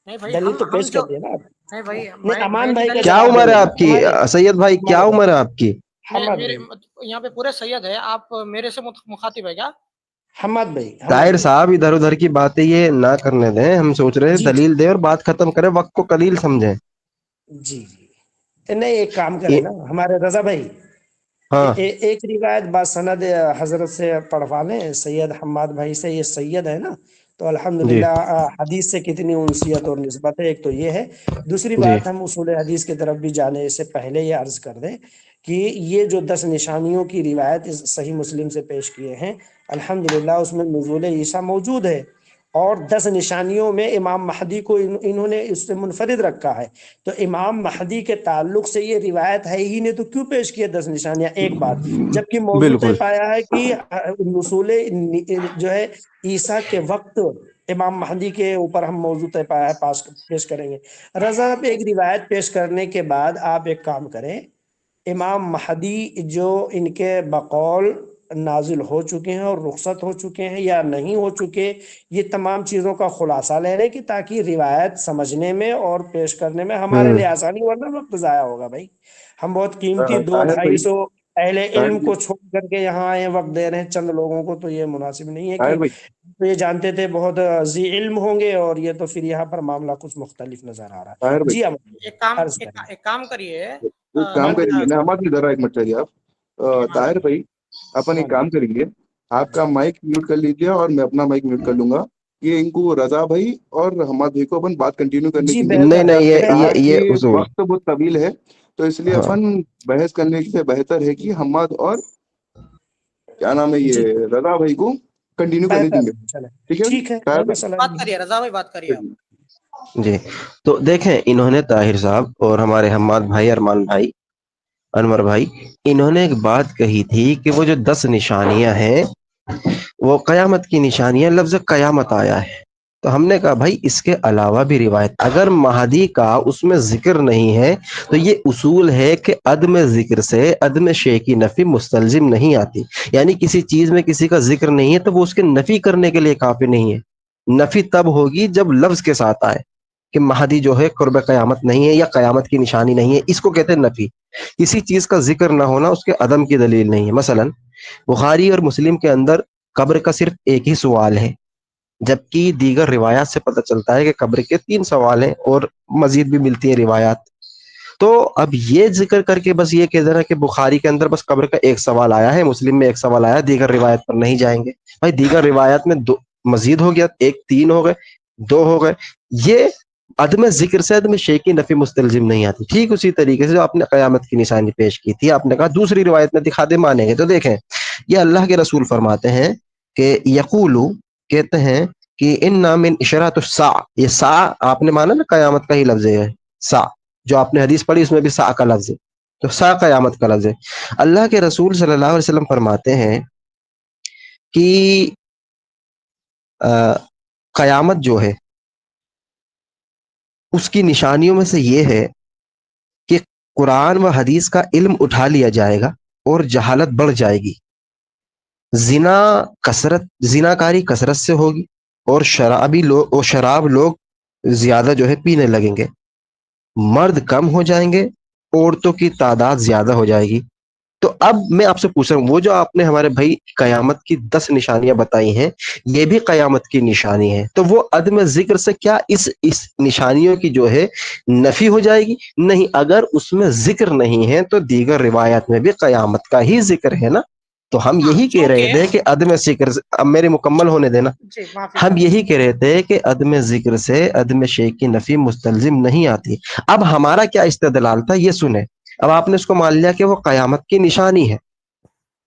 نہیں بھائی دلیل تو ہم پیش جو، کر دیے نا آپ۔ نہیں بھائی نہیں، امان میں بھی بھائی کا دلیل کیا پیش جواب کر دے عمر ہے دیں دوں گے، گا۔ آپ کی ہمارے سید بھائی، کیا ہمارے بھائی، عمر ہے آپ کی؟ حماد میرے بھائی، یہاں پہ پورے سید ہے، آپ میرے سے مخاطب ہے کیا؟ حماد بھائی، حماد طاہر بھائی، صاحب ادھر ادھر کی باتیں یہ نہ کرنے دیں، ہم سوچ رہے ہیں جی جی دلیل دیں اور بات ختم کریں، وقت کو قلیل سمجھیں۔ جی جی، نہیں ایک کام کریں نا ہمارے رضا بھائی، ہاں ایک روایت باسند حضرت سے پڑھوا لیں، سید حماد بھائی سے، یہ سید ہے نا، تو جی الحمدللہ حدیث سے کتنی انسیت اور نسبت ہے، ایک تو یہ ہے۔ دوسری جی بات، ہم اصول حدیث کی طرف بھی جانے سے پہلے یہ عرض کر دیں کہ یہ جو 10 نشانیوں کی روایت صحیح مسلم سے پیش کیے ہیں، الحمدللہ اس میں نزول عیسیٰ موجود ہے، اور 10 نشانیوں میں امام مہدی کو انہوں نے اس سے منفرد رکھا ہے، تو امام مہدی کے تعلق سے یہ روایت ہے ہی نہیں تو کیوں پیش کیے 10 نشانیاں؟ ایک بات، جبکہ موضوع طے بالکل پایا ہے کہ رسول جو ہے عیسیٰ کے وقت امام مہدی کے اوپر ہم موضوع طے پایا ہے، پیش کریں گے۔ رضا، آپ ایک روایت پیش کرنے کے بعد آپ ایک کام کریں، امام مہدی جو ان کے بقول نازل ہو چکے ہیں اور رخصت ہو چکے ہیں یا نہیں ہو چکے، یہ تمام چیزوں کا خلاصہ لے لیں کہ تاکہ روایت سمجھنے میں اور پیش کرنے میں ہمارے ہوں لیے آسانی، ورنہ وقت ضائع ہوگا بھائی، ہم بہت قیمتی دو طاہر ڈھائی بھائی، سو اہل طاہر علم بھائی کو چھوڑ کر کے یہاں آئے ہیں، وقت دے رہے ہیں چند لوگوں کو، تو یہ مناسب نہیں ہے طاہر کہ بھائی تو یہ جانتے تھے بہت ذی علم ہوں گے، اور یہ تو پھر یہاں پر معاملہ کچھ مختلف نظر آ رہا طاہر ہے۔ بھائی جی اب ایک کام عرض ایک, کریں۔ ایک کام کریے ایک کام ہاں کریں گے نا، ہمارے ذرا ایک منٹ چاہیے آپ ہاں طاہر بھائی، اپن ایک ہاں کام کریں گے، آپ کا مائک میوٹ کر لیجیے اور میں اپنا مائک میوٹ کر لوں گا، یہ ان کو رضا بھائی اور حماد بھائی کو اپن بات کنٹینیو کرنے جی دیں گے، نہیں بہتر ہے نہیں، کیا ہے یہ کہ اصول. وقت بہت طویل ہے، تو اس لیے ہاں اپن بحث کرنے سے بہتر ہے کہ حماد اور کیا نام ہے جی یہ رضا بھائی کو کنٹینیو کرنے دیں بہتر گے، ہے، چلیں ٹھیک ہے ٹھیک ہے، طاہر کوئی بھائی؟ مسئلہ بات نہیں کریے رضا بھائی، بات کریے آپ۔ چلیے جی، تو دیکھیں انہوں نے طاہر صاحب اور ہمارے حماد بھائی، ارمان بھائی، انور بھائی، انہوں نے ایک بات کہی تھی کہ وہ جو 10 نشانیاں ہیں وہ قیامت کی نشانیاں، لفظ قیامت آیا ہے، تو ہم نے کہا بھائی اس کے علاوہ بھی روایت، اگر مہدی کا اس میں ذکر نہیں ہے تو یہ اصول ہے کہ عدم ذکر سے عدم شے کی نفی مستلزم نہیں آتی، یعنی کسی چیز میں کسی کا ذکر نہیں ہے تو وہ اس کے نفی کرنے کے لیے کافی نہیں ہے، نفی تب ہوگی جب لفظ کے ساتھ آئے کہ مہدی جو ہے قرب قیامت نہیں ہے یا قیامت کی نشانی نہیں ہے، اس کو کہتے ہیں نفی۔ کسی چیز کا ذکر نہ ہونا اس کے عدم کی دلیل نہیں ہے۔ مثلا بخاری اور مسلم کے اندر قبر کا صرف ایک ہی سوال ہے، جبکہ دیگر روایات سے پتہ چلتا ہے کہ قبر کے 3 سوال ہیں اور مزید بھی ملتی ہیں روایات۔ تو اب یہ ذکر کر کے بس یہ کہہ دینا کہ بخاری کے اندر بس قبر کا ایک سوال آیا ہے، مسلم میں ایک سوال آیا، دیگر روایت پر نہیں جائیں گے، بھائی دیگر روایات میں دو مزید ہو گیا، ایک 3 ہو گئے، 2 ہو گئے، یہ عدم ذکر سے عدم شے کی نفی مستلزم نہیں آتی۔ ٹھیک اسی طریقے سے جو آپ نے قیامت کی نشانی پیش کی تھی، آپ نے کہا دوسری روایت میں دکھا دے مانیں گے، تو دیکھیں یہ اللہ کے رسول فرماتے ہیں کہ یقولو، کہتے ہیں کہ ان من اشراط الساعہ، یہ سا آپ نے مانا نا قیامت کا ہی لفظ ہے، سا جو آپ نے حدیث پڑھی اس میں بھی سا کا لفظ ہے، تو سا قیامت کا لفظ ہے۔ اللہ کے رسول صلی اللہ علیہ وسلم فرماتے ہیں کہ قیامت جو ہے اس کی نشانیوں میں سے یہ ہے کہ قرآن و حدیث کا علم اٹھا لیا جائے گا اور جہالت بڑھ جائے گی، زنا کاری کثرت سے ہوگی، اور شراب لوگ زیادہ جو ہے پینے لگیں گے، مرد کم ہو جائیں گے، عورتوں کی تعداد زیادہ ہو جائے گی۔ تو اب میں آپ سے پوچھ رہا ہوں، وہ جو آپ نے ہمارے بھائی قیامت کی 10 نشانیاں بتائی ہیں، یہ بھی قیامت کی نشانی ہے، تو وہ عدم ذکر سے کیا اس نشانیوں کی جو ہے نفی ہو جائے گی؟ نہیں، اگر اس میں ذکر نہیں ہے تو دیگر روایات میں بھی قیامت کا ہی ذکر ہے نا، تو ہم ہاں یہی کہہ رہے چونکہ تھے کہ عدم ذکر سے، اب میری مکمل ہونے دینا، جی معافی ہم چاہتا یہی کہہ رہے تھے کہ عدم ذکر سے عدم شے کی نفی مستلزم نہیں آتی۔ اب ہمارا کیا استدلال تھا یہ سنیں، اب آپ نے اس کو مان لیا کہ وہ قیامت کی نشانی ہے،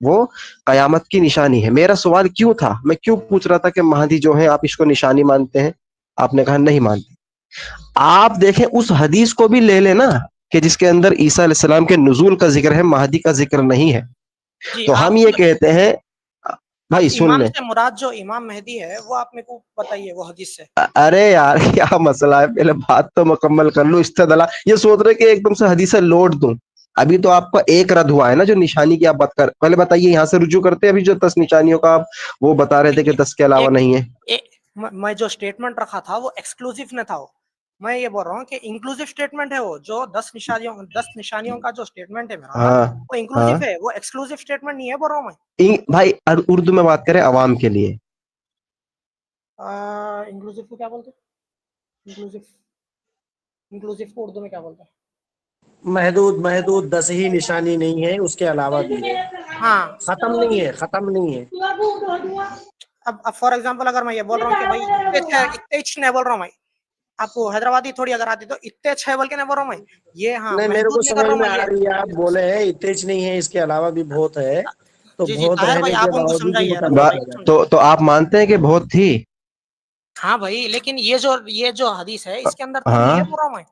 وہ قیامت کی نشانی ہے۔ میرا سوال کیوں تھا، میں کیوں پوچھ رہا تھا کہ مہدی جو ہے آپ اس کو نشانی مانتے ہیں، آپ نے کہا نہیں مانتے۔ آپ دیکھیں اس حدیث کو بھی لے لینا کہ جس کے اندر عیسیٰ علیہ السلام کے نزول کا ذکر ہے، مہدی کا ذکر نہیں ہے، جی تو آپ ہم یہ کہتے ہیں، اب بھائی سن امام لیں، سے مراد جو امام مہدی ہے وہ آپ میرے کو بتائیے وہ حدیث سے۔ ارے یار کیا مسئلہ ہے، پہلے بات تو مکمل کر لو، استدلال یہ سوچ رہے کہ ایک دم سے حدیثیں لوٹ دوں، ابھی تو آپ کا ایک رد ہوا ہے نا جو نشانی کی آپ بات کر، پہلے بتائیے یہاں سے رجوع کرتے ہیں، ابھی جو 10 نشانیوں کا آپ وہ بتا رہے تھے کہ 10 کے علاوہ ایک نہیں ہے۔ میں جو اسٹیٹمنٹ رکھا تھا وہ ایکسکلوسیو نہ تھا، میں یہ بول رہا ہوں کہ انکلوسیو اسٹیٹمنٹ ہے، وہ جو 10 نشانیوں کا جو اسٹیٹمنٹ ہے میرا ہاں وہ انکلوسیو ہاں، ہے، وہ ایکسکلوسیو اسٹیٹمنٹ نہیں ہے بول رہا ہوں میں۔ بھائی اردو میں بات کریں عوام کے لیے، انکلوسیو کو کیا بولتے ہیں؟ انکلوسیو کو اردو میں کیا بولتے ہیں؟ محدود 10 ہی نشانی نہیں ہے، اس کے علاوہ بھی ہے، ہاں، ختم نہیں ہے، ختم نہیں ہے۔ اب فار ایگزامپل اگر میں یہ بول رہا ہوں کہ بھائی اتنے نہیں بول رہا ہوں میں، آپ کو حیدرآبادی تھوڑی اگر آتی تو اتنے 6 بول کے نہیں بول رہا ہوں میں، یہ ہاں نہیں، میرے کو محدود نہیں کر سمجھ رہا ہوں میں میں آ یہ۔ رہی ہے، آپ بولے ہیں اتج نہیں ہے، اس کے علاوہ بھی بہت ہے، تو جی جی بہت طاہر بھائی رہنے کے آپ ان کو باوجود بھی سمجھائیے، رضا مکمل بھائی کیا کو جائے۔ سمجھائیے۔ تو آپ مانتے ہیں کہ بہت تھی؟ ہاں بھائی، لیکن یہ جو حدیث ہے اس کے اندر 3 نہیں ہاں، ہے بول رہا ہوں میں۔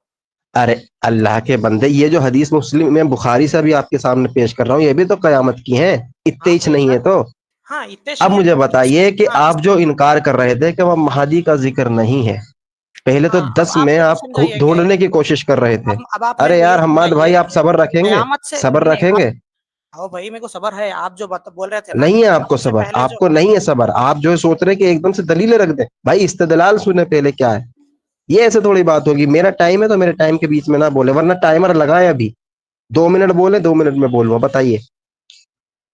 ارے اللہ کے بندے، یہ جو حدیث مسلم میں بخاری سے بھی آپ کے سامنے پیش کر رہا ہوں، یہ بھی تو قیامت کی ہیں، ہاں اتنے بے نہیں ہے شک، تو؟ ہاں اتنے اب نہیں ہے مجھے لیکن بتائیے کہ ہاں آپ جو انکار کر رہے تھے کہ وہ مہدی کا ذکر نہیں ہے، پہلے تو ہاں، اب 10 آپ میں میرے کو آپ سمجھائیے کہ ڈھونڈنے کی کوشش کر رہے تھے۔ اب آپ میرے ارے کو یہ یار حماد سمجھائیے بھائی آپ صبر رکھیں گے، قیامت سے صبر نہیں رکھیں آپ، گے؟ او بھائی میرے کو صبر ہے، آپ جو بول رہے تھے نا نہیں کہ ہے آپ کو قیامت سے صبر، پہلے آپ جو، کو نہیں ہے صبر، آپ جو سوچ رہے کہ ایک دم سے دلیلیں رکھ دیں، بھائی استدلال سنیں پہلے کیا ہے، یہ ایسے تھوڑی بات ہوگی، میرا ٹائم ہے تو میرے ٹائم کے بیچ میں نہ بولے، ورنہ ٹائمر لگائے ابھی 2 منٹ بولے، 2 منٹ میں بولوں، بتائیے۔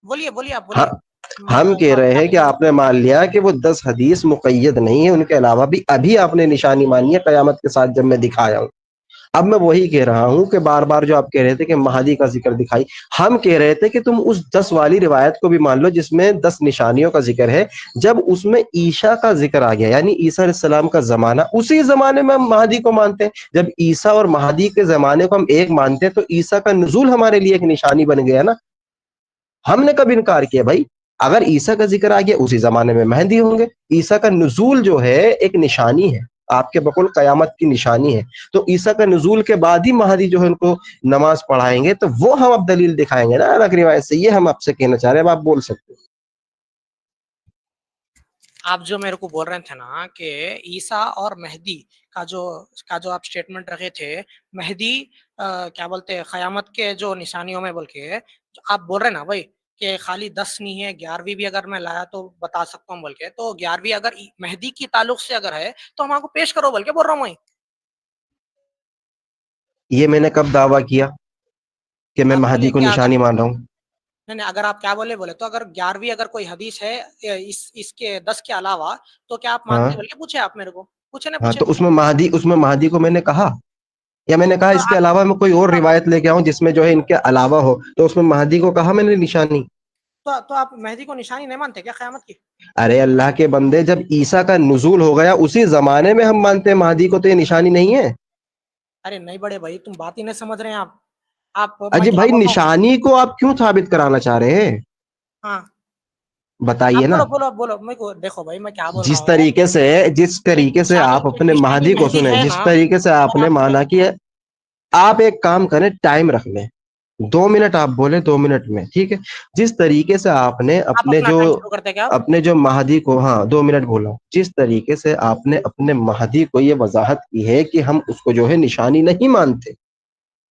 بولیے بولیے آپ ہاں بولیے. ہم کہہ رہے ہیں کہ آپ نے مان لیا کہ وہ 10 حدیث مقید نہیں ہے، ان کے علاوہ بھی ابھی آپ نے نشانی مانی ہے قیامت کے ساتھ جب میں دکھایا ہوں. اب میں وہی کہہ رہا ہوں کہ بار بار جو آپ کہہ رہے تھے کہ مہدی کا ذکر دکھائی، ہم کہہ رہے تھے کہ تم اس 10 والی روایت کو بھی مان لو جس میں 10 نشانیوں کا ذکر ہے. جب اس میں عیسیٰ کا ذکر آ گیا، یعنی عیسیٰ علیہ السلام کا زمانہ، اسی زمانے میں ہم مہدی کو مانتے ہیں. جب عیسیٰ اور مہدی کے زمانے کو ہم ایک مانتے ہیں تو عیسیٰ کا نزول ہمارے لیے ایک نشانی بن گیا نا. ہم نے کب انکار کیا بھائی؟ اگر عیسیٰ کا ذکر آ گیا اسی زمانے میں مہدی ہوں گے. عیسیٰ کا نزول جو ہے ایک نشانی ہے، آپ کے بقول قیامت کی نشانی ہے. تو عیسیٰ کا نزول کے بعد ہی مہدی جو ہے ان کو نماز پڑھائیں گے، تو وہ ہم اب دلیل دکھائیں گے نا الگ روایت سے. یہ ہم آپ سے کہنا چاہ رہے ہیں، اب آپ بول سکتے ہیں. آپ جو میرے کو بول رہے تھے نا کہ عیسیٰ اور مہدی کا جو آپ سٹیٹمنٹ رکھے تھے، مہدی کیا بولتے ہیں قیامت کے جو نشانیوں میں بول کے آپ بول رہے نا بھائی کہ خالی 10 نہیں ہے، 11ویں بھی اگر میں لایا تو بتا سکتا ہوں بول کے. تو 11ویں اگر مہدی کی تعلق سے اگر ہے تو ہم آپ کو پیش کرو بول کے بول رہا ہوں. یہ میں نے کب دعویٰ کیا کہ میں آپ مہدی بولے کو کیا نشانی مان رہا ہوں؟ نہیں، اگر آپ کیا بولے تو اگر 11ویں اگر کوئی حدیث ہے اس کے 10 کے علاوہ تو کیا آپ مانتے ہاں ہیں بول کے پوچھے آپ میرے کو. پوچھے نا ہاں، پوچھے. تو اس میں مہدی کو میں نے کہا، یا میں نے کہا تو اس کے علاوہ میں کوئی اور روایت لے کے آؤں جس میں جو ہے ان کے علاوہ ہو، تو اس میں مہدی کو کہا میں نے نشانی. تو آپ مہدی کو نشانی نہیں مانتے کیا قیامت کی؟ ارے اللہ کے بندے، جب عیسیٰ کا نزول ہو گیا اسی زمانے میں ہم مانتے ہیں مہدی کو، تو یہ نشانی نہیں ہے. ارے نہیں بڑے بھائی، تم بات ہی نہیں سمجھ رہے ہیں آپ میں اجی کیا بھائی، بول رہا ہوں. نشانی کو آپ کیوں ثابت کرانا چاہ رہے ہیں؟ ہاں بتائیے آپ نا. بولو میرے کو. دیکھو بھائی میں کیا بول رہا جس ہوں. طریقے سے آپ اپنے نشانی مہدی کو مہدی سنیں، ہے جس نا. طریقے سے آپ اگر نے مانا کہ آپ ایک کام کریں، ٹائم رکھ لیں 2 منٹ آپ بولیں 2 منٹ میں، ٹھیک ہے. جس طریقے سے آپ نے آپ اپنا ٹائم شروع کرتے کیا آپ؟ اپنے جو مہدی کو، ہاں 2 منٹ بولا، جس طریقے سے آپ نے اپنے مہدی کو یہ وضاحت کی ہے کہ ہم اس کو جو ہے نشانی نہیں مانتے،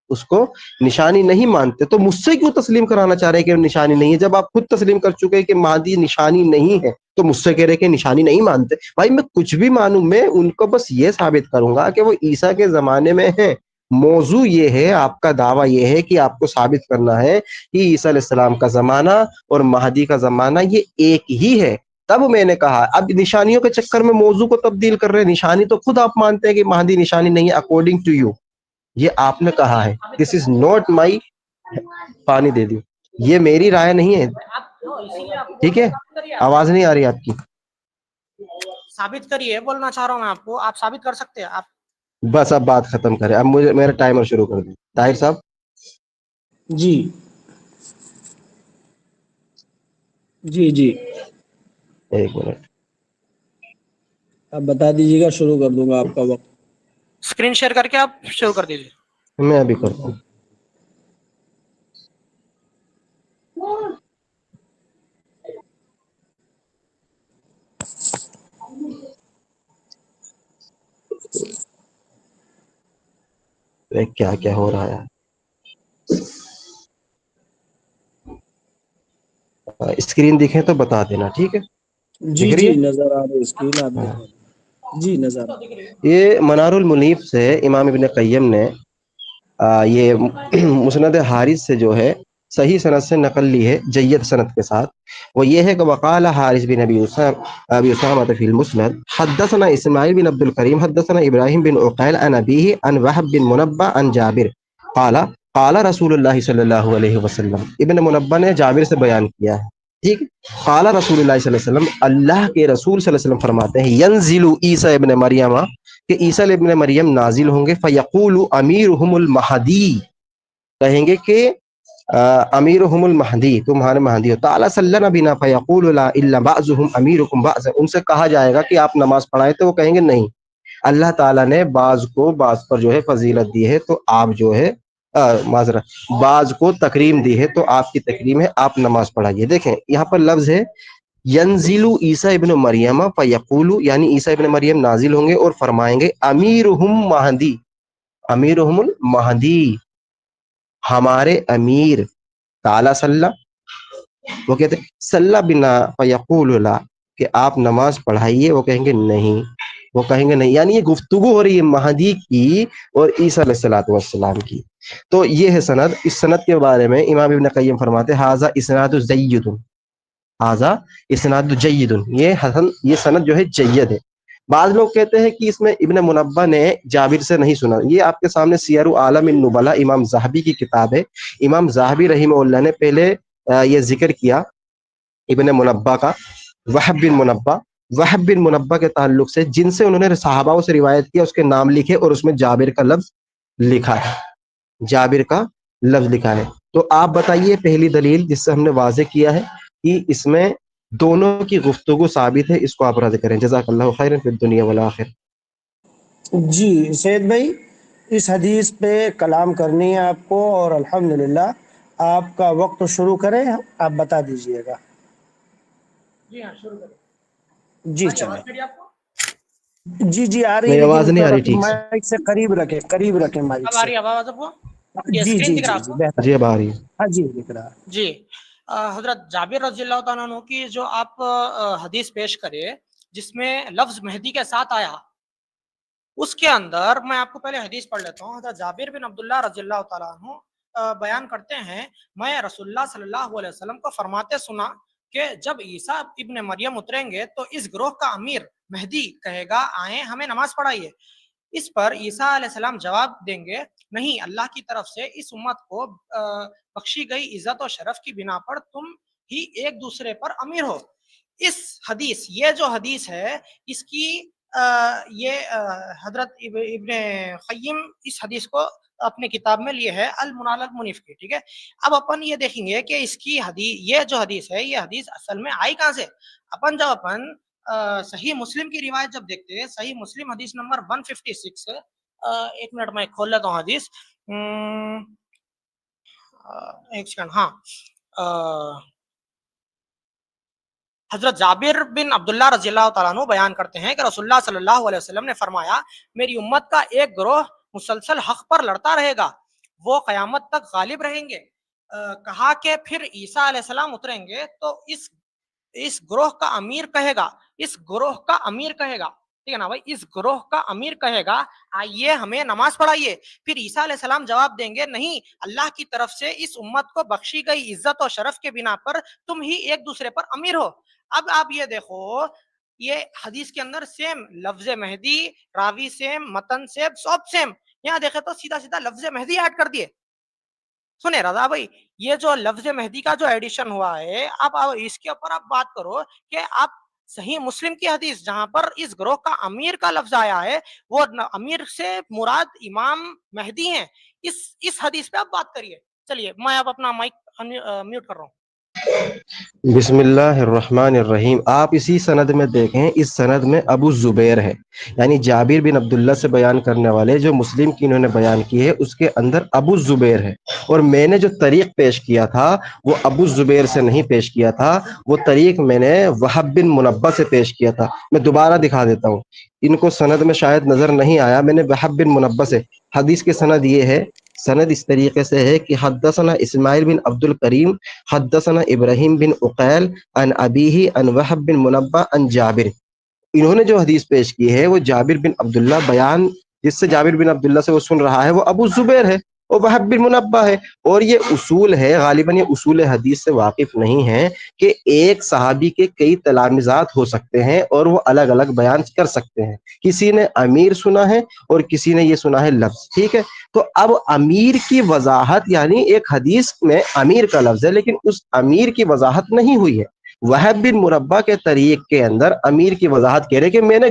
اس کو نشانی نہیں مانتے، تو مجھ سے کیوں تسلیم کرانا چاہ رہے ہیں کہ نشانی نہیں ہے؟ جب آپ خود تسلیم کر چکے کہ مہدی نشانی نہیں ہے تو مجھ سے کہہ رہے کہ نشانی نہیں مانتے. بھائی میں کچھ بھی مانوں، میں ان کو بس یہ ثابت کروں گا کہ وہ عیسیٰ کے زمانے میں ہیں. موضوع یہ ہے، آپ کا دعویٰ یہ ہے کہ آپ کو ثابت کرنا ہے کہ عیسیٰ علیہ السلام کا زمانہ اور مہدی کا زمانہ یہ ایک ہی ہے. تب میں نے کہا اب نشانیوں کے چکر میں موضوع کو تبدیل کر رہے ہیں. نشانی تو خود آپ مانتے ہیں کہ مہدی نشانی نہیں ہے اکارڈنگ ٹو یو، یہ آپ نے کہا ہے. دس از نوٹ مائی، پانی دے دیو، یہ میری رائے نہیں ہے، اسی لیے آپ کو بول ٹھیک رہا ہے. ہوں ثابت کریے. آپ آواز نہیں آ رہی آپ کی؟ ثابت کریے بولنا چاہ رہا ہوں میں آپ کو. آپ ثابت کر سکتے ہیں آپ. بس اب بات ختم کریں، اب مجھے میرا ٹائمر شروع کر دیں. طاہر صاحب جی جی جی، ایک منٹ. آپ بتا دیجیے گا، شروع کر دوں گا آپ کا وقت. اسکرین شیئر کر کے آپ شروع کر دیجیے. میں ابھی کرتا ہوں. کیا کیا ہو رہا ہے؟ اسکرین دکھے تو بتا دینا، ٹھیک ہے. جی دکھ رہی جی، ہے؟ نظر آ رہی اسکرین آپ ہاں. دکھا دیں. جی نظر آ رہی. یہ منار المنیف سے امام ابن قیم نے یہ مسند حارث سے جو ہے صحیح سند سے نقل لی ہے، جید سند کے ساتھ. وہ یہ ہے کہ وقال حارث بن ابی اسامہ فی المسند حدثنا اسماعیل بن عبد الکریم حدثنا ابراہیم بن عقیل عن ابیہ عن وہب بن منبہ عن جابر قال قال رسول اللہ صلی اللہ علیہ وسلم. ابن منبہ نے جابر سے بیان کیا ہے، ٹھیک. قال رسول اللہ صلی اللہ علیہ وسلم، اللہ کے رسول صلی اللہ علیہ وسلم فرماتے ہیں ینزل عیسیٰ ابن مریم، کہ عیسیٰ ابن مریم نازل ہوں گے. فیقول امیرہم المہدی، کہیں گے کہ امیرہم المہدی، تمہارے مہدی ہو. تعالی صلنا بنا فیقول لا الا بعضهم امیرکم بعض، ان سے کہا جائے گا کہ آپ نماز پڑھائیں تو وہ کہیں گے نہیں، اللہ تعالیٰ نے بعض کو بعض پر جو ہے فضیلت دی ہے، تو آپ جو ہے معذرت بعض کو تکریم دی ہے تو آپ کی تکریم ہے، آپ نماز پڑھائیے. دیکھیں یہاں پر لفظ ہے ینزل عیسیٰ ابن مریم فیقول، یعنی عیسیٰ ابن مریم نازل ہوں گے اور فرمائیں گے امیرہم مہدی، امیرہم المہدی، ہمارے امیر. تعالی صلی، وہ کہتے صلی بنا فیقول لا، کہ آپ نماز پڑھائیے، وہ کہیں گے نہیں، وہ کہیں گے نہیں. یعنی یہ گفتگو ہو رہی ہے مہدی کی اور عیسیٰ علیہ الصلوۃ والسلام کی. تو یہ ہے سند. اس سند کے بارے میں امام ابن قیم فرماتے ہیں ھذا اسناد جید، ھذا اسناد جید، یہ حسن، یہ سند جو ہے جید ہے. بعض لوگ کہتے ہیں کہ اس میں ابن منبہ نے جابر سے نہیں سنا. یہ آپ کے سامنے سیر عالم النبلا امام ذہبی کی کتاب ہے. امام ذہبی رحمہ اللہ نے پہلے یہ ذکر کیا ابن منبہ کا، وہب بن منبہ. وہب بن منبہ کے تعلق سے جن سے انہوں نے صحابہ سے روایت کیا اس کے نام لکھے اور اس میں جابر کا لفظ لکھا ہے، جابر کا لفظ لکھا ہے. تو آپ بتائیے پہلی دلیل جس سے ہم نے واضح کیا ہے کہ اس میں دونوں کی گفتگو ثابت ہے، اس کو آپ رد کریں. جزاک اللہ خیرا فی الدنیا والآخرہ. جی سید بھائی، اس حدیث پہ کلام کرنی ہے آپ کو، اور الحمدللہ آپ کا وقت شروع کریں، آپ بتا دیجئے گا. جی ہاں شروع کریں. جی آواز چلیں. میری آپ کو؟ جی آ رہی، نہیں، آواز لیکن نہیں آ تھوڑا رہی ٹھیک سے. مائک سے قریب رکھیں مائک اب آ سے. رہی ہے آواز آپ کو؟ یہ جی اسکرین جی دکھ رہا جی ہے آپ جی کو؟ بہتر. جی اب آ رہی ہے. ہاں جی دکھ رہا. جی حضرت جابر رضی اللہ تعالیٰ عنہ کی جو آپ حدیث پیش کرے جس میں لفظ مہدی کے ساتھ آیا، اس کے اندر میں آپ کو پہلے حدیث پڑھ لیتا ہوں. حضرت جابر بن عبداللہ رضی اللہ تعالیٰ عنہ بیان کرتے ہیں، میں رسول اللہ صلی اللہ علیہ وسلم کو فرماتے سنا کہ جب عیسیٰ ابن مریم اتریں گے تو اس گروہ کا امیر مہدی کہے گا آئیں ہمیں نماز پڑھائیے. اس پر عیسیٰ علیہ السلام جواب دیں گے، نہیں، اللہ کی طرف سے اس امت کو بخشی گئی عزت و شرف کی بنا پر تم ہی ایک دوسرے پر امیر ہو. اس حدیث، یہ جو حدیث ہے اس کی یہ حضرت ابن قیم اس حدیث کو اپنے کتاب میں لیے ہے المنال المنیف کی. ٹھیک ہے، اب اپن یہ دیکھیں گے کہ اس کی حدیث، یہ جو حدیث ہے یہ حدیث اصل میں آئی کہاں سے. جب اپن صحیح مسلم کی روایت جب دیکھتے ہیں، صحیح مسلم حدیث نمبر 156، ایک منٹ میں کھول لیتا ہوں حدیث، ایک سیکنڈ. ہاں، حضرت جابر بن عبداللہ رضی اللہ تعالیٰ عنہ بیان کرتے ہیں کہ رسول اللہ صلی اللہ علیہ وسلم نے فرمایا، میری امت کا ایک گروہ مسلسل حق پر لڑتا رہے گا، وہ قیامت تک غالب رہیں گے. کہا کہ پھر عیسیٰ علیہ السلام اتریں گے تو اس گروہ کا امیر کہے گا، اس گروہ کا امیر کہے گا، ٹھیک ہے نا بھائی، اس گروہ کا امیر کہے گا آئیے ہمیں نماز پڑھائیے. پھر عیسیٰ علیہ السلام جواب دیں گے، نہیں، اللہ کی طرف سے اس امت کو بخشی گئی عزت و شرف کے بنا پر تم ہی ایک دوسرے پر امیر ہو. اب آپ یہ دیکھو، یہ حدیث کے اندر سیم لفظ مہدی، راوی سیم، متن سیم، سب سیم. یہاں دیکھے تو سیدھا سیدھا لفظ مہدی ایڈ کر دیے. سنے رضا بھائی، یہ جو لفظ مہدی کا جو ایڈیشن ہوا ہے، اب اس کے اوپر آپ بات کرو کہ آپ صحیح مسلم کی حدیث جہاں پر اس گروہ کا امیر کا لفظ آیا ہے، وہ امیر سے مراد امام مہدی ہیں، اس حدیث پہ آپ بات کریے. چلیے میں اب اپنا مائک میوٹ کر رہا ہوں. بسم اللہ الرحمن الرحیم. آپ اسی سند میں دیکھیں، اس سند میں ابو زبیر ہے، یعنی جابر بن عبداللہ سے بیان کرنے والے جو مسلم کی انہوں نے بیان کی ہے اس کے اندر ابو زبیر ہے. اور میں نے جو طریق پیش کیا تھا وہ ابو زبیر سے نہیں پیش کیا تھا، وہ طریق میں نے وہب بن منبہ سے پیش کیا تھا. میں دوبارہ دکھا دیتا ہوں، ان کو سند میں شاید نظر نہیں آیا. میں نے وہب بن منبہ سے، حدیث کے سند یہ ہے، سند اس طریقے سے ہے کہ حدثنا اسماعیل بن عبد الکریم حدثنا ابراہیم بن عقیل عن ابیہ عن وہب بن منبہ عن جابر. انہوں نے جو حدیث پیش کی ہے وہ جابر بن عبداللہ بیان، جس سے جابر بن عبداللہ سے وہ سن رہا ہے وہ ابو زبیر ہے اور وہب بن منبہ ہے. اور یہ اصول ہے، غالباً یہ اصول حدیث سے واقف نہیں ہے کہ ایک صحابی کے کئی تلامذات ہو سکتے ہیں اور وہ الگ الگ بیان کر سکتے ہیں. کسی نے امیر سنا ہے اور کسی نے یہ سنا ہے لفظ. ٹھیک ہے، تو اب امیر کی وضاحت، یعنی ایک حدیث میں امیر کا لفظ ہے لیکن اس امیر کی وضاحت نہیں ہوئی ہے. وہب بن مربہ کے طریق کے اندر امیر کی وضاحت کہہ رہے کہ میں نے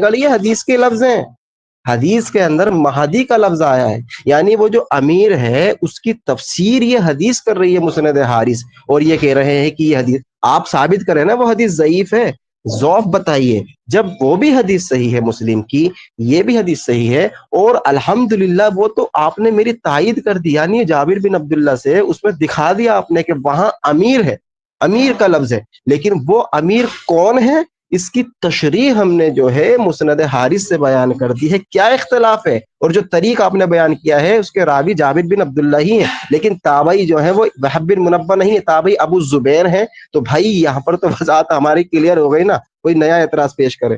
گڑ یہ حدیث کے لفظ ہیں. حدیث کے اندر مہدی کا لفظ آیا ہے، یعنی وہ جو امیر ہے اس کی تفسیر یہ حدیث کر رہی ہے مسند حارث، اور یہ کہہ رہے ہیں کہ یہ حدیث آپ ثابت کریں نا وہ حدیث ضعیف ہے، ضعف بتائیے. جب وہ بھی حدیث صحیح ہے مسلم کی، یہ بھی حدیث صحیح ہے، اور الحمدللہ وہ تو آپ نے میری تائید کر دی، یعنی جابر بن عبداللہ سے اس میں دکھا دیا آپ نے کہ وہاں امیر ہے، امیر کا لفظ ہے، لیکن وہ امیر کون ہے اس کی تشریح ہم نے جو ہے مسند حارث سے بیان کر دی ہے. کیا اختلاف ہے؟ اور جو طریق آپ نے بیان کیا ہے اس کے راوی جابر بن عبداللہ ہی ہیں، لیکن تابعی جو ہے وہ وہب بن منبہ نہیں ہے، تابعی ابو زبیر ہیں. تو بھائی یہاں پر تو وضاحت ہماری کلیئر ہو گئی نا، کوئی نیا اعتراض پیش کرے.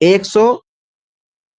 100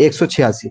186,